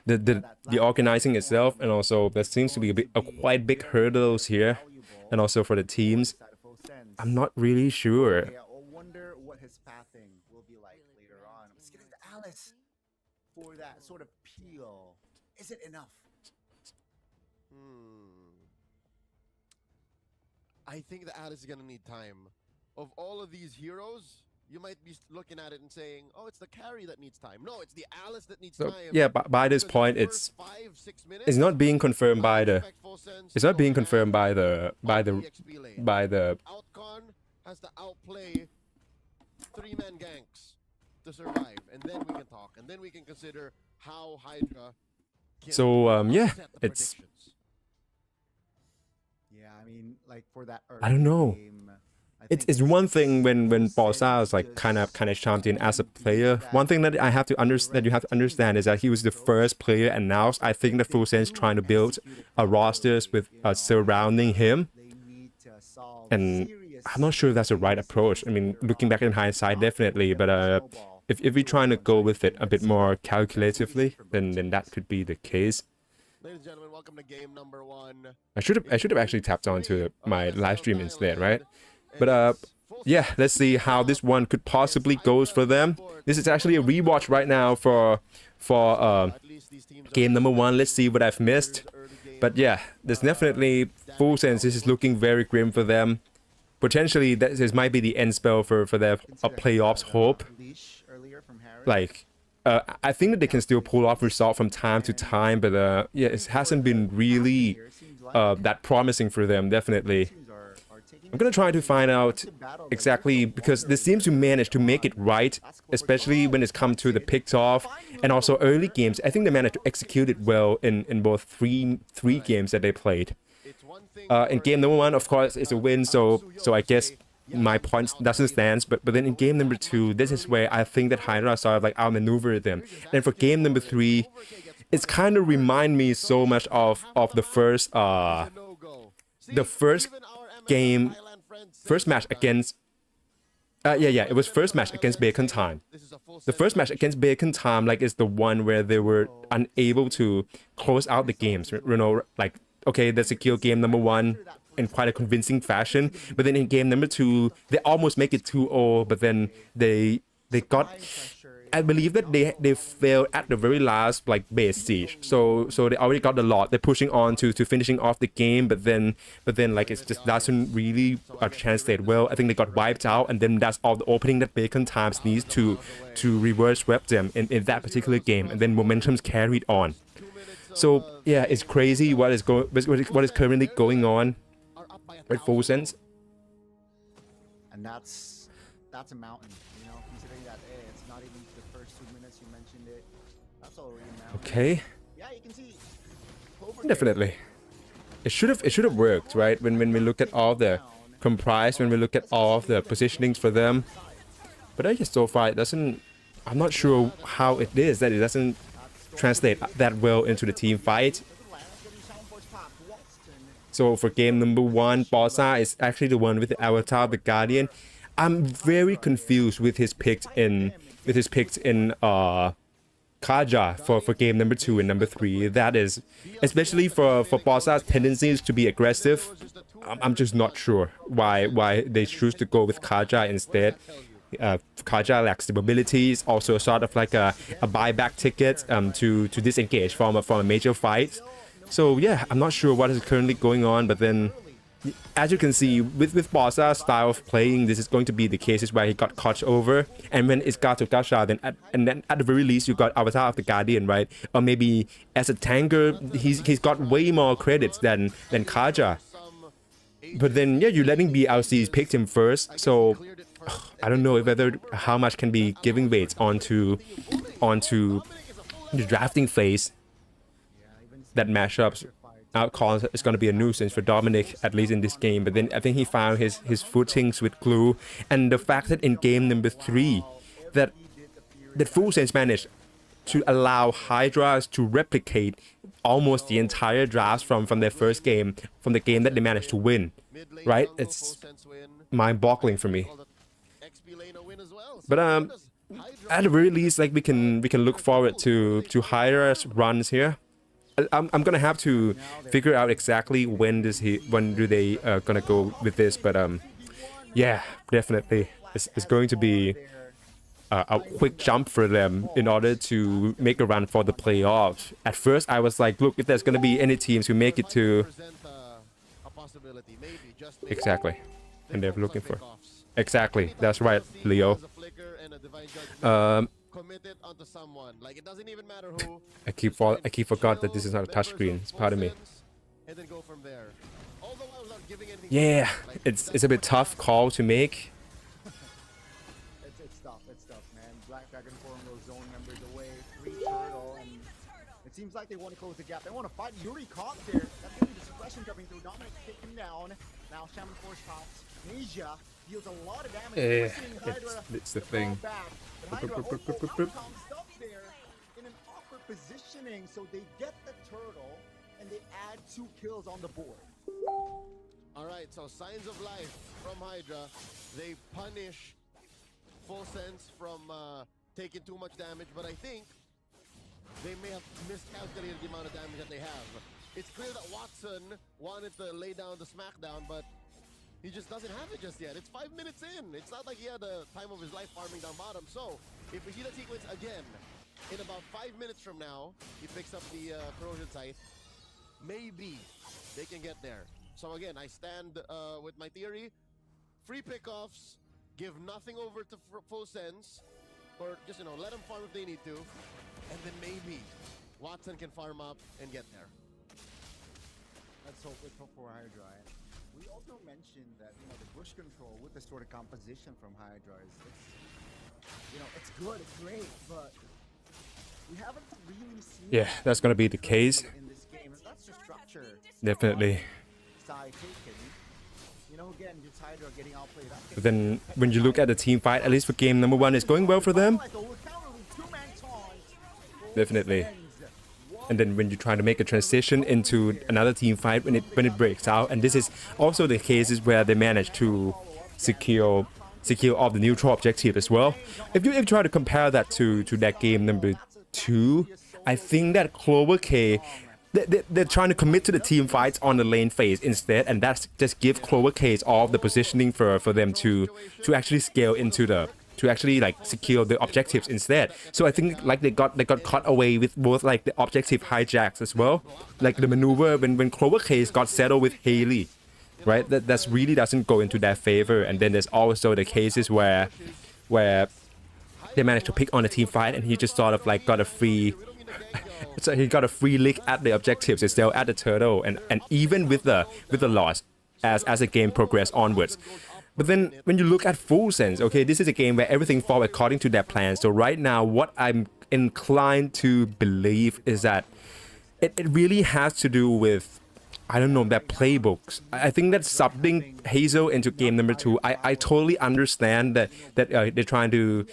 the organizing itself, and also there seems to be a quite big hurdles here, and also for the teams. I'm not really sure. Yeah, I wonder what his pathing will be like later on. Let's get into Alice for that sort of peel. Is it enough? I think that Alice is gonna need time. Of all of these heroes, you might be looking at it and saying, "Oh, it's the carry that needs time." No, it's the Alice that needs time. Yeah, but by this point, it's not being confirmed by the. It's not being confirmed by the Outcon has to outplay 3-man ganks to survive, and then we can talk, and then we can consider how Hydra can yeah, set the it's. predictions. Yeah, I mean, like for that I don't know. game, It's one thing when Balsa is like kind of champion as a player. One thing that you have to understand is that he was the first player announced. I think the Full Sense trying to build a rosters with surrounding him, and I'm not sure if that's the right approach. I mean, looking back in hindsight, definitely, but if we're trying to go with it a bit more calculatively, then that could be the case. Ladies and gentlemen, welcome to game number 1. I should have actually tapped onto my live stream instead, right? But yeah, let's see how this one could possibly goes for them. This is actually a rewatch right now for for game number 1. Let's see what I've missed. But yeah, there's definitely full sense. This is looking very grim for them. Potentially, this might be the end spell for their playoffs hope. Like, I think that they can still pull off result from time to time, but yeah, it hasn't been really that promising for them, definitely. I'm gonna try to find out exactly, because they seem to manage to make it right, especially when it's come to the picks off and also early games. I think they managed to execute it well in both three games that they played. In game number 1, of course, it's a win, so I guess my point doesn't stand. But then in game number 2, this is where I think that Hydra sort of like outmaneuvered them. And for game number 3, it's kind of remind me so much of the first game. First match against it was first match against Bacon Time. The first match against Bacon Time, like, is the one where they were unable to close out the games, you know, like, okay, they secure game number 1 in quite a convincing fashion, but then in game number 2 they almost make it 2-0, but then they got, I believe that they failed at the very last, like, base siege. So they already got a lot. They're pushing on to finishing off the game, but then like, it just doesn't really translate well. I think they got wiped out, and then that's all the opening that Bacon Times needs to reverse sweep them in that particular game, and then momentum's carried on. So yeah, it's crazy what is currently going on with Full Sense. And that's a mountain, you know, considering that it's not even the first 2 minutes you mentioned it. That's already a mountain. Okay. Yeah, you can see. Definitely. It should have worked, right? When we look at all the comprise, when we look at all of the positionings for them. But I just so far it doesn't. I'm not sure how it is that it doesn't translate that well into the team fight. So for game number 1, Bossa is actually the one with the avatar of the Guardian. I'm very confused with his picks in Kaja for game number 2 and number 3. That is, especially for Bossa's tendencies to be aggressive. I'm just not sure why they choose to go with Kaja instead. Kaja lacks the mobilities, also sort of like a buyback ticket to disengage from a major fight. So yeah, I'm not sure what is currently going on, but then as you can see with Bossa's style of playing, this is going to be the cases where he got caught over, and when it's got to Gasha, then at the very least you got Avatar of the Guardian, right? Or maybe as a tanker, he's got way more credits than Kaja. But then yeah, you're letting BLCs pick him first, so I don't know whether how much can be giving weights onto the drafting phase. That mashups outcalls is going to be a nuisance for Dominic, at least in this game. But then I think he found his footings with Glue, and the fact that in game number 3 that Full Sense managed to allow Hydras to replicate almost the entire drafts from their first game, from the game that they managed to win, right? It's mind-boggling for me. But at the very least, like, we can look forward to Hydra's runs here. I'm gonna have to figure out exactly when do they gonna go with this, but yeah, definitely it's going to be a quick jump for them in order to make a run for the playoffs. At first I was like, look, if there's gonna be any teams who make it to exactly, and they're looking for exactly, that's right, Leo. Committed onto someone. Like, it doesn't even matter who. I keep forgot that this is not a touchscreen. It's part of me. And then go from there. Yeah, it's a bit tough call to make. It's tough, man. Black Dragon pouring those zone members away. 3 turtle, and it seems like they want to close the gap. They want to fight. Yuri caught there. That's gonna be the suppression coming through. Dominic taken down. Now Shaman Force pops. Asia deals a lot of damage. It's the thing. Hydra stuck there in an awkward positioning, so they get the turtle and they add 2 kills on the board. All right, so signs of life from Hydra. They punish Full Sense from taking too much damage, but I think they may have miscalculated the amount of damage that they have. It's clear that Watson wanted to lay down the smackdown, but he just doesn't have it just yet. It's 5 minutes in. It's not like he had the time of his life farming down bottom. So, if we see that sequence again, in about 5 minutes from now, he picks up the corrosion scythe. Maybe they can get there. So again, I stand with my theory. Free pickoffs, give nothing over to full sense, or just, you know, let them farm if they need to, and then maybe Watson can farm up and get there. Let's hope it's for Hydra. And we also mentioned that, you know, the bush control with the sort of composition from Hydra is, you know, it's good, it's great, but we haven't really seen. Yeah, that's gonna be the case. In this game. That's the structure. Definitely. Side taken. You know, again, just Hydra getting outplayed. But then when you look at the team fight, at least for game number 1, it's going well for them. Definitely. And then when you try to make a transition into another team fight, when it breaks out, and this is also the cases where they manage to secure all the neutral objective as well. If you try to compare that to that game number 2, I think that Clover K, they're trying to commit to the team fights on the lane phase instead, and that's just give Clover K's all the positioning for them to actually scale into the, to actually like secure the objectives instead. So I think like they got caught away with both like the objective hijacks as well, like the maneuver when Clover K got settled with Haley, right? That's really doesn't go into their favor. And then there's also the cases where they managed to pick on a team fight and he just sort of like got a free so he got a free lick at the objectives instead at the turtle, and even with the loss as the game progressed onwards. But then when you look at Full Sense, okay, this is a game where everything falls according to their plan. So right now what I'm inclined to believe is that it really has to do with, I don't know, their playbooks. I think that subbing Hazel into game number 2, I totally understand that they're trying to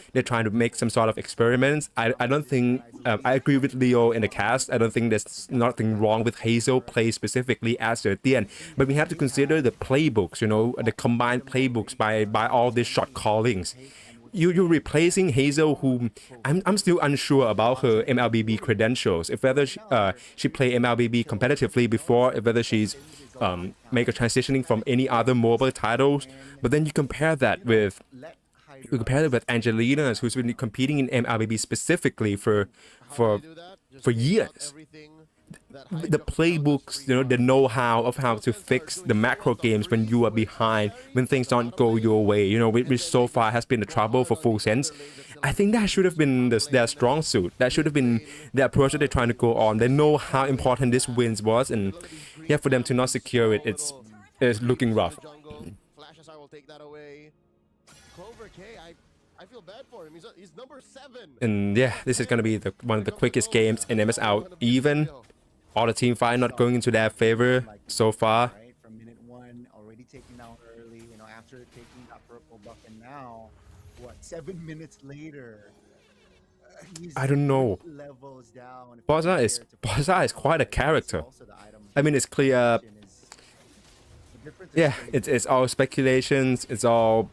make some sort of experiments. I don't think I agree with Leo in the cast. I don't think there's nothing wrong with Hazel play specifically as Certian, but we have to consider the playbooks, you know, the combined playbooks by all these shot callings. You're replacing Hazel, who I'm still unsure about her MLBB credentials. If whether she played MLBB competitively before, if whether she's make a transitioning from any other mobile titles. But then you compare that with Angelina, who's been competing in MLBB specifically for years. The playbooks, you know, the know-how of how to fix the macro games when you are behind, when things don't go your way, you know, which so far has been the trouble for Full Sense. I think that should have been their strong suit. That should have been the approach that they're trying to go on. They know how important this wins was, and yeah, for them to not secure it, it's looking rough. Flashes, I will take that away. Clover K, I feel bad for him. He's number 7. And yeah, this is gonna be one of the quickest games in MS out. Even all the team fight not going into their favor so far. Right, from minute 1, already taken down early, you know, after taking that purple buff, and now, what, 7 minutes later, he's I don't know. levels down. Baza is quite a character. I mean, it's clear. Yeah, it's all speculations. It's all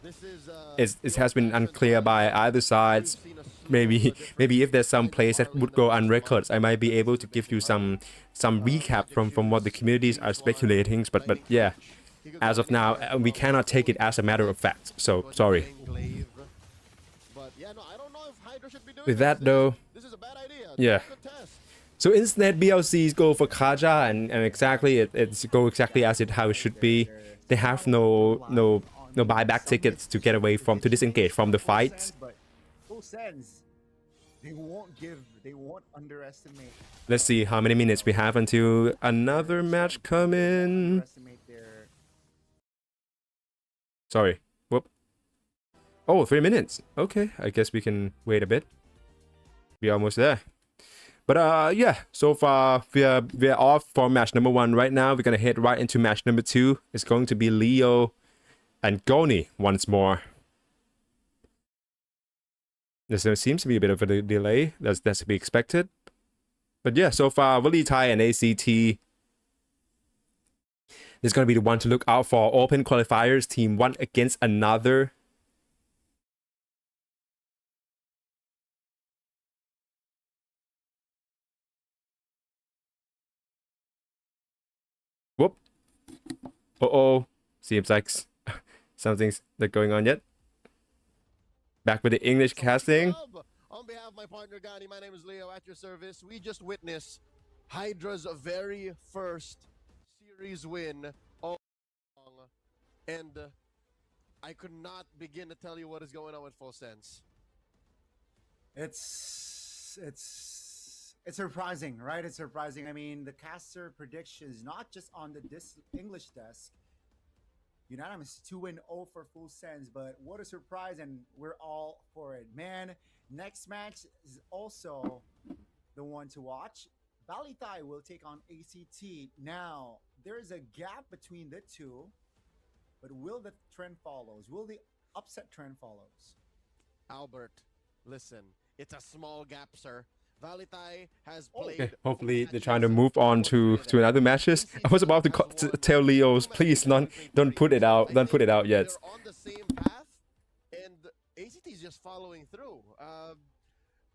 it has been unclear by either sides. Maybe if there's some place that would go on records, I might be able to give you some recap from what the communities are speculating. But yeah, as of now, we cannot take it as a matter of fact. So sorry. With that though, yeah. So instead, BLCs go for Kaja, and exactly it's go exactly as how it should be. They have no buyback tickets to get away from, to disengage from the fights. Full Sense, they won't underestimate. Let's see how many minutes we have until another match come in. Sorry. Whoop. Oh, 3 minutes. Okay, I guess we can wait a bit. We're almost there. But yeah, so far we're off for match number 1 right now. We're gonna head right into match number 2. It's going to be Leo and Goni once more. There seems to be a bit of a delay. That's to be expected. But yeah, so far Willie Tai and ACT is going to be the one to look out for. Open qualifiers, team 1 against another. Whoop. Uh-oh. Seems like something's not going on yet. Back with the English casting. On behalf of my partner Gani, my name is Leo at your service. We just witnessed Hydra's very first series win all along, and I could not begin to tell you what is going on with Full Sense. It's surprising, right? It's surprising. I mean, the caster predictions, not just on the English desk, unanimous 2-0 for Full Sense, but what a surprise, and we're all for it. Man, next match is also the one to watch. Balitai will take on ACT. Now, there is a gap between the two, but will the trend follows? Will the upset trend follows? Albert, listen, it's a small gap, sir. Valitai has played. Okay, hopefully they're trying to move on to another matches. I was about to tell Leo's, please don't put it out. Don't put it out yet. They're on the same path, and ACT is just following through.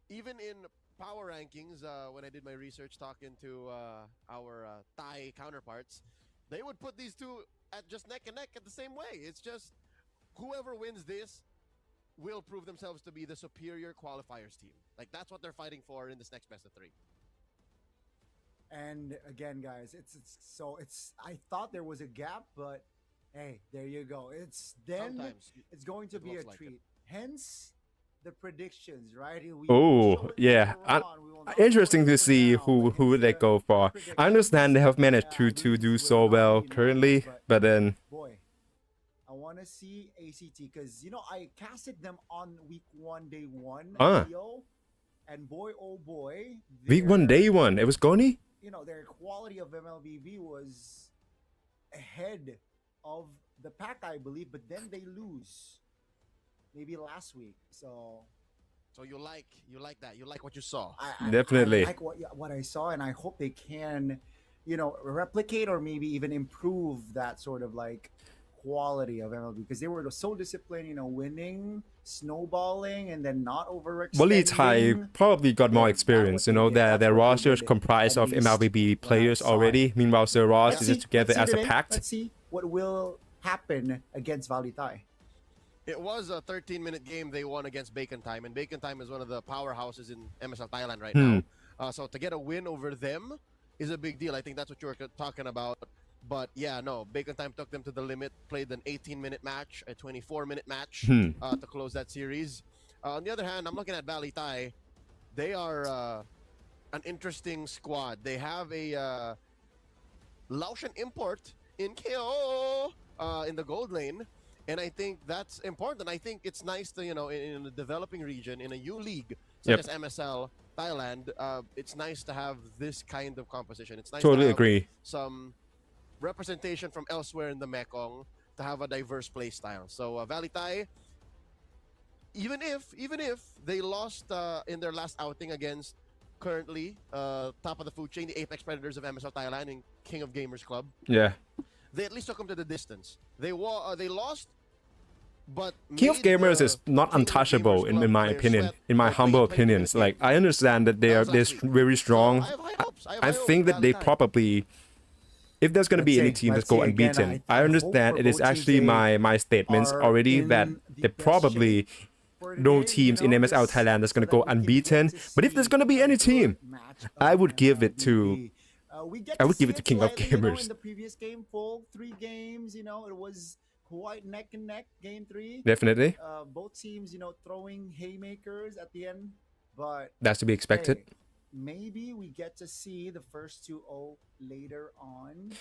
Even in power rankings, when I did my research talking to our Thai counterparts, they would put these two at just neck and neck at the same way. It's just whoever wins this will prove themselves to be the superior qualifiers team. Like, that's what they're fighting for in this next best of 3. And again, guys, I thought there was a gap, but hey, there you go. It's going to be a treat. Hence the predictions, right? Oh, yeah. Interesting to see who they go for. I understand they have managed to do so well currently, but then boy, I want to see ACT because I casted them on week 1, day 1. And boy, oh boy, week 1, day 1. It was Goni. Their quality of MLBB was ahead of the pack, I believe, but then they lose. Maybe last week. So you like that. You like what you saw. Definitely. I like what I saw, and I hope they can, replicate or maybe even improve that sort of like quality of MLB because they were so disciplined, winning, snowballing, and then not overextending. Well, Thai probably got more experience. Their roster is comprised of MLBB players already. Meanwhile, Sir Ross is just together as a pact. Let's see what will happen against Valitai. It was a 13-minute game they won against Bacon Time, and Bacon Time is one of the powerhouses in MSL Thailand right now. So to get a win over them is a big deal. I think that's what you were talking about. But yeah, no, Bacon Time took them to the limit, played an 18-minute match, a 24-minute match to close that series. On the other hand, I'm looking at Balitai. They are an interesting squad. They have a Laotian import in KO in the gold lane. And I think that's important. I think it's nice to, in a developing region, in a U League, such as MSL Thailand, it's nice to have this kind of composition. It's nice to have agree. Some representation from elsewhere in the Mekong to have a diverse play style. So Valitai, even if they lost in their last outing against currently top of the food chain, the Apex Predators of MSL Thailand and King of Gamers Club. Yeah. They at least took them to the distance. They lost, but King of Gamers is not untouchable in my opinion, in my humble opinions. Like, I understand that they're very strong. I think that they probably, if there's going to be any team that's go unbeaten, I understand it is actually my statements already that there probably no teams in MSL Thailand that's going to go unbeaten. But if there's going to be any team, I would give it to King of Gamers. In the previous game, full 3 games, it was quite neck and neck. Game 3, definitely. Both teams, throwing haymakers at the end, but that's to be expected. Hey, maybe we get to see the first 2-0 later on.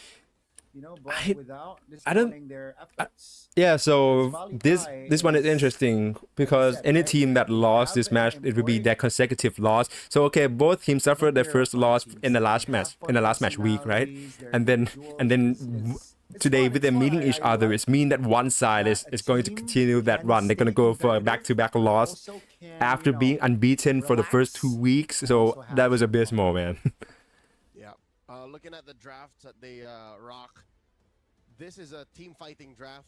But without disappointing their efforts. Yeah, so this one is interesting because any team that lost this match, it would be their consecutive loss. So okay, both teams suffered their first loss in the last match week, right? And then today with them meeting each other, it's mean that one side is going to continue that run. They're going to go for a back-to-back loss after being unbeaten for the first 2 weeks. So that was abysmal, man. Looking at the drafts that they rock, this is a team fighting draft.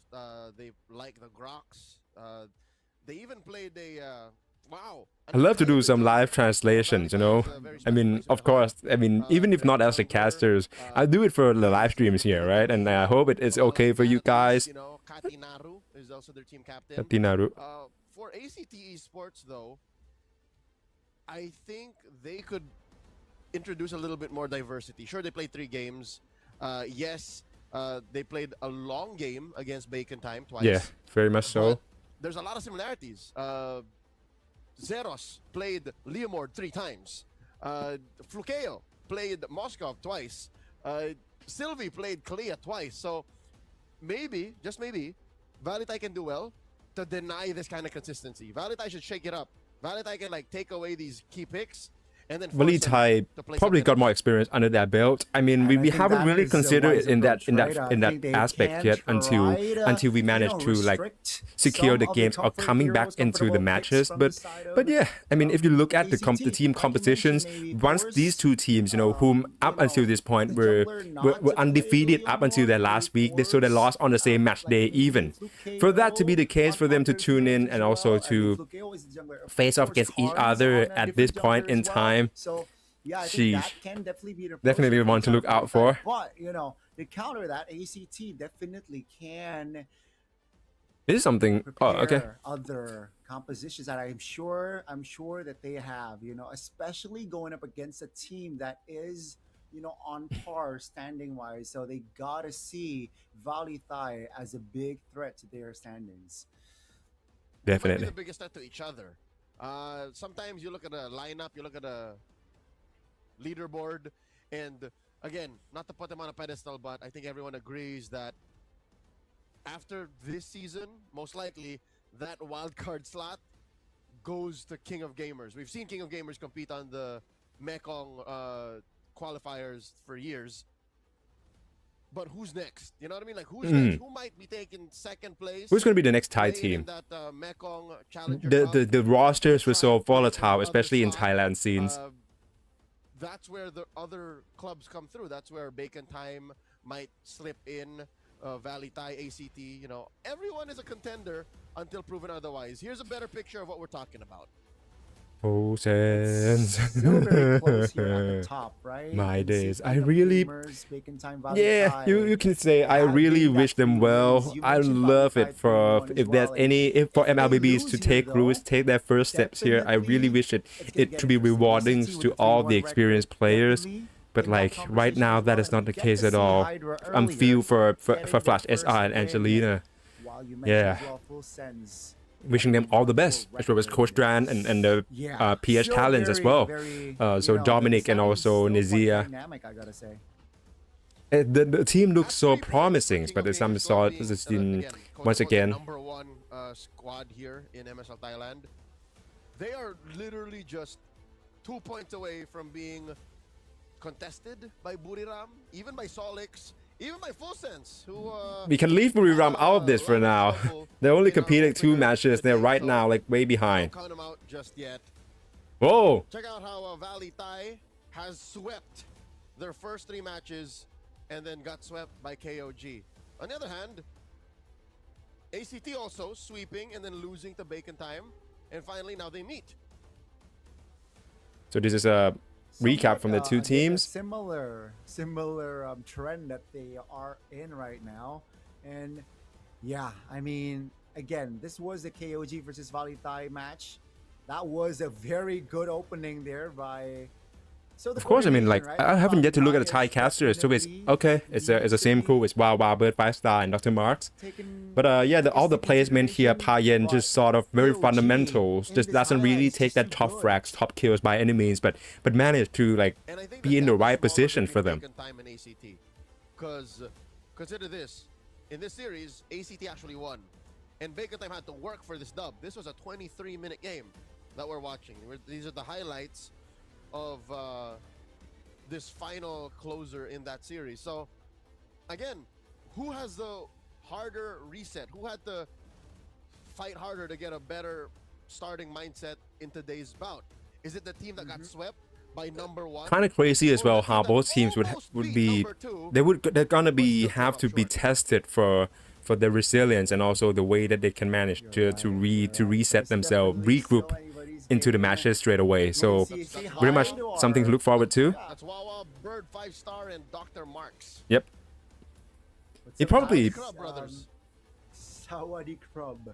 They like the Groks. They even played a wow. I love to do some live translations, I mean, of course, even if not as the casters, I do it for the live streams here, right? And I hope it's okay for you guys. Katinaru is also their team captain. Katinaru. For ACT Esports, though, I think they could introduce a little bit more diversity. Sure, they played 3 games. Yes, they played a long game against Bacon Time twice. Yeah, very much so. But there's a lot of similarities. Zeros played Leomord 3 times. Flukeo played Moskov twice. Sylvie played Kalia twice. So maybe, just maybe, Valitai can do well to deny this kind of consistency. Valitai should shake it up. Valitai can like take away these key picks and then force them Valitai to play probably something got else. more experience under their belt. I mean, And we I think haven't that really is a considered wise it in that approach, right? I think they aspect can yet until try to, we managed to like restrict secure some the of games or comfort coming back heroes, into the comfortable matches. picks from the But side but of, yeah, I mean, if you look at the ACT, the team like you compositions, mentioned, maybe once Force, these two teams, whom up until this point the were jungler not were to play undefeated Leomord, up until their last week, so they lost on the same match day even. For that to be the case, for them to tune in and also to face off against each other at this point in time, So yeah, I think sheesh. that can definitely be the Definitely one to look out for. But to counter that, ACT definitely can This is something. Oh, okay. prepare other compositions that I'm sure that they have. Especially going up against a team that is on par standing wise. So they gotta see Valitai as a big threat to their standings. They might be Definitely. the biggest threat to each other. Sometimes you look at a lineup, you look at a leaderboard, and again, not to put them on a pedestal, but I think everyone agrees that after this season, most likely that wild card slot goes to King of Gamers. We've seen King of Gamers compete on the Mekong qualifiers for years. But who's next? You know what I mean? Like who's next? Who might be taking second place? Who's going to be the next Thai playing in team? that Mekong Challenger The Cup? rosters were so Trying to play volatile, other especially in slot. Thailand scenes. That's where the other clubs come through. That's where Bacon Time might slip in. Valley Thai, ACT. Everyone is a contender until proven otherwise. Here's a better picture of what we're talking about. Oh, sense. Still very close here at the top, right? My You can see days. King I of really- Gamers, Bacon Time, Valley Yeah, Thai. you can say I having really that wish them 3 well. wins. You I mentioned love Valley it Thai for 3-1 as if there's well. any if for If they MLBBs to lose take here, risks, though, take their first steps here. I really wish it's gonna it get to be interesting. rewarding ACT to with all a the 3-1 experienced record, players. definitely But in that like right competition now, as that well, is not and the we get case to at see all. Hydra I'm earlier feel for getting the Flash first SR and win. Angelina. While you mentioned Yeah. as well, Full Sense Wishing them all the best, as well as Coach Dran and the PH Still talents as very, well. very, So Dominic and also Nizia. dynamic, I gotta say. The team looks so After we play promising, King but of as some Gamers saw being, this is again, once quote-unquote, the again. number one squad here in MSL Thailand. They are literally just 2 points away from being contested by Buriram, even by Solix, even by Full Sense, who We can leave Buriram out of this for now. They only competed 2 matches. They're right so now like way don't behind. count them out just yet. Whoa! Check out how Valley Thai has swept their first 3 matches and then got swept by KOG. On the other hand, ACT also sweeping and then losing to Bacon Time. And finally, now they meet. So this is a recap from the two Somewhat, again, a teams. similar trend that they are in right now. And yeah, I mean, again, this was the KOG versus Valley Thai match. That was a very good opening there by. So the Of course, I mean, like, coordination, right? I haven't yet to look at the Valley Thai Thai casters, so it's definitely okay. It's the same crew. It's Wow Wow, Bird 5 Star, and Dr. Marks. taken But yeah, all the into placement here, consideration, Payen, just but sort of very KOG fundamentals. in Just this doesn't really highlights take just that too top good. frags, top kills by any means, but managed to like And I think be in the gap is right smaller position for between them. Bacon Time and ACT. Because consider this. In this series, ACT actually won. And Bacon Time had to work for this dub. This was a 23-minute game that we're watching. These are the highlights of this final closer in that series. So, again, who has the harder reset? Who had to fight harder to get a better starting mindset in today's bout? Is it the team that got swept by number 1? Kind of crazy as Or well the how team that both teams would almost beat be number 2, they're gonna be but still have to came up be short? tested for their resilience and also the way that they can manage to reset themselves, regroup into the matches straight away. So very much something to look forward to. That's Wawa, Bird 5-star, and Dr. Marks. Yep. He probably Club brothers. Sawadi Krub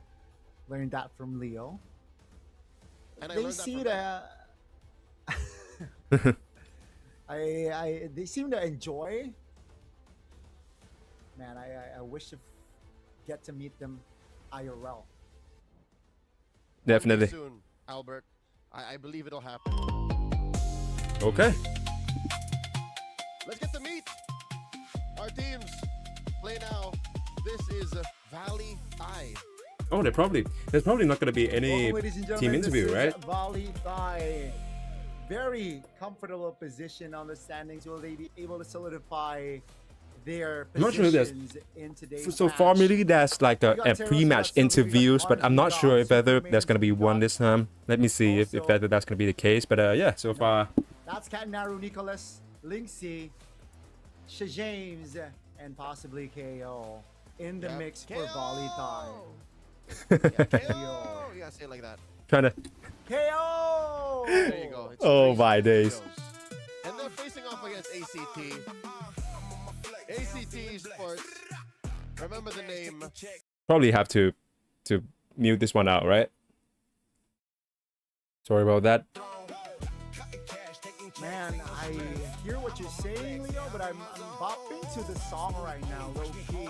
learned that from Leo. And I They learned that see from the They seem to enjoy. Man, I wish to get to meet them IRL. Definitely. Soon, Albert. I believe it'll happen. Okay. Let's get to meet our teams. Play now. This is Valley Thai. Oh, there's probably not going to be any Welcome, ladies and team gentlemen. interview, This is right? Valley Thai. Very comfortable position on the standings. Will they be able to solidify their I'm not sure if there's- positions in today's So match? formally, there's like a We got Terrence, we pre-match got Silver, we got interviews, but I'm not Connors, we sure got if whether Superman, there's going to be we one got this time. Let me see if also- whether that's going to be the case. But yeah, so far. That's Katnaru, Nicholas, Linksy, James, and possibly KO in the Yep. mix for KO! Volley Thai. Yeah, KO! You gotta say it like that. Trying to. KO! There you go. It's Oh, crazy my days. videos. And they're facing off against ACT. ACT Sports. Remember the name. Probably have to mute this one out, right? Sorry about that. Man, I hear what you're saying, Leo, but I'm bopping to the song right now, low key.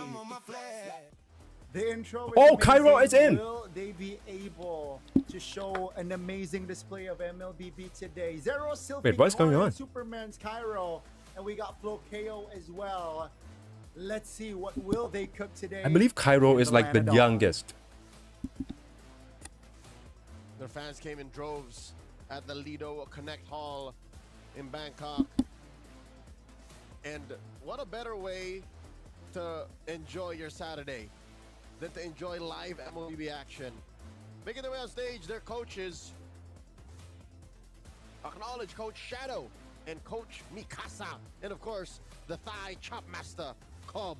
The intro is Oh, Cairo amazing. is in. Will they be able to show an amazing display of MLBB today? Zero Sylvie, Wait, what's going on? Superman's Cairo, and we got Flo KO as well. Let's see, what will they cook today? I believe Cairo in is like the Lanadon? youngest. Their fans came in droves at the Lido Connect Hall in Bangkok. And what a better way to enjoy your Saturday than to enjoy live MLB action. Making their way on stage, their coaches. Acknowledge Coach Shadow and Coach Mikasa. And of course, the Thai chop master, Cobb.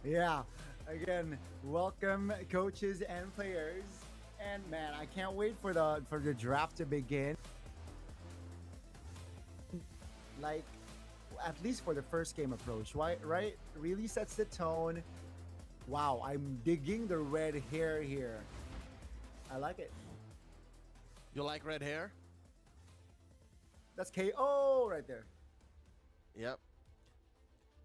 Yeah, again, welcome coaches and players. And man, I can't wait for the draft to begin. Like, at least for the first game approach, right? Really sets the tone. Wow, I'm digging the red hair here. I like it. You like red hair? That's KO right there. Yep.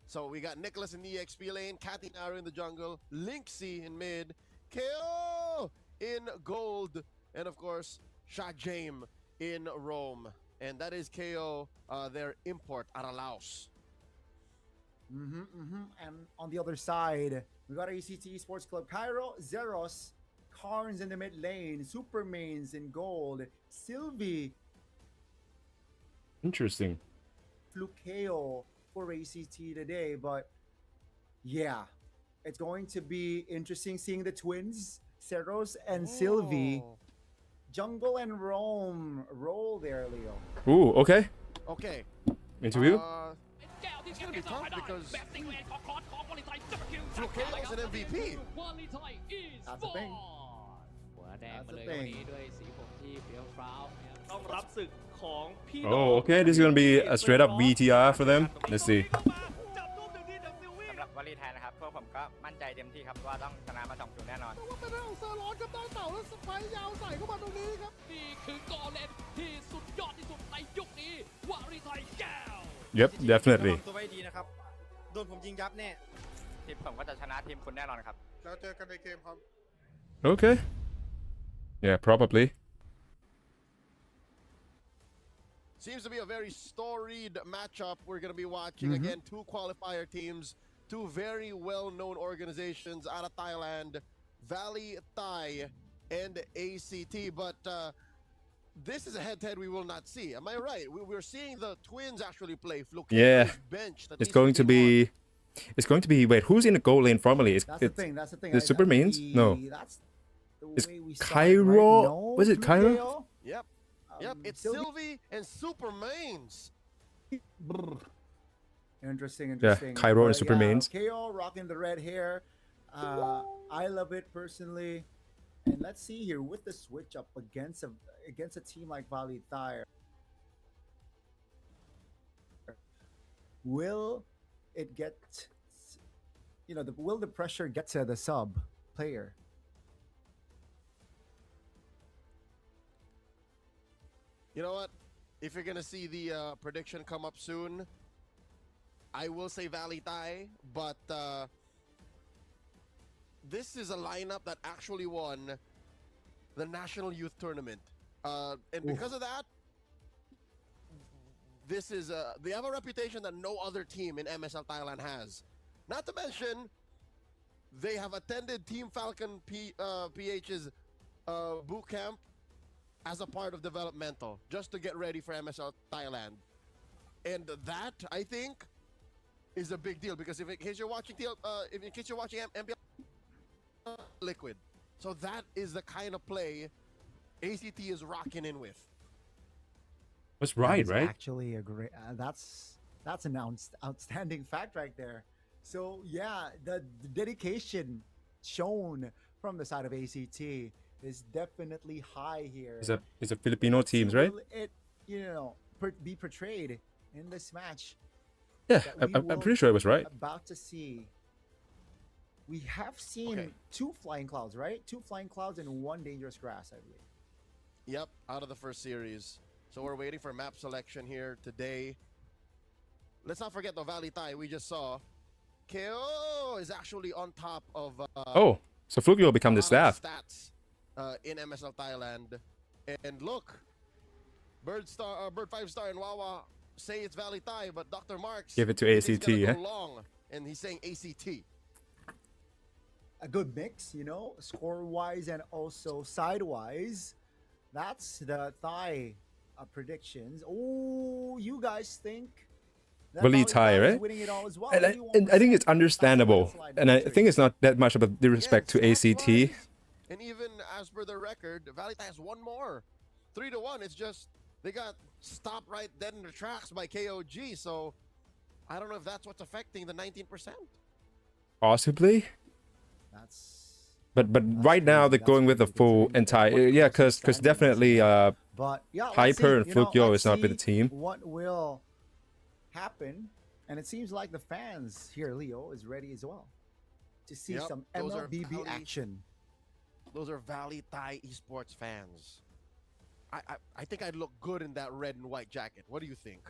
So we got Nicholas in the EXP lane, Kathy Naru in the jungle, Linksy in mid, KO in gold, and of course, Shajame in Rome. And that is KO, their import out of Laos. And on the other side, we got ACT Sports Club Cairo, Zeros, Carnes in the mid lane, Supermains in gold, Sylvie, Interesting. Flukeo for ACT today. But yeah, it's going to be interesting seeing the twins, Zeros and Sylvie, Oh. Jungle and Rome roll there, Leo. Ooh, okay. Okay. Interview. It's gonna be tough because Flukeo's an MVP. That's the thing. หัวแดงมาเลย That's the วัน thing. นี้ด้วยสีผมที่เปรี้ยวฟ้าวนะครับ ต้องรับศึกของพี่ Oh, okay. This is gonna be a straight up VTR for them. Let's see. จับรูปหนึ่งทีจากซิลวี่ สำหรับวอลเลย์ไทยนะครับพวกผมก็มั่นใจเต็มที่ครับว่าต้องชนะมา2-0แน่นอน ว่าเป็นเรื่องของเซอร์ร้อนครับได้เต่าแล้วสไปร์ยาวใส่เข้ามาตรงนี้ครับนี่คือกอเลนที่สุดยอดที่สุดในยุคนี้วารีไทยแก้ว Yep, definitely. ตัวไว้ดีนะครับโดนผมยิงยับแน่ทีมผมก็จะชนะทีมคุณแน่นอนครับ แล้วเจอกันในเกมครับ Okay. Yeah, probably. Seems to be a very storied matchup we're going to be watching. Again, two qualifier teams, two very well-known organizations out of Thailand, Valley Thai and ACT. But this is a head-to-head we will not see. Am I right? We're seeing the twins actually play. Yeah. Bench that It's needs going to be be. It's going to be. Wait, who's in the goal lane formally? That's the thing. That's the thing. the Supermains? No. That's the It's way we saw it, Cairo? right? No, Was it Cairo? Flukeo? Yep. Yep. It's Sylvie- Sylvie and Supermains. Brr. Interesting, Yeah, interesting. Cairo and But Supermains. KO rocking the red hair. I love it personally. And let's see here with the switch up against a team like Valley Thai. Will it get, will the pressure get to the sub player? You know what? If you're gonna see the prediction come up soon, I will say Valley Thai, but this is a lineup that actually won the National Youth Tournament. And because of that, this is they have a reputation that no other team in MSL Thailand has. Not to mention, they have attended Team Falcon PH's boot camp as a part of developmental, just to get ready for MSL Thailand. And that, I think, is a big deal, because in case you're watching MPL Liquid, so that is the kind of play ACT is rocking in with. That's right, That is right? Actually, a great. That's an outstanding fact right there. So yeah, the dedication shown from the side of ACT is definitely high here. It's a Filipino teams, right? Will it, be portrayed in this match? Yeah, that we I'm will pretty sure it was right. About to see. We have seen 2 flying clouds, right? 2 flying clouds and 1 dangerous grass, I believe. Yep, out of the first series. So we're waiting for map selection here today. Let's not forget the Valley Thai we just saw. KO is actually on top of Oh, so Fluke will become the staff. stats in MSL Thailand. And look, Bird 5-star and Wawa say it's Valley Thai, but Dr. Marks Give it to he's ACT, gonna yeah? go long, and he's saying ACT. A good mix, score-wise and also side-wise. That's the Thai predictions. Oh, you guys think that Valley Valley Thai, is right? winning it all as well? And I think it's understandable, and I think it's not that much of a disrespect to ACT. And even as per the record, Valley Thai has 1 more. 3-1. It's just they got stopped right dead in the tracks by KOG. So I don't know if that's what's affecting the 19%. Possibly. That's But right now they're going with the full entire because definitely but yeah, Hyper and Flukyo is not with the team. What will happen? And it seems like the fans here, Leo, is ready as well to see some those are MLBB Valley- action. Those are Valley Thai esports fans. I think I'd look good in that red and white jacket. What do you think?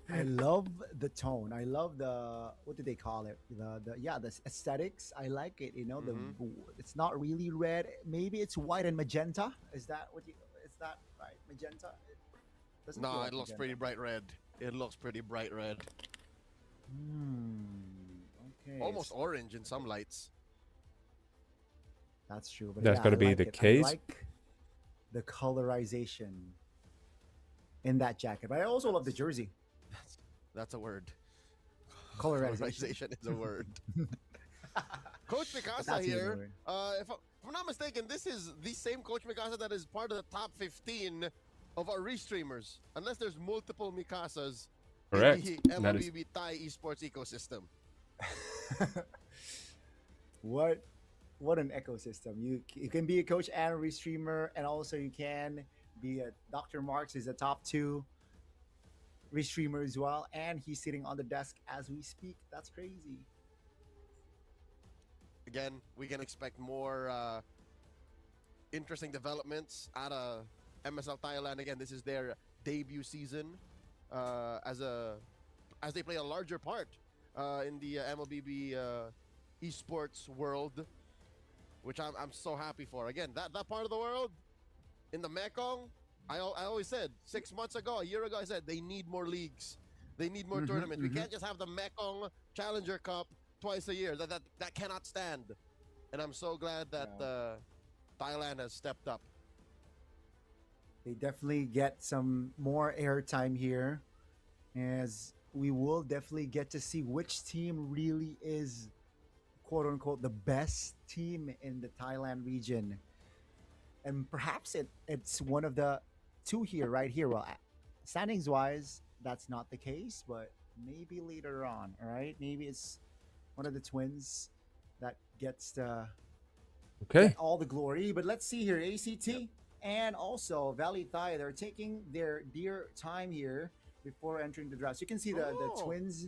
I love the tone. I love the, what do they call it? The aesthetics. I like it. It's not really red. Maybe it's white and magenta. Is that right? Magenta. Doesn't feel No, like it looks magenta. pretty bright red. It looks pretty bright red. Okay. Almost orange in some lights. That's true. But That's yeah, gotta I be like the it. case. I like the colorization in that jacket. But I also love the jersey. That's a word. Colorization. Colorization is a word. Coach Mikasa That's even here. weird. If I'm not mistaken, this is the same Coach Mikasa that is part of the top 15 of our restreamers. Unless there's multiple Mikasas Correct. in the That is- MLBB Thai esports ecosystem. What an ecosystem. You can be a coach and a restreamer, and also you can be a Dr. Marks is a top 2 restreamer as well, and he's sitting on the desk as we speak. That's crazy. Again, we can expect more interesting developments out of MSL Thailand. Again, this is their debut season as they play a larger part in the MLBB esports world, which I'm so happy for. Again, that part of the world in the Mekong, I always said 6 months ago, a year ago, I said they need more leagues, they need more tournaments. We can't just have the Mekong Challenger Cup twice a year. That cannot stand. And I'm so glad that Thailand has stepped up. They definitely get some more airtime here, as we will definitely get to see which team really is, quote unquote, the best team in the Thailand region. And perhaps it's one of the 2 here, right here. Well, standings wise, that's not the case, but maybe later on, all right? Maybe it's one of the twins that gets to get all the glory. But let's see here, ACT and also Valley Thai, they're taking their dear time here before entering the draft. So you can see the twins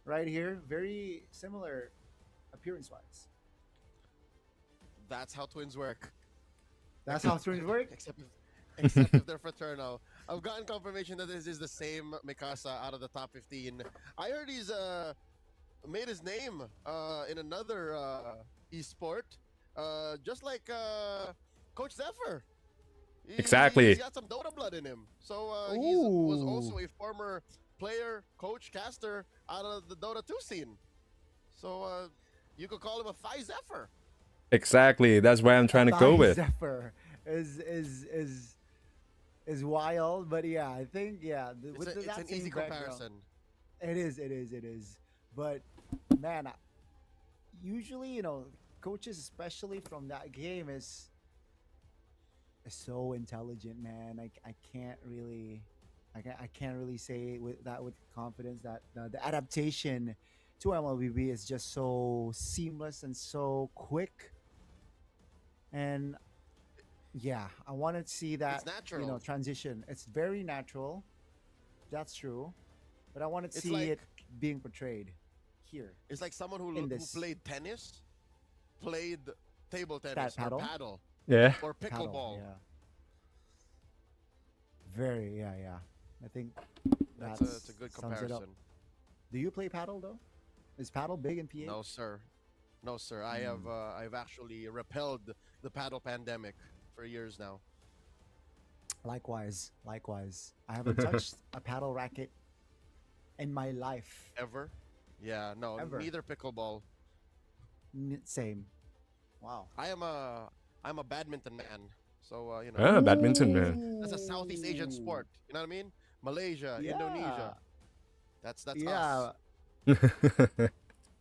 right here, very similar appearance-wise. That's how twins work. That's how twins work? except if they're fraternal. I've gotten confirmation that this is the same Mikasa out of the top 15. I heard he's made his name in another esport, just like Coach Zephyr. Exactly. He's got some Dota blood in him. So he was also a former player, coach, caster out of the Dota 2 scene. So you could call him a Thai Zephyr. Exactly. That's where I'm trying to go with. Zephyr is wild, but yeah, I think It's an easy comparison. It is. But man, usually coaches, especially from that game, is so intelligent, man. I can't really say with confidence that the adaptation to MLBB is just so seamless and so quick. And yeah, I wanted to see that It's natural. transition. It's very natural. That's true. But I wanted to It's see like- it being portrayed here. It's like someone In who this. played tennis, played table tennis, or paddle? paddle, Yeah. or Paddle, pickleball. yeah. Very, yeah. I think It's a good sums it up. comparison. Do you play paddle though? Is paddle big in PH? No, sir. No, sir. I've actually repelled the paddle pandemic for years now. Likewise. I haven't touched a paddle racket in my life. Ever? Yeah, no, Ever. neither pickleball. Same. Wow. I'm a badminton man. So Badminton, man. that's a Southeast Asian sport. You know what I mean? Malaysia, Yeah. Indonesia. That's Yeah. us.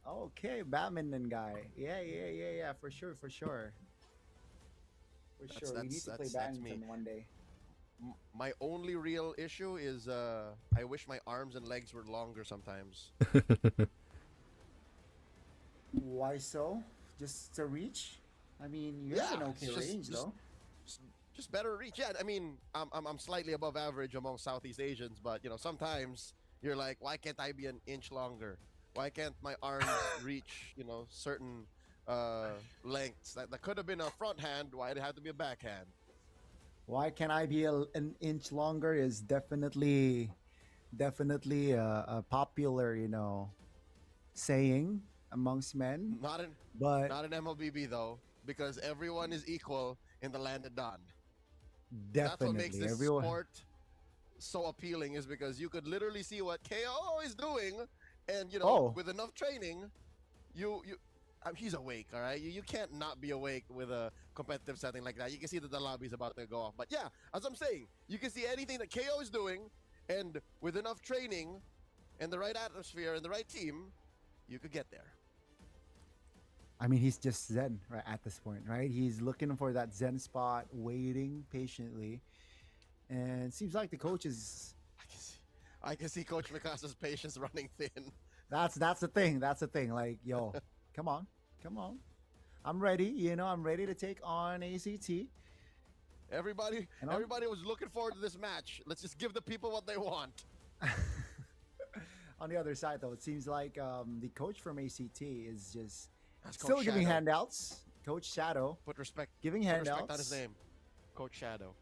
Okay, badminton guy. Yeah. For sure. We need to play that's badminton me. one day. My only real issue is I wish my arms and legs were longer sometimes. Why so? Just to reach? I mean, you have an okay it's range though. Just better reach. Yeah, I mean, I'm slightly above average among Southeast Asians, but sometimes you're like, why can't I be an inch longer? Why can't my arms reach certain lengths? That could have been a front hand. Why it had to be a backhand? Why can I be an inch longer is definitely a popular, saying amongst men. Not in MLBB though, because everyone is equal in the land of Don. That's what makes Definitely this everyone. sport so appealing, is because you could literally see what KO is doing, and with enough training, he's awake. All right, you can't not be awake with a competitive setting like that. You can see that the lobby's about to go off. But yeah, as I'm saying, you can see anything that KO is doing, and with enough training and the right atmosphere and the right team, you could get there. I mean, he's just zen right at this point, right? He's looking for that zen spot, waiting patiently, and it seems like the coach is. I can see Coach Mikasa's patience running thin. That's the thing. Like, yo, come on. I'm ready. I'm ready to take on ACT. Everybody was looking forward to this match. Let's just give the people what they want. On the other side, though, it seems like the coach from ACT is just That's still Coach giving Shadow. handouts. Coach Shadow. Put respect. Giving Put handouts. respect on his name. Coach Shadow.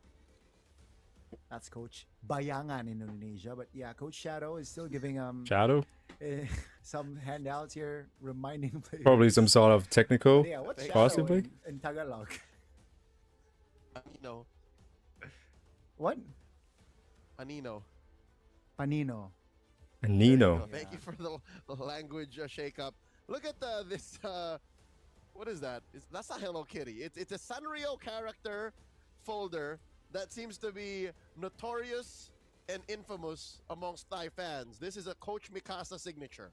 That's Coach Bayangan in Indonesia. But yeah, Coach Shadow is still giving Shadow? some handouts here, reminding players. Probably some sort of technical, Yeah, what's Shadow possibly. in Tagalog? Anino. What? Anino. Panino. And Nino. Thank you for the language shake-up. Look at this. What is that? That's not Hello Kitty. It's a Sanrio character folder that seems to be notorious and infamous amongst Thai fans. This is a Coach Mikasa signature.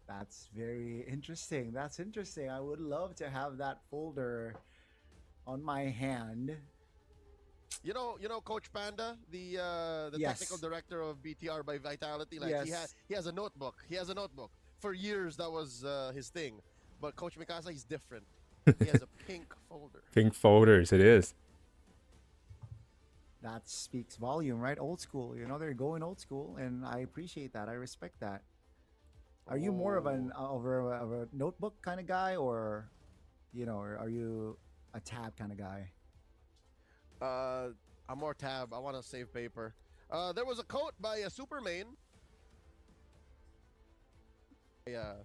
That's very interesting. I would love to have that folder on my hand. You know Coach Panda, the Yes. technical director of BTR by Vitality. Like Yes. he has a notebook. For years that was his thing. But Coach Mikasa, he's different. He has a pink folder. Pink folders, it is. That speaks volume, right? Old school. They're going old school, and I appreciate that. I respect that. Are you more of a notebook kind of guy, or are you a tab kind of guy? I'm more tab. I want to save paper. There was a quote by a Superman.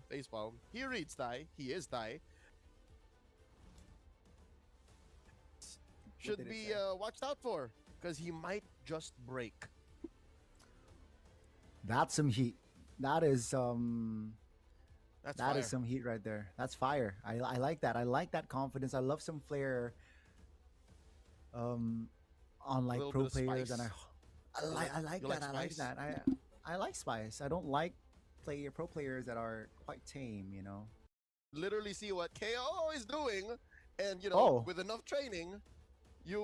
Baseball. He reads Thai. He is Thai. Should be watched out for because he might just break. That's some heat. That is That's that fire. is some heat right there. That's fire. I like that. I like that confidence. I love some flair. On like Little pro bit of players, spice. and I like You that. like I like spice? that. I like spice. I don't like pro players that are quite tame. You know. Literally see what KO is doing, and Oh. with enough training, you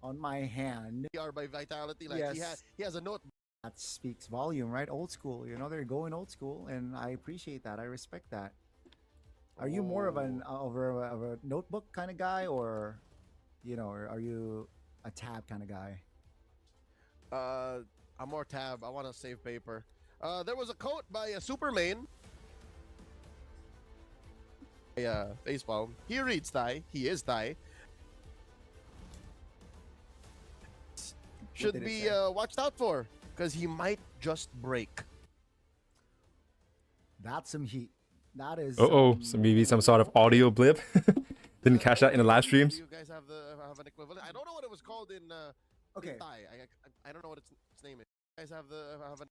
On my hand, are by vitality. Like Yes. he has a note. that speaks volume, right? Old school. You know, they're going old school, and I appreciate that. I respect that. Are you more of a notebook kind of guy, or or are you a tab kind of guy? I'm more tab. I want to save paper. There was a quote by a Superman. Baseball. He reads Thai. He is Thai. Should did it be say? watched out for because he might just break. That's some heat. That is. So maybe some sort of audio blip. Didn't catch that in the live streams. Do you guys have an equivalent? I don't know what it was called in Okay. Thai. I don't know what its name is. You guys have a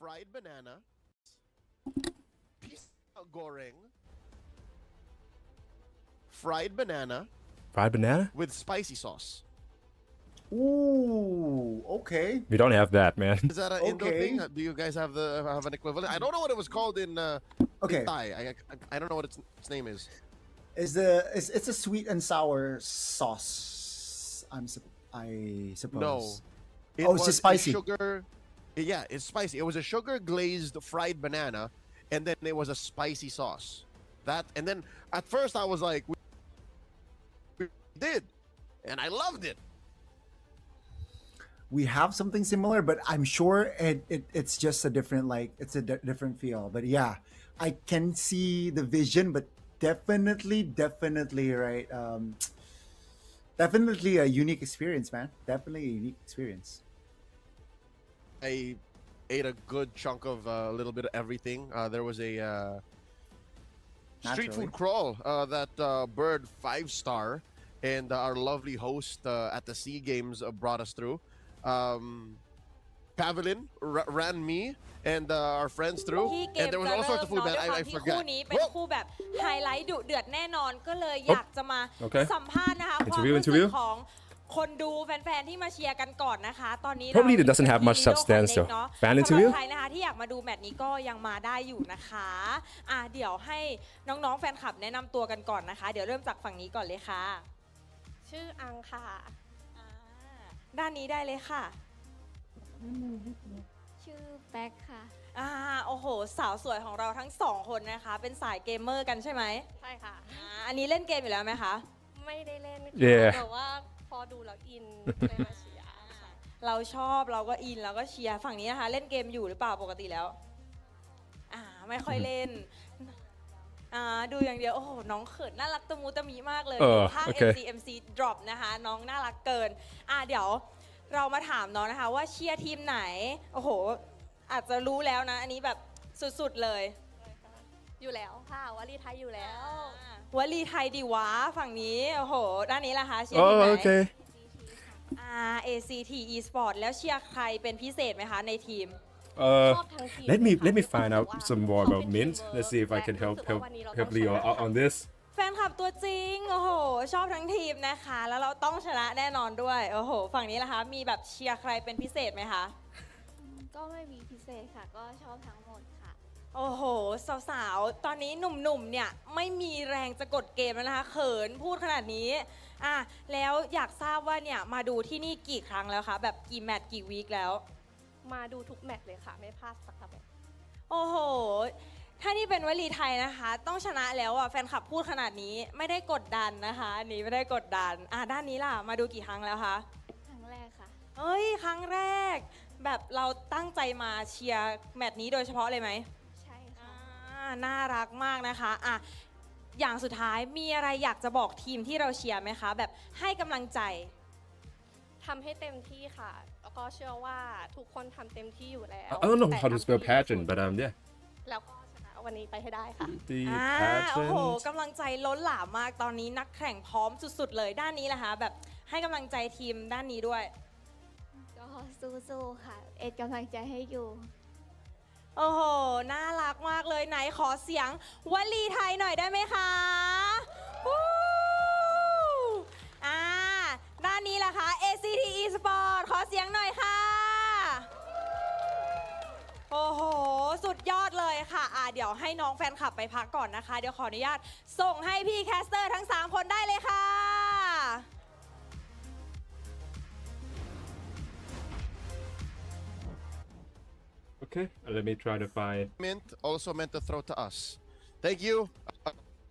fried banana, pisang goreng, fried banana Fried banana? with spicy sauce. Ooh. Okay. We don't have that, man. Is that an Indo Okay. thing? Do you guys have an equivalent? I don't know what it was called in Okay. Thai. I don't know what its name is. It's a sweet and sour sauce. I suppose. No. It Oh, it's was just a spicy. Sugar. Yeah, it's spicy. It was a sugar glazed fried banana, and then it was a spicy sauce. And then at first I was like, we did, and I loved it. We have something similar, but I'm sure it's just a different different feel. But yeah, I can see the vision, but definitely right. Definitely a unique experience, man. Definitely a unique experience. I ate a good chunk of a little bit of everything. There was a street Naturally. food crawl that Bird 5-star and our lovely host at the SEA Games brought us through. Pavelin ran me and our friends through, ที่เกม and there was จะ all เริ่ sorts ม of food, เนาะ man. ด้วยความ I ที่ forgot. คู่นี้เป็นคู่แบบไฮไลท์ดุเดือดแน่นอนก็เลยอยากจะมา Okay. สัมภาษณ์นะคะความ Interview, รู้สึก interview. ของคนดูแฟนๆที่มาเชียร์กันก่อนนะคะ ตอนนี้ Probably เรา it doesn't have much มี Video substance Connect though. เนาะ Fan สำหรับ interview? ใครนะคะที่อยากมาดูแมตช์นี้ก็ยังมาได้อยู่นะคะเดี๋ยวให้น้องๆแฟนคลับแนะนำตัวกันก่อนนะคะ เดี๋ยวเริ่มจากฝั่งนี้ก่อนเลยค่ะ ชื่ออังค่ะ อ่าด้านนี้ได้เลยค่ะ ชื่อแบ็คค่ะ โอ้โห สาวสวยของเราทั้งสองคนนะคะ เป็นสายเกมเมอร์กันใช่ไหม ใช่ค่ะ อันนี้เล่นเกมอยู่แล้วไหมคะ ไม่ได้เล่น Yeah. แต่ว่าพอดูแล้วอินเลยมาเชียร์ค่ะ เราชอบเราก็อินเราก็เชียร์ฝั่งนี้นะคะ เล่นเกมอยู่หรือเปล่าปกติแล้ว ไม่ค่อยเล่น ดูอย่างเดียว โอ้โห น้องเขินน่ารักตะมูตะมีมากเลยภาค okay. MC drop นะคะ น้องน่ารักเกิน เดี๋ยวเรามาถามน้องนะคะ ว่าเชียร์ทีมไหน โอ้โห อาจจะรู้แล้วนะ อันนี้แบบสุดๆเลย อยู่แล้วค่ะวลีไทยอยู่แล้ว วลีไทยดีวะฝั่งนี้ โอ้โห ด้านนี้ล่ะคะเชียร์ทีมไหน Oh, okay. ACT Esport แล้วเชียร์ใครเป็นพิเศษไหมคะในทีม ชอบทั้งทีม Let me find out แต่ว่า some more เขา about เป็น Mint. ทีม Let's see if I can รู้สึกว่าวันนี้เราต้อง help Leo ชนะ out on this. แฟนคลับตัวจริง โอ้โห ชอบทั้งทีมนะคะ แล้วเราต้องชนะแน่นอนด้วย โอ้โห ฝั่งนี้ล่ะคะ มีแบบเชียร์ใครเป็นพิเศษไหมคะ ก็ไม่มีพิเศษค่ะ ก็ชอบทั้งหมดค่ะ โอ้โห สาวๆ ตอนนี้หนุ่มๆ เนี่ยไม่มีแรงจะกดเกมแล้วนะคะ เขินพูดขนาดนี้ แล้วอยากทราบว่าเนี่ยมาดูที่นี่กี่ครั้งแล้วคะ แบบกี่แมตช์กี่วีคแล้ว มาดูทุกแมตช์เลยค่ะ ไม่พลาดสักแมตช์ โอ้โห ถ้านี่เป็นวลีไทยนะคะ ต้องชนะแล้วแฟนคลับพูดขนาดนี้ไม่ได้กดดันนะคะอันนี้ไม่ได้กดดัน ด้านนี้ล่ะ มาดูกี่ครั้งแล้วคะ ครั้งแรกค่ะ เฮ้ย ครั้งแรก แบบเราตั้งใจมาเชียร์แมตช์นี้โดยเฉพาะเลยไหม ใช่ค่ะ น่ารักมากนะคะ อย่างสุดท้ายมีอะไรอยากจะบอกทีมที่เราเชียร์ไหมคะ แบบให้กำลังใจ ทำให้เต็มที่ค่ะ แล้วก็เชื่อว่าทุกคนทำเต็มที่อยู่แล้ว I don't know แต่ how to ทำ spell ให้ดีที่สุด pageant but yeah แล้วก็ชนะวันนี้ไปให้ได้ค่ะ the โอ้โห pageant กำลังใจล้นหลามมากตอนนี้นักแข่งพร้อมสุดๆเลยด้านนี้แหละคะแบบให้กำลังใจทีมด้านนี้ด้วย ก็สู้ๆค่ะ เอ็ดกำลังใจให้อยู่ โอ้โห น่ารักมากเลยไหนขอเสียงวลีไทยหน่อยได้ไหมคะวู้ด้านนี้ล่ะคะ ACT Esport ขอเสียงหน่อยค่ะ โอ้โห สุดยอดเลยค่ะเดี๋ยวให้น้องแฟนคลับไปพักก่อนนะคะ เดี๋ยวขออนุญาตส่งให้พี่แคสเตอร์ทั้ง 3 คนได้เลยค่ะ okay let me try to find Also meant to throw to us. Thank you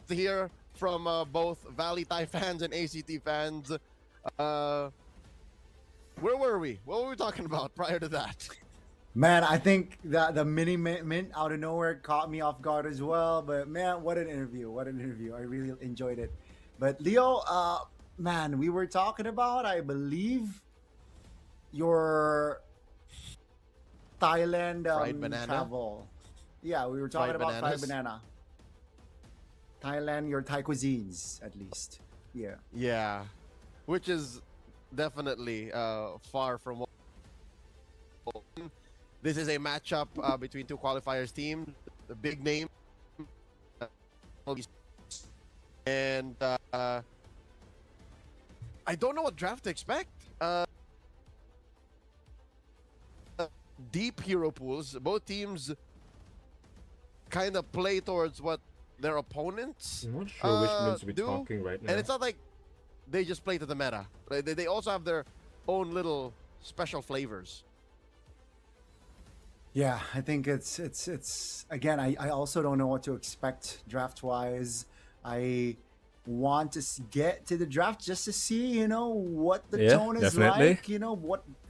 to hear from both Valley Thai fans and ACT fans. Where were we? What were we talking about prior to that? Man, I think that the mini mint out of nowhere caught me off guard as well. But man, what an interview! What an interview! I really enjoyed it. But Leo, man, we were talking about, I believe, your Thailand Fried banana? travel. Yeah, we were talking Fried about fried bananas? banana. Thailand, your Thai cuisines, at least. Yeah. Yeah, which is definitely far from what. This is a matchup between two qualifiers teams, the big name, and I don't know what draft to expect. Deep hero pools. Both teams kind of play towards what their opponents I'm not sure which minutes we're do, talking right now and it's not like they just play to the meta. They also have their own little special flavors. Yeah, I think it's again. I also don't know what to expect draft wise. I want to get to the draft just to see, what the Yeah, tone is definitely. like.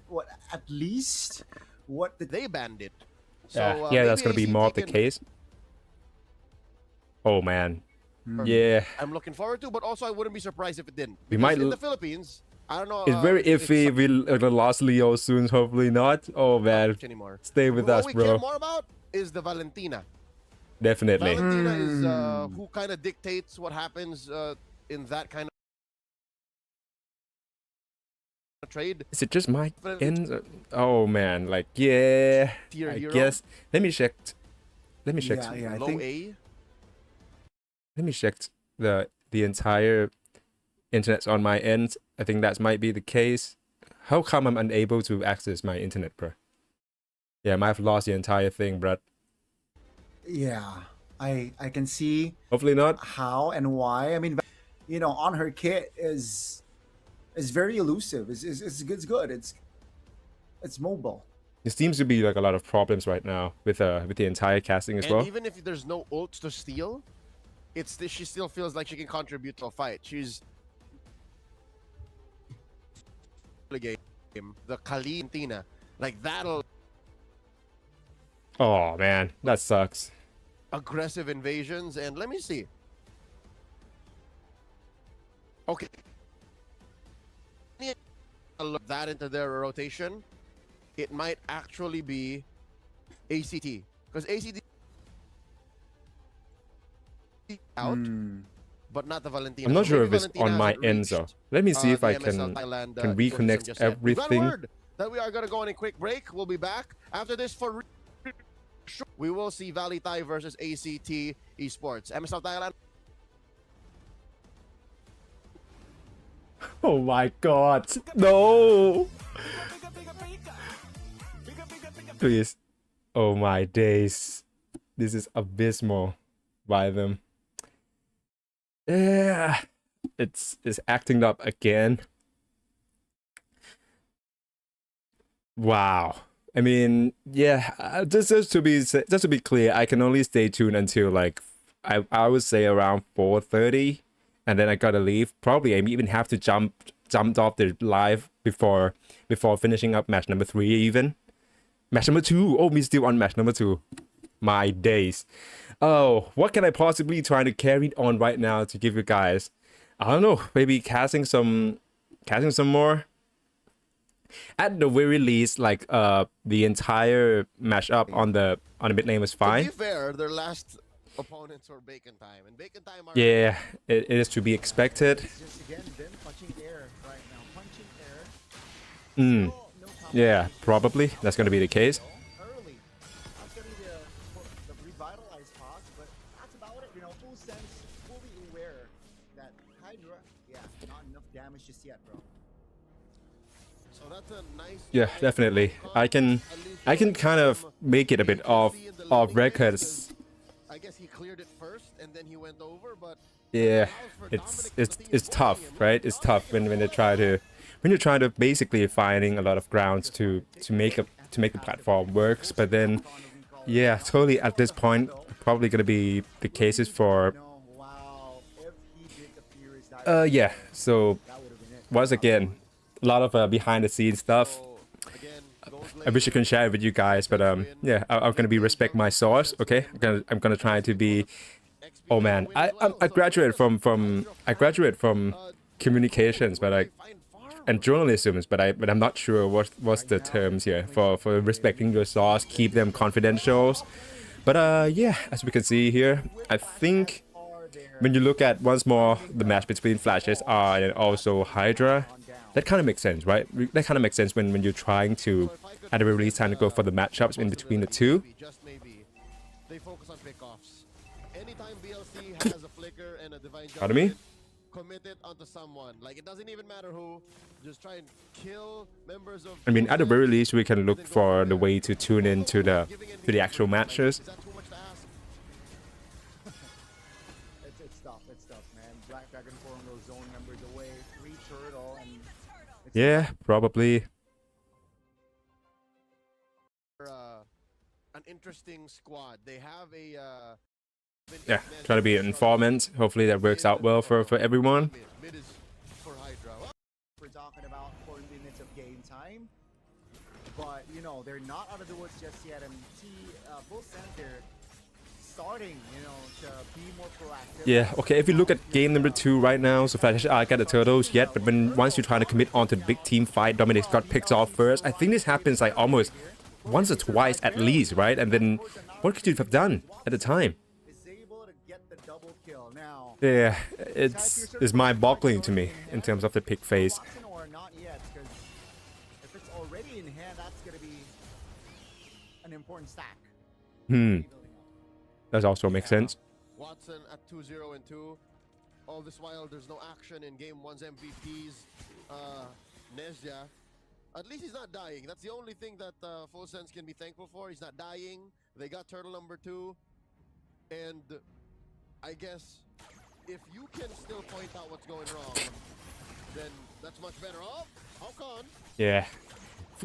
What at least what the They banned it. So, yeah that's maybe gonna be ACT more of the can- case oh man yeah I'm looking forward to, but also I wouldn't be surprised if it didn't. We Because might in l- the Philippines. I don't know. it's very if iffy we'll lost Leo soon hopefully not oh man much anymore. stay with What us we bro care more about is the Valentina. definitely Valentina is who kind of dictates what happens in that kind of trade. is it just my Definitely ends oh man like yeah tier I hero. guess let me check yeah, I Low think A. let me check the entire internet's on my end. I think that might be the case. How come I'm unable to access my internet, bro? Yeah, I might have lost the entire thing, bro. yeah. I can see Hopefully not. how and why. I mean, on her kit is very elusive. It's good. It's mobile. There seems to be like a lot of problems right now with the entire casting as And well. even if there's no ults to steal, she still feels like she can contribute to a fight. She's the game, the Valentina, like that'll Oh man, that sucks. aggressive invasions. And let me see. Okay, look that into their rotation. It might actually be ACT because ACT out, but not the Valentina. I'm not So sure maybe if it's Valentina on my hasn't end reached, though. Let me see if the I MSL can Thailand, can ecosystem reconnect just yet. We've got everything. word that we are going to go on a quick break. We'll be back after this for. We will see Valley Thai versus ACT Esports. MSL Thailand. Oh my god. No. Please. Oh my days. This is abysmal by them. Yeah. It's acting up again. Wow. I mean, yeah, just to be clear, I can only stay tuned until like I would say around 4:30, and then I gotta leave. Probably I even have to jumped off the live before finishing up match number 3 even. Match number 2. Oh, me still on match number 2. My days. Oh, what can I possibly try to carry on right now to give you guys? I don't know. Maybe casting some more. At the very least, like the entire mashup on the mid lane was fine. To be fair, their last opponents were Bacon Time, and Bacon Time are Yeah, it is to be expected. Just again, them punching air right now. Punching air. Mm. Yeah, probably that's gonna be the case. Early. That's gonna be the revitalized pause, but that's about it. You know, full sense, fully aware that Hydra, yeah, not enough damage just yet, bro. So that's a nice. Yeah, definitely. I can kind of make it a bit of records. I guess he cleared it first and then he went over, but yeah, it's tough, right? It's tough when they try to you're trying to basically finding a lot of grounds to make the platform works, but then yeah, totally at this point probably gonna be the cases for yeah. So once again, a lot of behind the scenes stuff. I wish I could share it with you guys, but yeah, I'm gonna be respect my source, okay? I'm gonna try to be. Oh man, I graduated from communications, but and journalism, but I'm not sure what's the terms here for respecting your source, keep them confidential. But yeah, as we can see here, I think when you look at once more the match between Flash SR and also Hydra, that kind of makes sense, right? That kind of makes sense when you're trying to, at the very least, time to go for the matchups in between the two. Just maybe they focus on pickoffs. Anytime BLC has a flicker and a divine Pardon me? Commit it onto someone. Like, it doesn't even matter who. Just try and kill members of. I mean, at the very least, we can look for the way to tune in to the actual matches. It's tough, man. Black Dragon form those zone members away. 3 turtle and. Yeah, probably. An interesting squad. They have a. Yeah, trying to be an informant. Hopefully that works out well for everyone. Mid is for Hydra. We're talking about 4 minutes of game time, but you know they're not out of the woods just yet. And full sense they're starting, you know, to be more proactive. Yeah, okay. If you look at game number 2 right now, so Flash I got the turtles yet, but once you're trying to commit onto the big team fight, Dominic got picked off first. I think this happens like almost once or twice at least, right? And then what could you have done at the time? Yeah, it's mind-boggling to me in terms of the pick phase. Or not yet, because if it's already in hand, that's gonna be an important stack. That also makes sense. Watson at 2-0 and 2. All this while, there's no action in game 1's MVPs. Nezja, at least he's not dying. That's the only thing that Full Sense can be thankful for. He's not dying. They got turtle number 2, and I guess if you can still point out what's going wrong, then that's much better. Oh, Alcon. Yeah.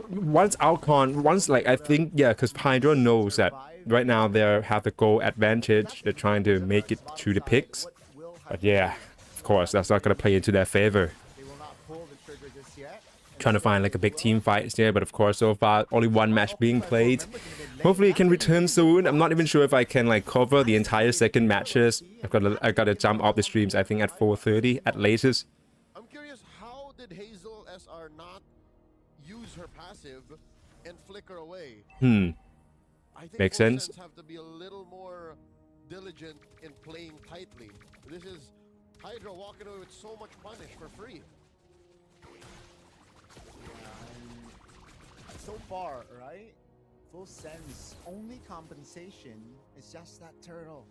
Once like I think, yeah, because Hydra knows that right now they have the goal advantage. They're trying to make it to the picks. But yeah, of course, that's not going to play into their favor. Trying to find like a big team fight there, but of course, so far, only 1 match being played. Hopefully it can return soon. I'm not even sure if I can like cover the entire second matches. I got to jump off the streams, I think at 4:30 at latest. I'm curious, how did Hazel SR not use her passive and flicker away? I think Makes sense. Have to be a little more diligent in playing tightly. This is Hydra walking away with so much punish for free. So far, right? Full sense, only compensation is just that turtle.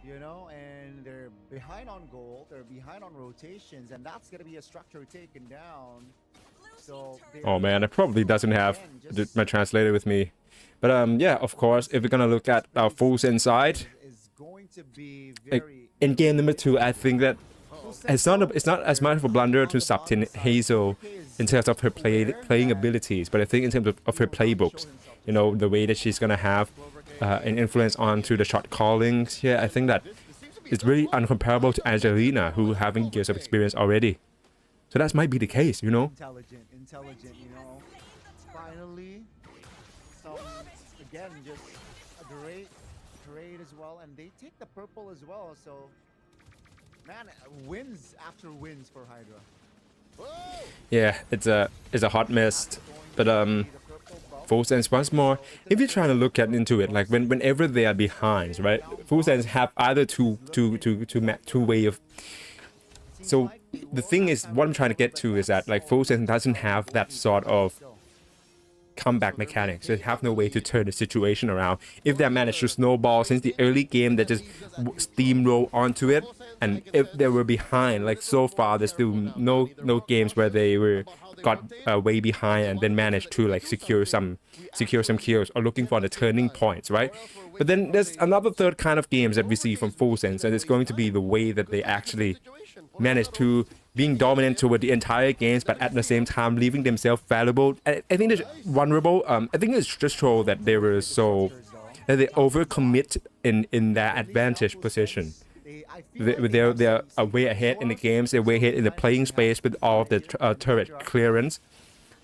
You know, and they're behind on gold, they're behind on rotations, and that's gonna be a structure taken down. So oh man, it probably doesn't have my translator with me. But yeah, of course, if we're gonna look at our Full Sense side, in game number 2, I think that it's not as much of a blunder to subtin Hazel in terms of her playing abilities, but I think in terms of her playbooks, you know, the way that she's gonna have an influence onto the shot callings. Yeah, I think that it's really uncomparable to Angelina, who having years of experience already. So that might be the case, you know. Intelligent, you know. Finally, some again just great trade as well, and they take the purple as well. So, man, wins after wins for Hydra. Yeah, it's a hot mess. But Full Sense once more, if you're trying to look at into it, like whenever they are behind, right? Full Sense have either two way of. So the thing is, what I'm trying to get to is that like Full Sense doesn't have that sort of comeback mechanics. They have no way to turn the situation around. If they manage to snowball since the early game, they just steamroll onto it. And if they were behind, like so far, there's still no games where they got way behind and then managed to like secure some kills or looking for the turning points, right? But then there's another third kind of games that we see from Full Sense, and it's going to be the way that they actually manage to being dominant toward the entire games, but at the same time leaving themselves valuable. I think they're vulnerable. I think it's just show that they were so that they overcommit in their advantage position. They're way ahead in the games. They're way ahead in the playing space with all of the turret clearance.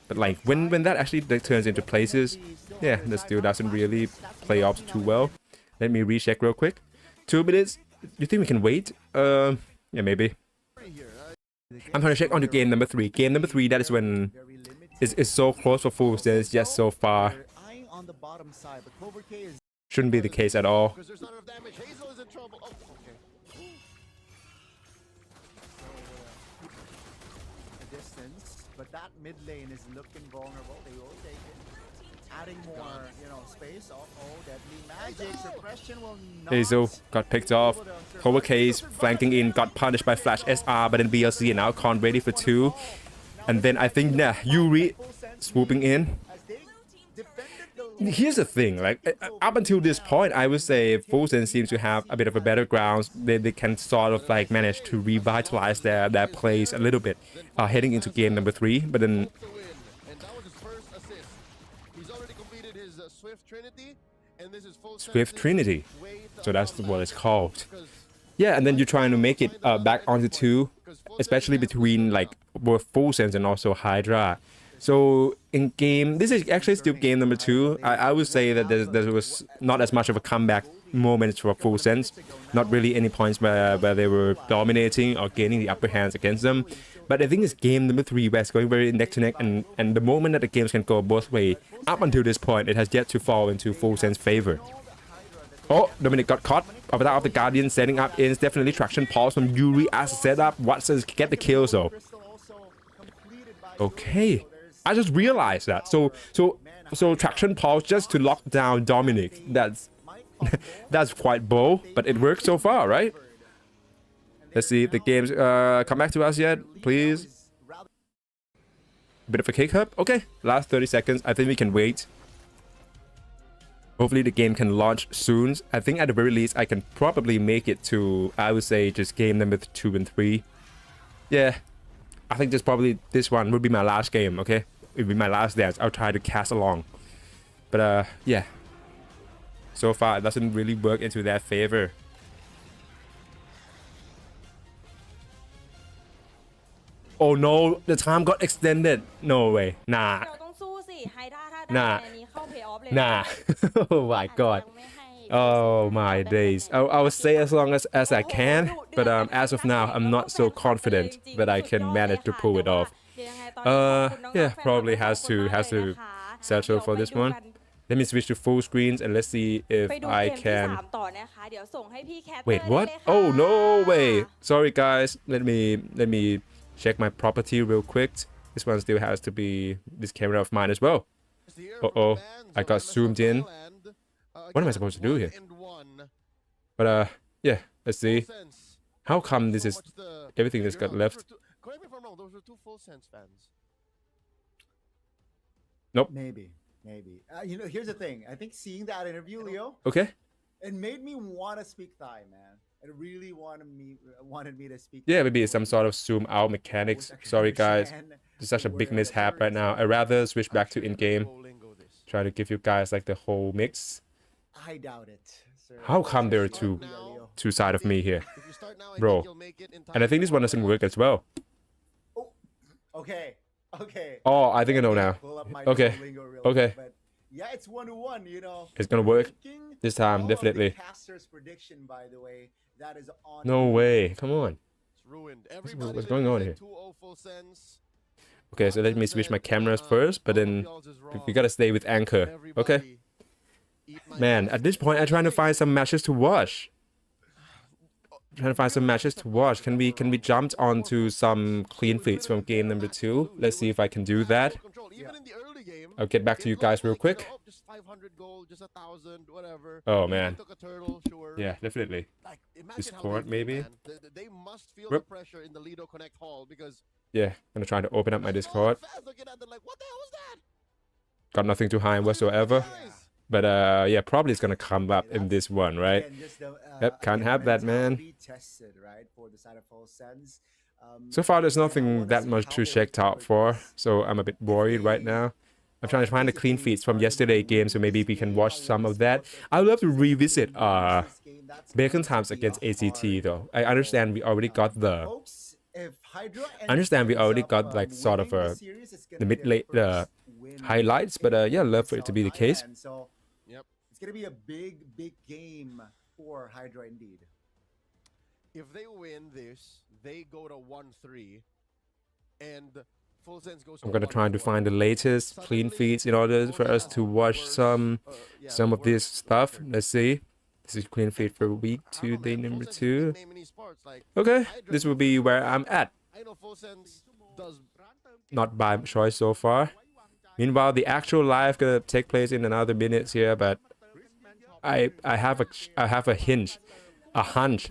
But like when that actually turns into places, yeah, that still doesn't really play off too well. Let me recheck real quick. 2 minutes. You think we can wait? Yeah, maybe. I'm trying to check on to game number 3. Game number 3, that is when it's so close for Full Sense, just so far. Shouldn't be the case at all. But that mid lane is looking vulnerable. They will take it. Adding more, space. Deadly magic. Suppression will not. Hazel got picked off. Clover Case flanking in, got punished by Flash SR, but then BLC and now Con ready for 2. And then I think, Yuri swooping in. Here's the thing, like up until this point, I would say Full Sense seems to have a bit of a better ground. They can sort of like manage to revitalize their plays a little bit, heading into game number 3. But then Swift Trinity, so that's what it's called. Yeah, and then you're trying to make it back onto 2, especially between like both Full Sense and also Hydra. So in game, this is actually still game number 2. I would say that there was not as much of a comeback moment for Full Sense. Not really any points where they were dominating or gaining the upper hands against them. But I think it's game number 3 where it's going very neck to neck, and the moment that the games can go both ways, up until this point, it has yet to fall into Full Sense favor. Oh, Dominic got caught. Avatar of the Guardian setting up in definitely traction pulse from Yuri as a setup. Watson get the kills though. Okay. I just realized that. So traction pulse just to lock down Dominic. That's quite bold, but it worked so far, right? Let's see if the games come back to us yet, please. Bit of a kick up. Okay, last 30 seconds. I think we can wait. Hopefully the game can launch soon. I think at the very least I can probably make it to, I would say, just game number 2 and 3. Yeah. I think this one would be my last game, okay? It will be my last dance. I'll try to cast along. But yeah. So far, it doesn't really work into their favor. Oh no, the time got extended. No way. Nah. Nah. Nah. Oh my god. Oh my days. I would say as long as I can, but as of now, I'm not so confident that I can manage to pull it off. Yeah, probably has to settle for this one. Let me switch to full screens and let's see if I can. Wait, what? Oh no way! Sorry guys. Let me check my property real quick. This one still has to be this camera of mine as well. Uh-oh, I got zoomed in. What am I supposed to do here? But yeah, let's see. How come this is everything that's got left? Correct me if I'm wrong, those were 2 Full Sense fans. Nope. Maybe. Here's the thing. I think seeing that interview, Leo. Okay. It made me want to speak Thai, man. It really wanted me to speak. Yeah, maybe it's some sort of zoom out mechanics. Sorry guys, it's such a big mishap right now. I'd rather switch back to in-game. Try to give you guys like the whole mix. I doubt it. Sir. How come there are two sides of me here, bro? And I think this one doesn't work as well. Oh, okay. Oh, I think I know now. Okay. But yeah, it's 1-1. It's gonna work. This time, definitely. Caster's prediction, by the way, that is on. No way. Come on. It's ruined. What's going on here? 2-0 full sends. Okay, so let me switch my cameras first, but then we gotta stay with anchor. Okay. Man, at this point, I'm trying to find some matches to watch. Can we jump onto some clean feeds from game number 2? Let's see if I can do that. I'll get back to you guys real quick. Oh man. Yeah, definitely. Discord maybe. They must feel the pressure in the Lido Connect hall because yeah, gonna try to open up my Discord. Got nothing to hide whatsoever. But yeah, probably it's gonna come up in this one, right? Yep, can't have that, man. So far, there's nothing that much to check out for, so I'm a bit worried right now. I'm trying to find the clean feeds from yesterday's game, so maybe we can watch some of that. I would love to revisit Bacon Times against ACT though. I understand we already got like sort of the mid-late highlights, but yeah, love for it to be the case. Yep, it's gonna be a big game for Hydra indeed. If they win this, they go to 1-3, and Full Sense goes. I'm gonna try to find the latest clean feeds in order for us to watch some of this stuff. Let's see. This is clean feed for week 2, day number 2. Okay, this will be where I'm at. Not by choice so far. Meanwhile, the actual live gonna take place in another minutes here, but I have a hunch,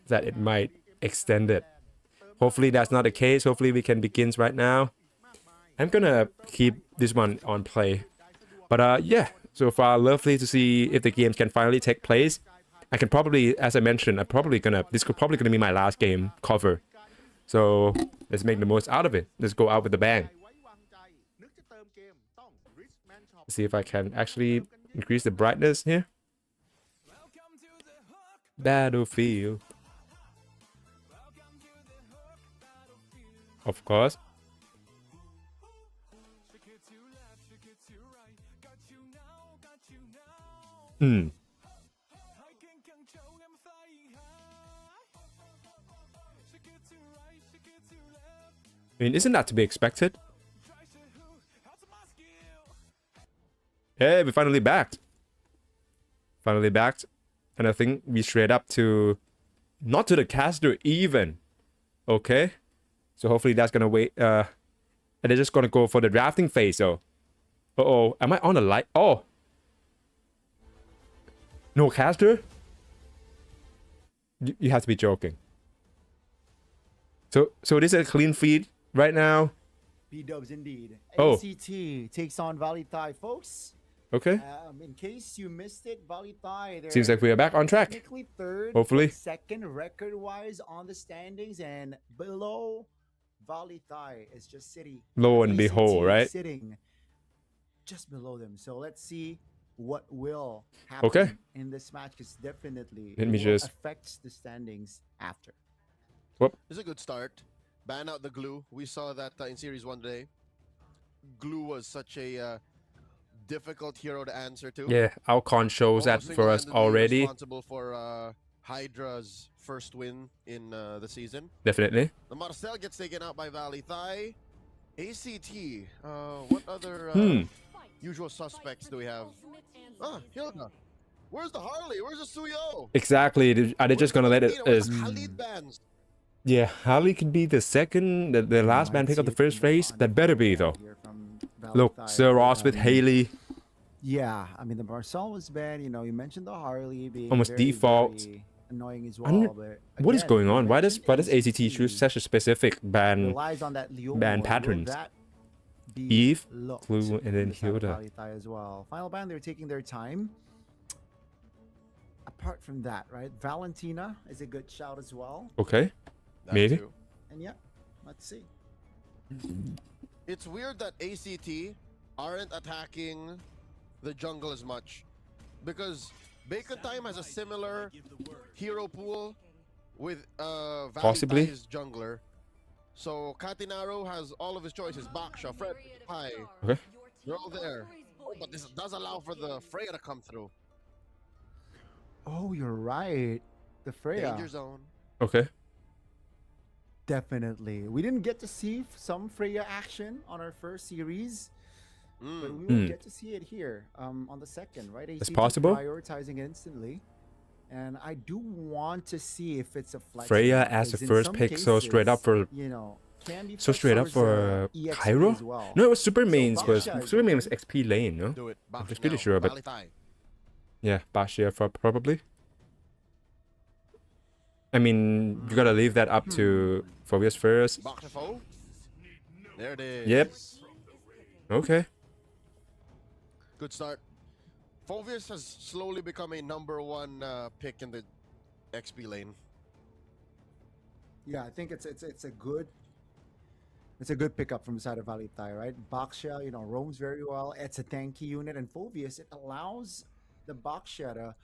that it might extend it. Hopefully that's not the case. Hopefully we can begin right now. I'm gonna keep this one on play. But yeah, so far lovely to see if the games can finally take place. I can probably, as I mentioned, this could probably gonna be my last game cover. So let's make the most out of it. Let's go out with a bang. See if I can actually increase the brightness here. Battlefield. Of course. I mean, isn't that to be expected? Hey, we finally backed. And I think we straight up to, not to the caster even. Okay. So hopefully that's gonna wait. And they're just gonna go for the drafting phase though. Uh-oh, am I on a light? Oh. No caster? You have to be joking. So this is a clean feed right now. B-dubs indeed. Oh. ACT takes on Valitai, folks. Okay. In case you missed it, Valitai. Seems like we are back on track. Technically third, hopefully. Second record-wise on the standings, and below Valitai is just sitting. Lo and behold, right? Sitting just below them. So let's see what will happen in this match, because definitely affects the standings after. Whoop. This is a good start. Ban out the glue. We saw that in Series 1 today. Glue was such a difficult hero to answer to. Yeah, Alcon shows that for us already. Responsible for Hydra's first win in the season. Definitely. The Marcel gets taken out by Valitai. ACT. What other usual suspects do we have? Hilda. Where's the Harley? Where's the Suyo? Exactly. Are they just gonna let it? Khalid bans. Yeah, Harley could be the second, the last man pick up the first race. That better be though. Look, Sir Ross with Haley. Yeah, I mean the Marcel was bad. You know, you mentioned the Harley being almost default. Annoying as well. But what is going on? Why does ACT choose such a specific ban patterns? Eve, Clue, and then Hilda. As well. Final ban, they're taking their time. Apart from that, right? Valentina is a good shout as well. Okay, maybe. And yeah, let's see. It's weird that ACT aren't attacking the jungle as much, because Bacon Time has a similar hero pool with Valitai's jungler. So Catinaro has all of his choices. Baksha, Fred, Pai. Okay. They're all there. Oh, but this does allow for the Freya to come through. Oh, you're right. The Freya. Danger zone. Okay. Definitely. We didn't get to see some Freya action on our first series, but we will Hmm. get to see it here on the second, right? It's ACT possible. prioritizing instantly. And I do want to see if it's a flex. Freya as the first pick, so straight up for can be so straight up for EXP Cairo. as well. No, it was Super Mains. Baksha is Super Main was XP lane, no? Do it. I'm Back just pretty now. sure, but Valitai. yeah, Baksha for probably. I mean, you gotta leave that up to Phobius first. Baksha. There it is. Yep. Okay. Good start. Phobius has slowly become a #1 pick in the XP lane. Yeah, I think it's a good pickup from the side of Valitai, right? Baksha, roams very well. It's a tanky unit, and Phobius, it allows the Baksha to.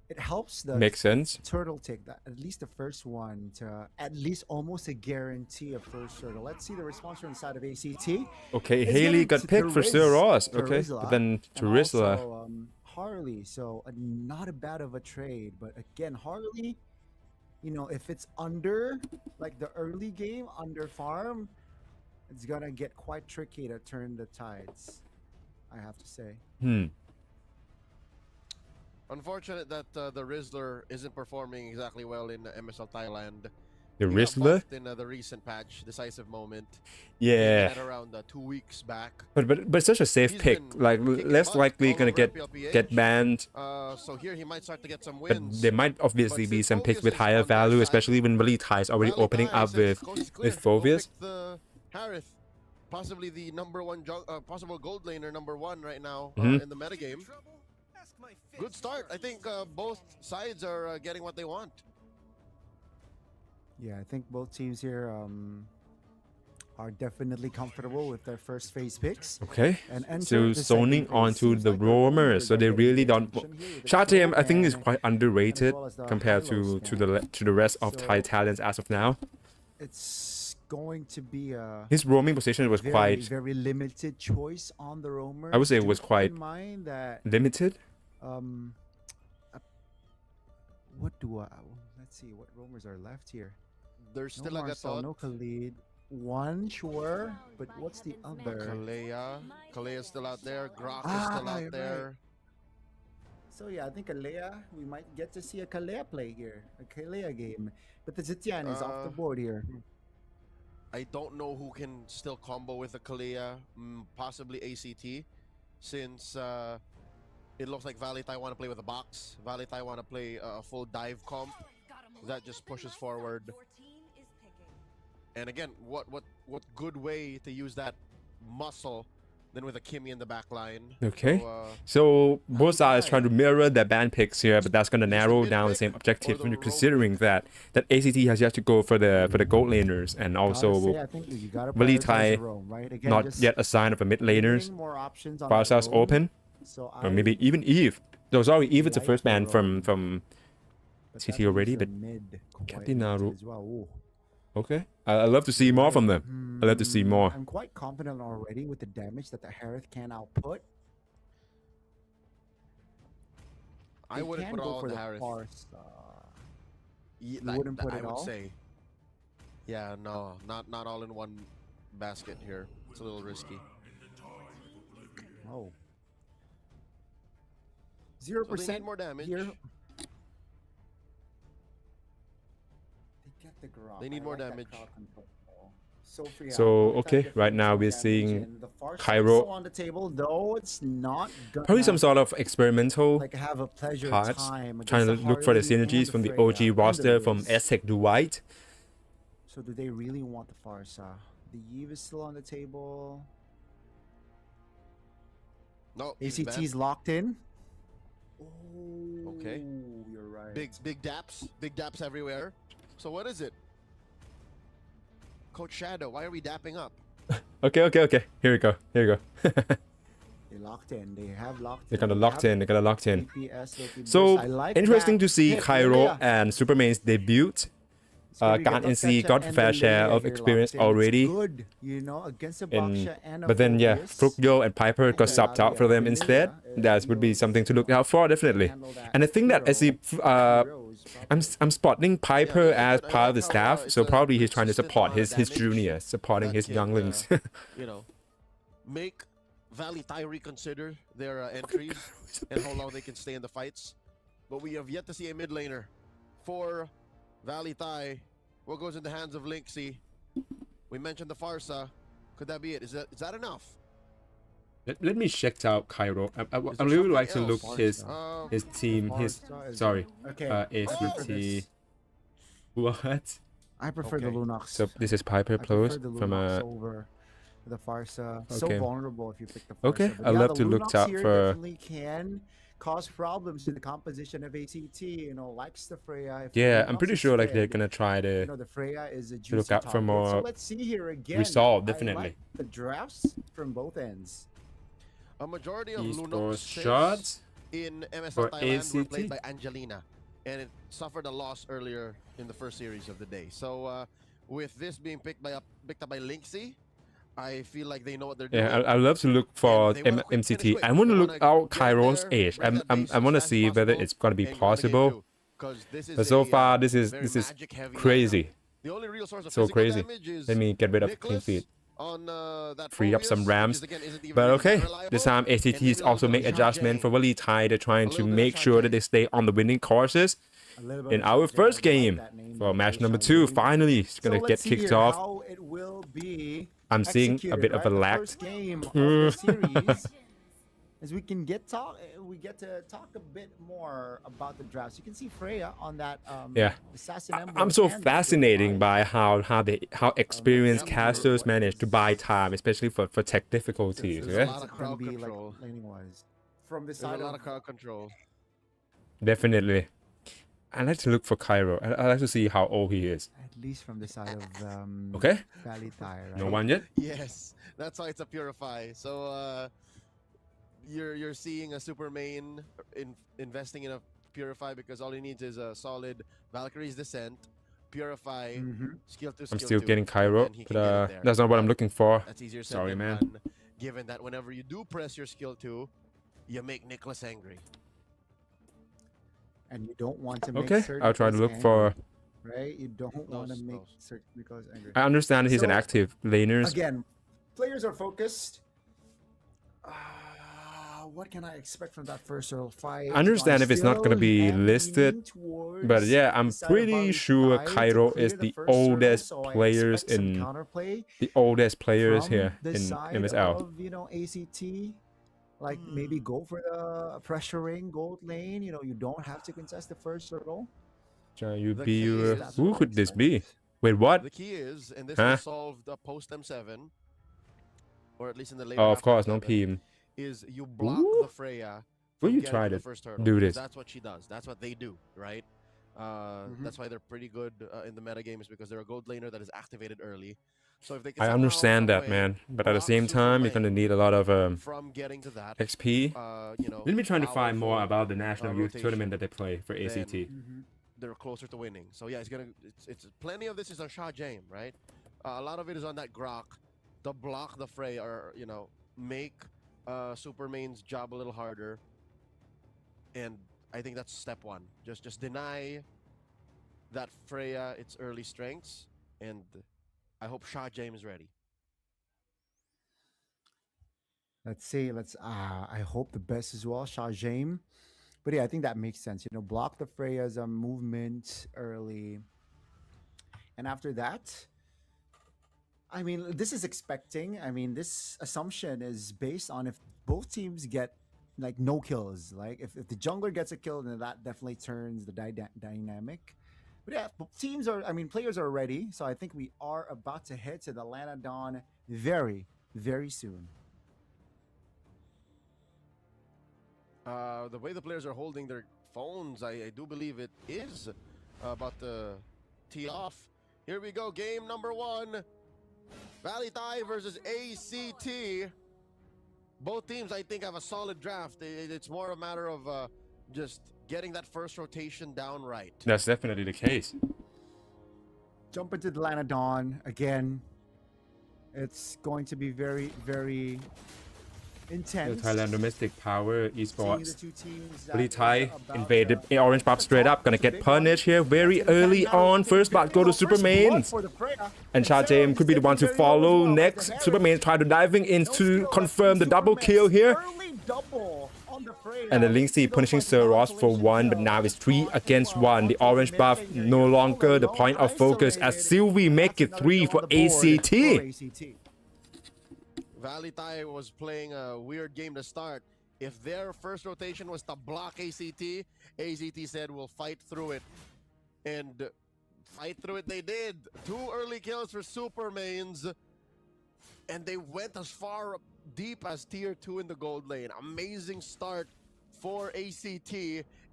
It helps the Makes sense. turtle take that at least the first one to at least almost a guarantee of first turtle. Let's see the response from the side of ACT. Okay, It's Haley getting got to picked for Riz- Sir Ross. to Okay, Rizla, but then and to Rizla. also, Harley. So not a bad of a trade, but again, Harley, if it's under like the early game under farm, it's gonna get quite tricky to turn the tides. I have to say. Unfortunate that the Rizzler isn't performing exactly well in MSL Thailand. The He got Rizzler? buffed in the recent patch, Decisive Moment. Yeah. At around 2 weeks back. But such a safe He's pick. been Like kicking less butt likely all gonna over get PLPH. banned. So here he might start to get some But wins. there might obviously But be since some picks Phobius with is higher on their value, side, especially when Valitai is already opening up with Phobius. The Harith, possibly the #1 possible gold laner #1 right now Mhm. in the metagame. Good start. I think both sides are getting what they want. Yeah, I think both teams here are definitely comfortable with their first phase picks. Okay. And enter So the zoning second phase. onto Seems the like the Roamers roamers, so are they getting really the don't. attention here with the Shartim, I think, is Storm quite underrated well as the compared Hilo to the rest of Thai talents as of now. It's going to be a His roaming position was very, quite very limited choice on the roamer. I would say it was Do keep quite in mind that limited. What do I? Let's see what roamers are left here. There's No still a Marcel, Gatot. no Khalid. One sure, but what's the other? Kalea. Kalea's still out there. Grok is Ah, still out right. there. So yeah, I think Kalea, we might get to see a Kalea play here, a Kalea game. But the Zitian is off the board here. I don't know who can still combo with the Kalea, possibly ACT, since it looks like Valitai want to play with a box. Valitai want to play a full dive comp. That just pushes forward. And again, what good way to use that muscle than with a Kimmy in the back line. Okay. So, So both sides trying to mirror their ban picks here, but that's gonna narrow down the same objectives when you're considering that ACT has yet to go for the gold laners and also say, I think you gotta Valitai prioritize Rome, right? Again, not just yet a sign of a mid laners. getting more options on Barca's that Rome. open. So Or maybe even Eve. No, sorry, Eve is the like first the ban Rome. from But CT that already, leaves a but mid quite Captain limited Naru. as well. Ooh. Okay. I love to see more from them. I love to see more. I'm quite confident already with the damage that the Harith can output. I They wouldn't can put go all for on the the Harith. Farce. You wouldn't put I it would all? say. Yeah, no, not all in one basket here. It's a little risky. Oh. So 0% they need more damage. here. They get the Grok. They need I more like that damage. crowd control. Sophia, So Valitai okay, gets right the now most we're damage, seeing and the Farce is Cairo. still on the table, though it's not gonna Probably some sort of experimental like have a pleasure parts, time trying to against the look for the Harley and synergies the from the Freya OG and the roster from Riz. Aztec to White. So do they really want the Farsa? The Eve is still on the table. No, he's ACT's banned. locked in. Okay. Ooh, you're right. Big daps everywhere. So what is it? Coach Shadow, why are we dapping up? Okay. Here we go. They locked in. They have locked They in. got They locked have in. They got locked in. DPS, they can So burst. I like interesting that to see pick, Cairo yeah. and Superman's debut. Gan NC got fair share of experience already. Good, you know, against a And Baksha and a but then yeah, Focus. Frugyo and Piper got subbed out for them instead. That would be something to look out for definitely. And I think that as he I'm spotting Piper as part of the staff, so probably he's trying to support his juniors, supporting his younglings. You know, make Valley Thai reconsider their entries and how long they can stay in the fights. But we have yet to see a mid laner for Valley Thai. What goes in the hands of Linksy? We mentioned the Farsa. Could that be it? Is that enough? Let me check out Cairo. I really would like to look his team. Sorry, ACT. What? I prefer the Lunox. So this is Piper close from a. Over the Farsa. Okay. So vulnerable if you pick the Farsa. Okay, But I'd yeah, love the to look Lunox out here for. definitely can cause problems to the composition of ACT. You know, likes the Freya. If Yeah, the I'm Lunox pretty is sure like fed, they're gonna try you know, to the Freya is a look juicy out for target. more So let's see here again. resolve, I definitely. like the drafts from both ends. A majority of Esports Lunox shots in MSL for Thailand were played ACT. by Angelina, and it suffered a loss earlier in the first series of the day. So with this being picked up by Linksy, I feel like they know what they're doing. Yeah, I love to look for they wanna quick MCT. finish quick. I want to They look wanna out get Cairo's there, age. break that base I want to as fast see as whether possible, it's gonna be and go on to game possible. two, 'cause this is But so a, far, this is very magic-heavy crazy. lineup. The only real source of So physical crazy. damage is Let me get rid of clean Nicholas feed. on that Free up some Phobius, rams. which is, again, isn't even But really okay, that reliable. this time And ACTs maybe a also little make bit of adjustment Shajay. for Valley Thai. They're trying to little bit of make sure that Shajay. they stay on the winning courses. A little bit In of our Shajay, first I like game that name, for match Shajay. number 2, finally it's gonna So get let's see kicked here off. how it will be I'm seeing a executed, bit of a right? The lag. first game of the series, as we get to talk a bit more about the drafts. You can see Freya on that Yeah, assassin emblem I'm so and the fascinating by how experienced yeah, casters manage to buy time, especially for tech difficulties. There's a Yeah, lot of gonna crowd be like control. laning wise from the There's a side lot of of crowd control. definitely. I like to look for Cairo. I like to see how old he is. at least from the side of Okay, Valley Thai, right? no one yet. Yes, that's why it's a Purify. So you're seeing a super main investing in a Purify because all he needs is a solid Valkyrie's Descent, Purify, skill 2, I'm skill still 2, getting Cairo, and he can but get it there. that's not what I'm looking for. That's easier said Sorry, than man. done, given that whenever you do press your skill 2, you make Nicholas angry. And you don't want to make Okay, certain I'll try to Nicholas look for. angry, right? You don't want to make certain Nicholas angry. I understand he's an So, active laner. Again, players are focused. What can I expect from that first earl fight? I understand I'm if it's not going to still be leaning listed, towards but yeah, I'm the side of pretty Valley sure Thai to Cairo clear is the the first circle, oldest so I players expect some in counterplay the oldest players from here the in side MSL. of, you know, ACT. Like maybe go for the pressuring gold lane. You know, you don't have to contest the first circle. Who could this be? Wait, what? The key is, and this Huh? was solved post M7, or at least in the later Oh, of half course, no M7, PM. is you block the Freya Will from you getting try to the to first hurdle. do because this? That's what she does. That's what they do, right? That's why they're pretty good in the meta game, is because they're a gold laner that is activated early. So if they can I somehow, understand some that, way, man. But at the block same super time, you're gonna lane need a lot of from getting to that, XP. you know, Let me try to find more powerful, about the national youth rotation, tournament that they play for ACT. then they're closer to winning. So yeah, it's plenty of this is on Shah James, right? A lot of it is on that Grok to block the fray, or you know, make Supermain's job a little harder. And I think that's step one. Just deny that Freya its early strengths, and I hope Shah James is ready. Let's see. I hope the best as well, Shah James. But yeah, I think that makes sense. You know, block the Freya's movement early, and after that, I mean, this is expecting. I mean, this assumption is based on if both teams get like no kills. Like if the jungler gets a kill, then that definitely turns the dynamic. But yeah, teams are. I mean, players are ready. So I think we are about to head to the Lana Dawn very, very soon. The way the players are holding their phones, I do believe it is about to tee off. Here we go, game number 1. Valley Thai versus ACT. Both teams, I think, have a solid draft. It's more a matter of just getting that first rotation down right. That's definitely the case. Jump into the Lana Dawn again. It's going to be very, very intense. Thailand Domestic Power Seeing the Esports. two teams that Really Thai is about invaded to- orange buff straight up. Gonna get punished here very early on. First blood go to Supermains. And Sha James could be the one to follow next. Supermains try to diving in to confirm the double kill here. Early double on the Freya. And the Linksy punishing Sir Ross for 1, but now it's 3 against 1. The orange buff no longer the point of focus as Sylvie make it 3 for ACT. Valley Thai was playing a weird game to start. If their first rotation was to block ACT, ACT said we'll fight through it. And fight through it they did. 2 early kills for Supermains. And they went as far deep as tier 2 in the gold lane. Amazing start for ACT.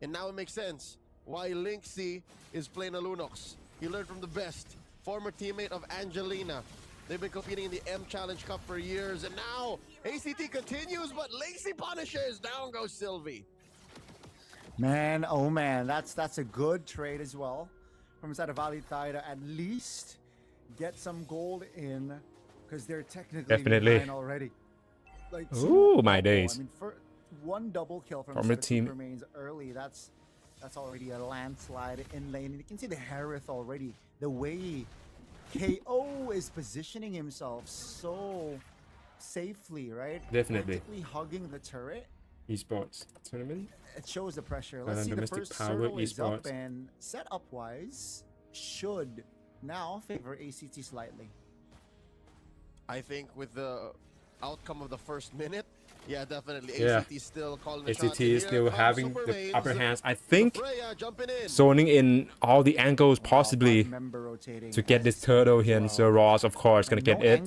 And now it makes sense why Linksy is playing a Lunox. He learned from the best. Former teammate of Angelina. They've been competing in the M Challenge Cup for years, and now ACT continues, but Lacey punishes. Down goes Sylvie. Man, oh man, that's a good trade as well from side of Valley Thai to at least get some gold in, because they're technically Definitely. behind already. Like, Ooh, my double. days. I mean, for one double kill from Former the team- Supermains early, that's already a landslide in lane. And you can see the Harith already, the way KO is positioning himself so safely, right? Definitely. Practically hugging the turret. Esports tournament. It shows the pressure. Let's Thailand see the Domestic first Power circle is up, Esports. and setup wise should now favor ACT slightly. I think with the outcome of the first minute, yeah, definitely. Yeah. ACT still calling the ACT shots. is And still here comes having the Supermains. upper hands. I think Freya jumping in. zoning in all the angles possibly Member rotating to get this turtle here, and Sir Ross, of course, gonna get it.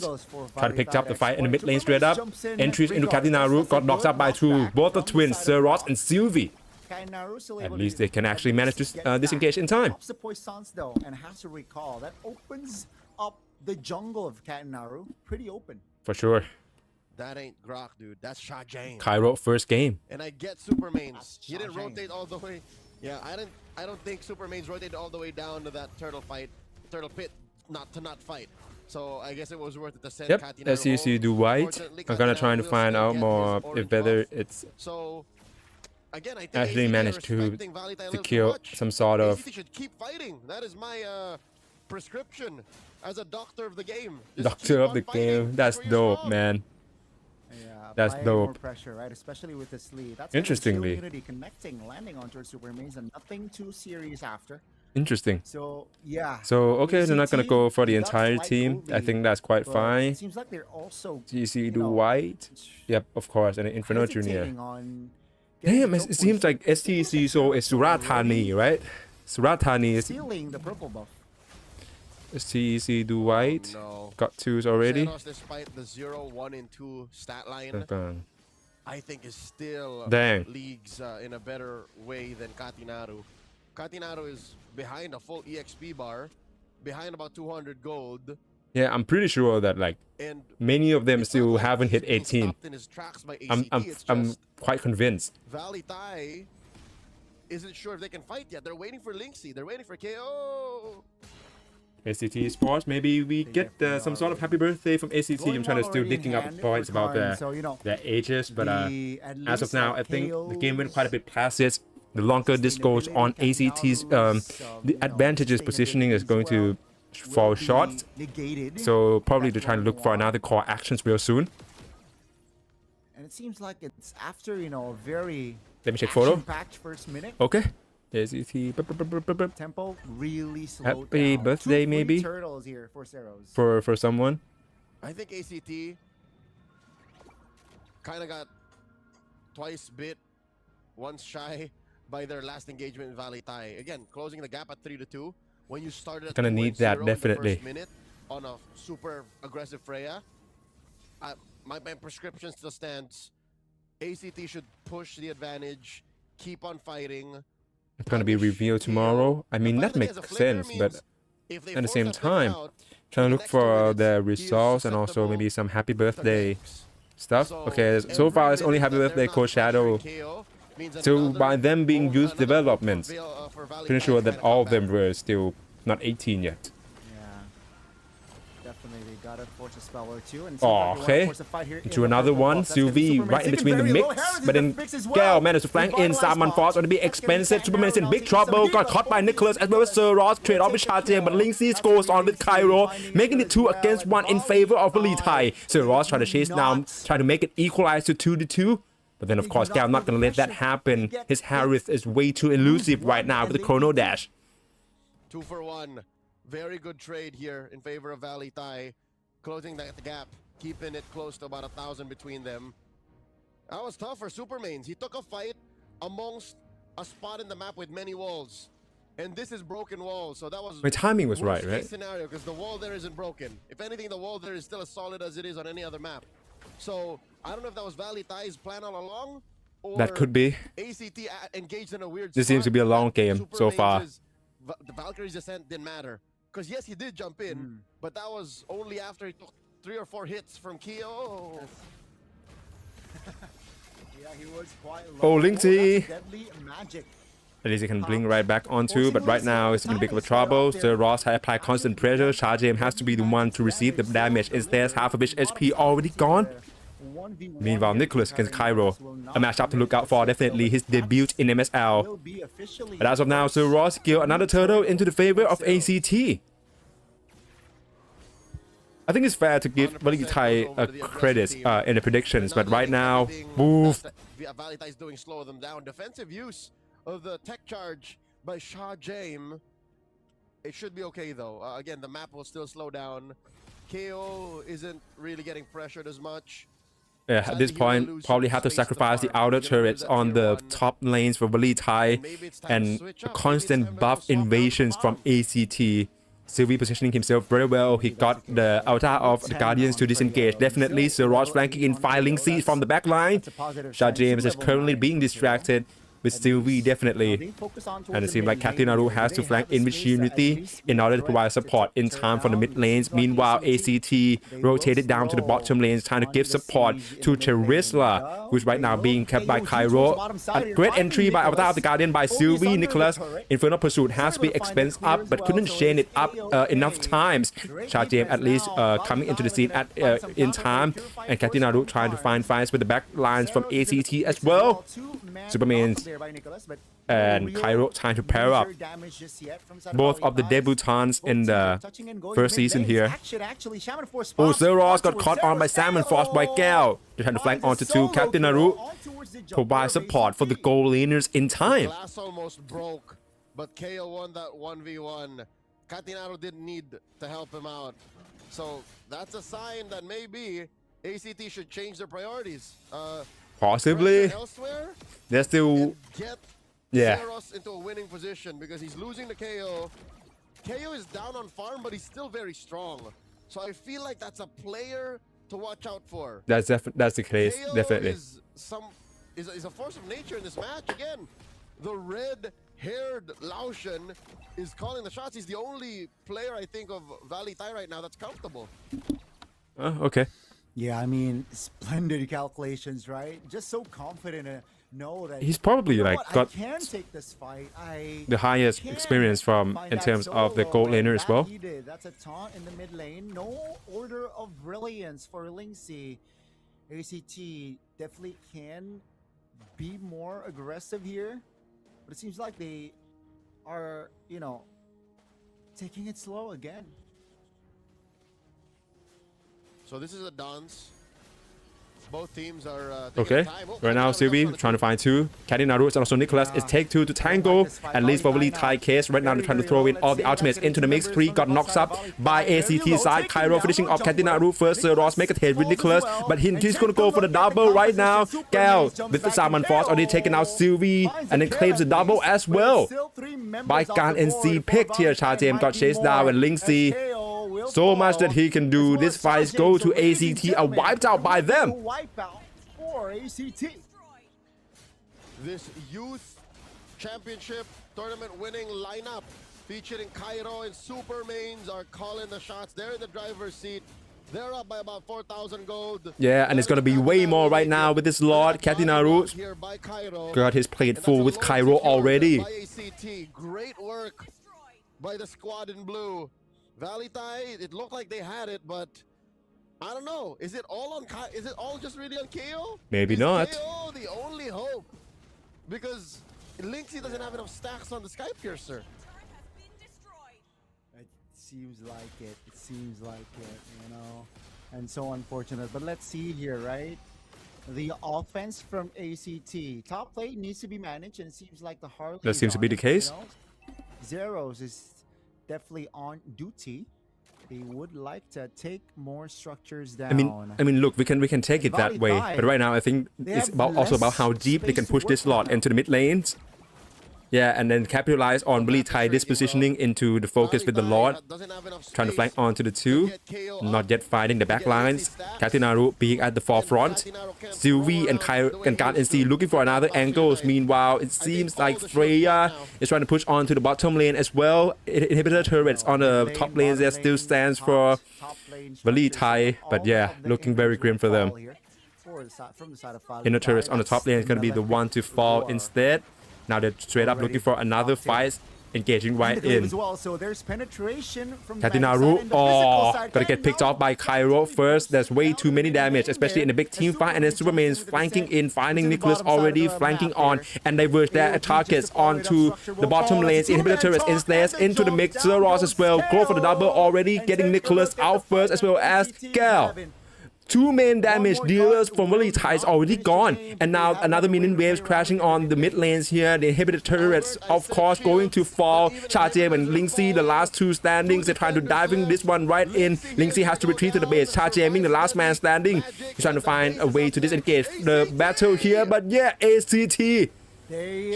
Try to pick up the fight in the mid lane straight up. Entries into Katinaru got knocked out by 2. Both the twins, Sir Ross and Sylvie. Kainaru still At able least to they can at actually least manage get to back. disengage in time. Drops the poisons though, and has to recall that opens up the jungle of Katinaru. Pretty open. For sure. That ain't Grok, dude. That's Sha James. Cairo first game. And I get Supermains. That's He didn't Sha James. rotate all the way. Yeah, I don't think Supermains rotated all the way down to that turtle pit, not fight. So I guess it was worth it to send Yep, Katinaru SCC home. do white. Unfortunately, I'm gonna Katinaru try to will find still out get more his if orange whether buff. it's So again, I think actually ACT are managed to respecting Valley Thai a little too kill much. some sort of. ACT should keep fighting. That is my prescription as a doctor of the game. Just Doctor keep of on the fighting game. That's for your dope, strong. man. Yeah, That's applying more dope. pressure, right? Especially with this lead. That's Interestingly. Unity connecting, landing onto Supermains, and nothing too serious after. Interesting. So yeah. So okay, they're not gonna ACT, go for the they got entire slight team. gold I think lead, that's quite but fine. It seems like they're also GC do know, white. Yep, of course, and an Inferno Junior. hesitating on getting Damn, the it kill seems like STC so is Surathani, right? Surathani is stealing the purple buff. STC do white. No. Got 2s already. Xenos, despite the 0, 1, and 2 stat line, Bang. I think is still Dang. leagues in a better way than Katinaru. Katinaru is behind a full EXP bar, behind about 200 gold, Yeah, I'm pretty sure that like and many of them it's still not like haven't he's hit being 18. stopped in his tracks by ACT. It's I'm just quite convinced. Valley Thai isn't sure if they can fight yet. They're waiting for Linksy. They're waiting for KO. ACT Sports, maybe we get some sort of happy birthday from ACT. I'm trying to still digging up points about their ages, but as of now, I think the game went quite a bit placid. The longer this goes on, ACT's the advantages positioning is going to fall short. So probably they're trying to look for another core actions real soon. And it seems like it's after, a very Let me check photo. action-packed first minute. Okay. ACT. Tempo really slowed Happy down. birthday, 2 free maybe? turtles here for Zeros. For someone. I think ACT kind of got twice bit, once shy by their last engagement in Valley Thai. Again, closing the gap at 3-2. When you started at Gonna 2-0 need that, in the definitely. first minute on a super aggressive Freya, my prescription still stands. ACT should push the advantage, keep on fighting. It's gonna be revealed tomorrow. I mean, that makes sense, but If they at the force same that Freya time, out, trying to the look next 2 for minutes, the he is results and also susceptible maybe some happy to birthday ganks. stuff. Okay, so far it's only happy birthday Coach Shadow. So by them being youth developments, pretty sure that all of them were still not 18 yet. Yeah, to force a spell or two. And Okay. Into another one. Sylvie right in between the mix. But then Gale managed to flank in. Salmon Force going to be expensive. Superman's in big trouble. Got caught by Nicholas as well as Sir Ross. Trade off with Chartier. But Linksy scores on with Cairo, making it 2 against 1 in favor of Li Tai. Sir Ross trying to chase down, trying to make it equalize to 2-2. But then, of course, Gale not going to let that happen. His Harith is way too elusive right now with the Chrono Dash. 2 for 1. Very good trade here in favor of Valley Thai. Closing that gap, keeping it close to about 1,000 between them. That was tough for Supermains. He took a fight amongst a spot in the map with many walls. And this is broken walls, so that was... My timing was right, right? Scenario, because the wall there isn't broken. If anything, the wall there is still as solid as it is on any other map. So, I don't know if that was Valley Thai's plan all along, or that could be. ACT engaged in a weird This seems to be a long game so far. The Valkyrie's descent didn't matter. Because yes, he did jump in, but that was only after he took 3 or 4 hits from Keo. Yeah, he was quite low. Oh, Linksy. Deadly magic. At least he can blink right back onto, but right now it's going to be a bit of trouble. Sir Ross has applied constant pressure. Chargem has to be the one to receive the damage. Instead, half of his HP already gone. Meanwhile, Nicholas against Cairo. A matchup to look out for, definitely his debut in MSL. But as of now, Sir Ross killed another turtle into the favor of ACT. I think it's fair to give Valley Thai credit in the predictions, but right now, move. Valley Thai is doing slow them down. Defensive use of the tech charge by Shah James. It should be okay though. Again, the map will still slow down. KO isn't really getting pressured as much. Yeah, at this point, probably have to sacrifice the outer turrets on the top lanes for Valley Thai and constant buff invasions from ACT. Sylvie positioning himself very well. He got the Altar of the Guardians to disengage. Definitely, Sir Ross flanking in, filing siege from the back line. Shah James is currently being distracted with Sylvie, definitely. And it seems like Captain Naru has to flank in with Unity in order to provide support in time for the mid lanes. Meanwhile, ACT rotated down to the bottom lanes, trying to give support to Charisla, who's right now being kept by Cairo. A great entry by Avatar of the Guardian by Sylvie. Nicholas, Infernal Pursuit has to be expense up, but couldn't chain it up enough times. Shah James at least coming into the scene in time. And Captain Naru trying to find fights with the back lines from ACT as well. Superman's and Cairo trying to pair up both of the debutants in the first season here. Oh, Sir Ross got caught on by Salmon Force by Gale. They're trying to flank onto 2. Captain Naru provide support for the goal laners in time. Glass almost broke, but KO won that 1v1. Captain Naru didn't need to help him out. So that's a sign that maybe ACT should change their priorities. Possibly. Elsewhere, they're still get Zeros into a winning position because he's losing to KO. KO is down on farm, but he's still very strong. So I feel like that's a player to watch out for. That's the case, KO definitely. Is a force of nature in this match. Again, the red-haired Laotian is calling the shots. He's the only player I think of Valley Thai right now that's comfortable. Okay. Yeah, I mean, splendid calculations, right? Just so confident know that he's probably like got I can take this fight. the highest experience from in terms of the gold laner as well. That's a taunt in the mid lane. No order of brilliance for Linksy. ACT definitely can be more aggressive here, but it seems like they are, you know, taking it slow again. So this is a dance. Both teams are okay. Time. Oh, right now, Sylvie trying to find 2. Captain Naru and also Nicholas is take 2 to tango. At least for Valley Thai case. Right now, they're trying to throw in all the ultimates into the mix. 3 got knocked up by ACT side. Cairo finishing off Captain Naru first. Sir Ross make a hit with Nicholas, but he's going to go for the double right now. Gal with the Salmon Force already taken out Sylvie and then claims the double as well. By Gan and C picked here. Shah James got chased down and Linksy. So much that he can do. This fight go to ACT are wiped out by them. This youth championship tournament winning lineup featuring Cairo and Supermains are calling the shots. They're in the driver's seat. They're up by about 4,000 gold. Yeah, and it's going to be way more right now with this Lord. Captain Naru got his plate full with Cairo already. Great work by the squad in blue. Valley Thai, it looked like they had it, but I don't know. Is it all on is it all just really on KO? Maybe is not. KO the only hope? Because Linksy doesn't have enough stacks on the Sky Piercer. It seems like it. It seems like it, you know. And so unfortunate. But let's see here, right? The offense from ACT. Top lane needs to be managed, and it seems like the Harley. That seems to be the case. You know? Zeros is definitely on duty. They would like to take more structures down. I mean, look, we can take it that way, but right now I think it's also about how deep they can push this lot into the mid lanes. Yeah, and then capitalize on really tight dispositioning into the focus with the Lord. Trying to flank onto the two. Not yet finding the back lines. Katinaru being at the forefront. Sylvie and Guard NC looking for another angles. Meanwhile, it seems like Freya is trying to push on to the bottom lane as well. Inhibitor turrets on the top lane there still stands for Valley Thai. But yeah, looking very grim for them. Inner turrets on the top lane is going to be the one to fall instead. Now they're straight up looking for another fight, engaging right in. So there's penetration from Katinaru, gotta get picked off by Cairo first. There's way too many damage, especially in the big team fight. And then Superman's flanking in, finding Nicholas already flanking on, and diverge their targets onto the bottom lanes. Inhibitor turrets instead into the mix. Zeros as well. Go for the double already, getting Nicholas out first as well as Gal. Two main damage dealers from Valley Thai is already gone. And now another minion waves crashing on the mid lanes here. The inhibitor turrets, of course, going to fall. Charjem and Linksy, the last two standings. They're trying to dive in this one right in. Linksy has to retreat to the base. Charjem being the last man standing. He's trying to find a way to disengage the battle here. But yeah, ACT. They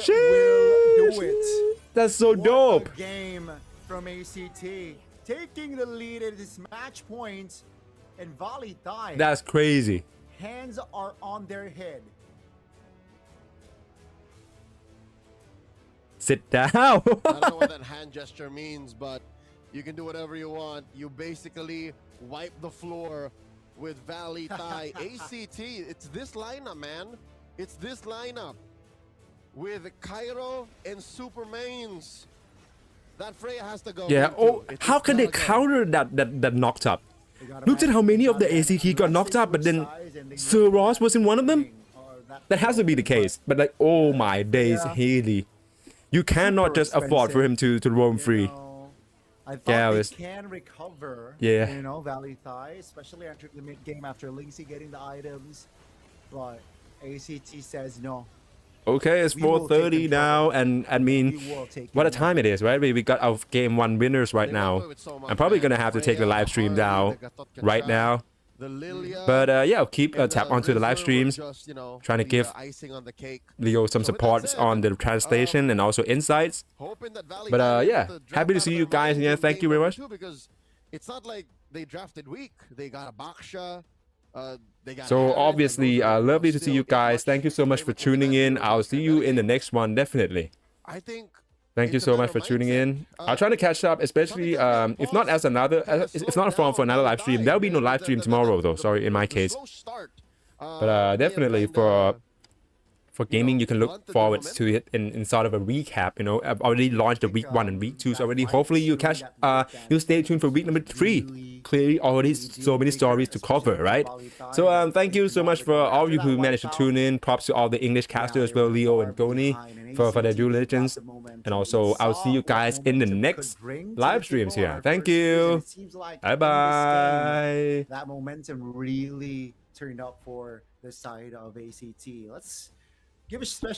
will do it. That's so dope. Game from ACT. Taking the lead at this match point. And Valley Thai. That's crazy. Hands are on their head. Sit down. I don't know what that hand gesture means, but you can do whatever you want. You basically wipe the floor with Valley Thai. ACT, it's this lineup, man. It's this lineup with Cairo and Supermains. That Freya has to go. Yeah. Oh, how can they counter that knocked up? Look at how many of the ACT got knocked up, but then Sir Ross wasn't one of them? That has to be the case. But like, oh my days, Haley. You cannot just afford for him to roam free. I thought they can recover, yeah. You know, Valley Thai, especially after the mid-game, after Linksy getting the items. But ACT says no. Okay, it's 4:30 now, and I mean, what a time it is, right? We got our game 1 winners right now. I'm probably gonna have to take the live stream down right now. But yeah, I'll keep tap onto the live streams, trying to give Leo some support on the translation and also insights. But yeah, happy to see you guys, and yeah, thank you very much. Because it's not like they drafted weak. They got a Baksha. So obviously, lovely to see you guys. Thank you so much for tuning in. I'll see you in the next one, definitely. I think. Thank you so much for tuning in. I'll try to catch up, especially if not as another, if not for another live stream. There'll be no live stream tomorrow, though. Sorry, in my case. But definitely for gaming, you can look forward to it in sort of a recap. You know, I've already launched the week 1 and week 2 already. Hopefully you catch. You stay tuned for week number 3. Clearly, already so many stories to cover, right? So thank you so much for all of you who managed to tune in. Props to all the English casters as well, Leo and Goni, for their due diligence. And also, I'll see you guys in the next live streams here. Thank you. Bye bye. That momentum really turned up for the side of ACT. Let's give a special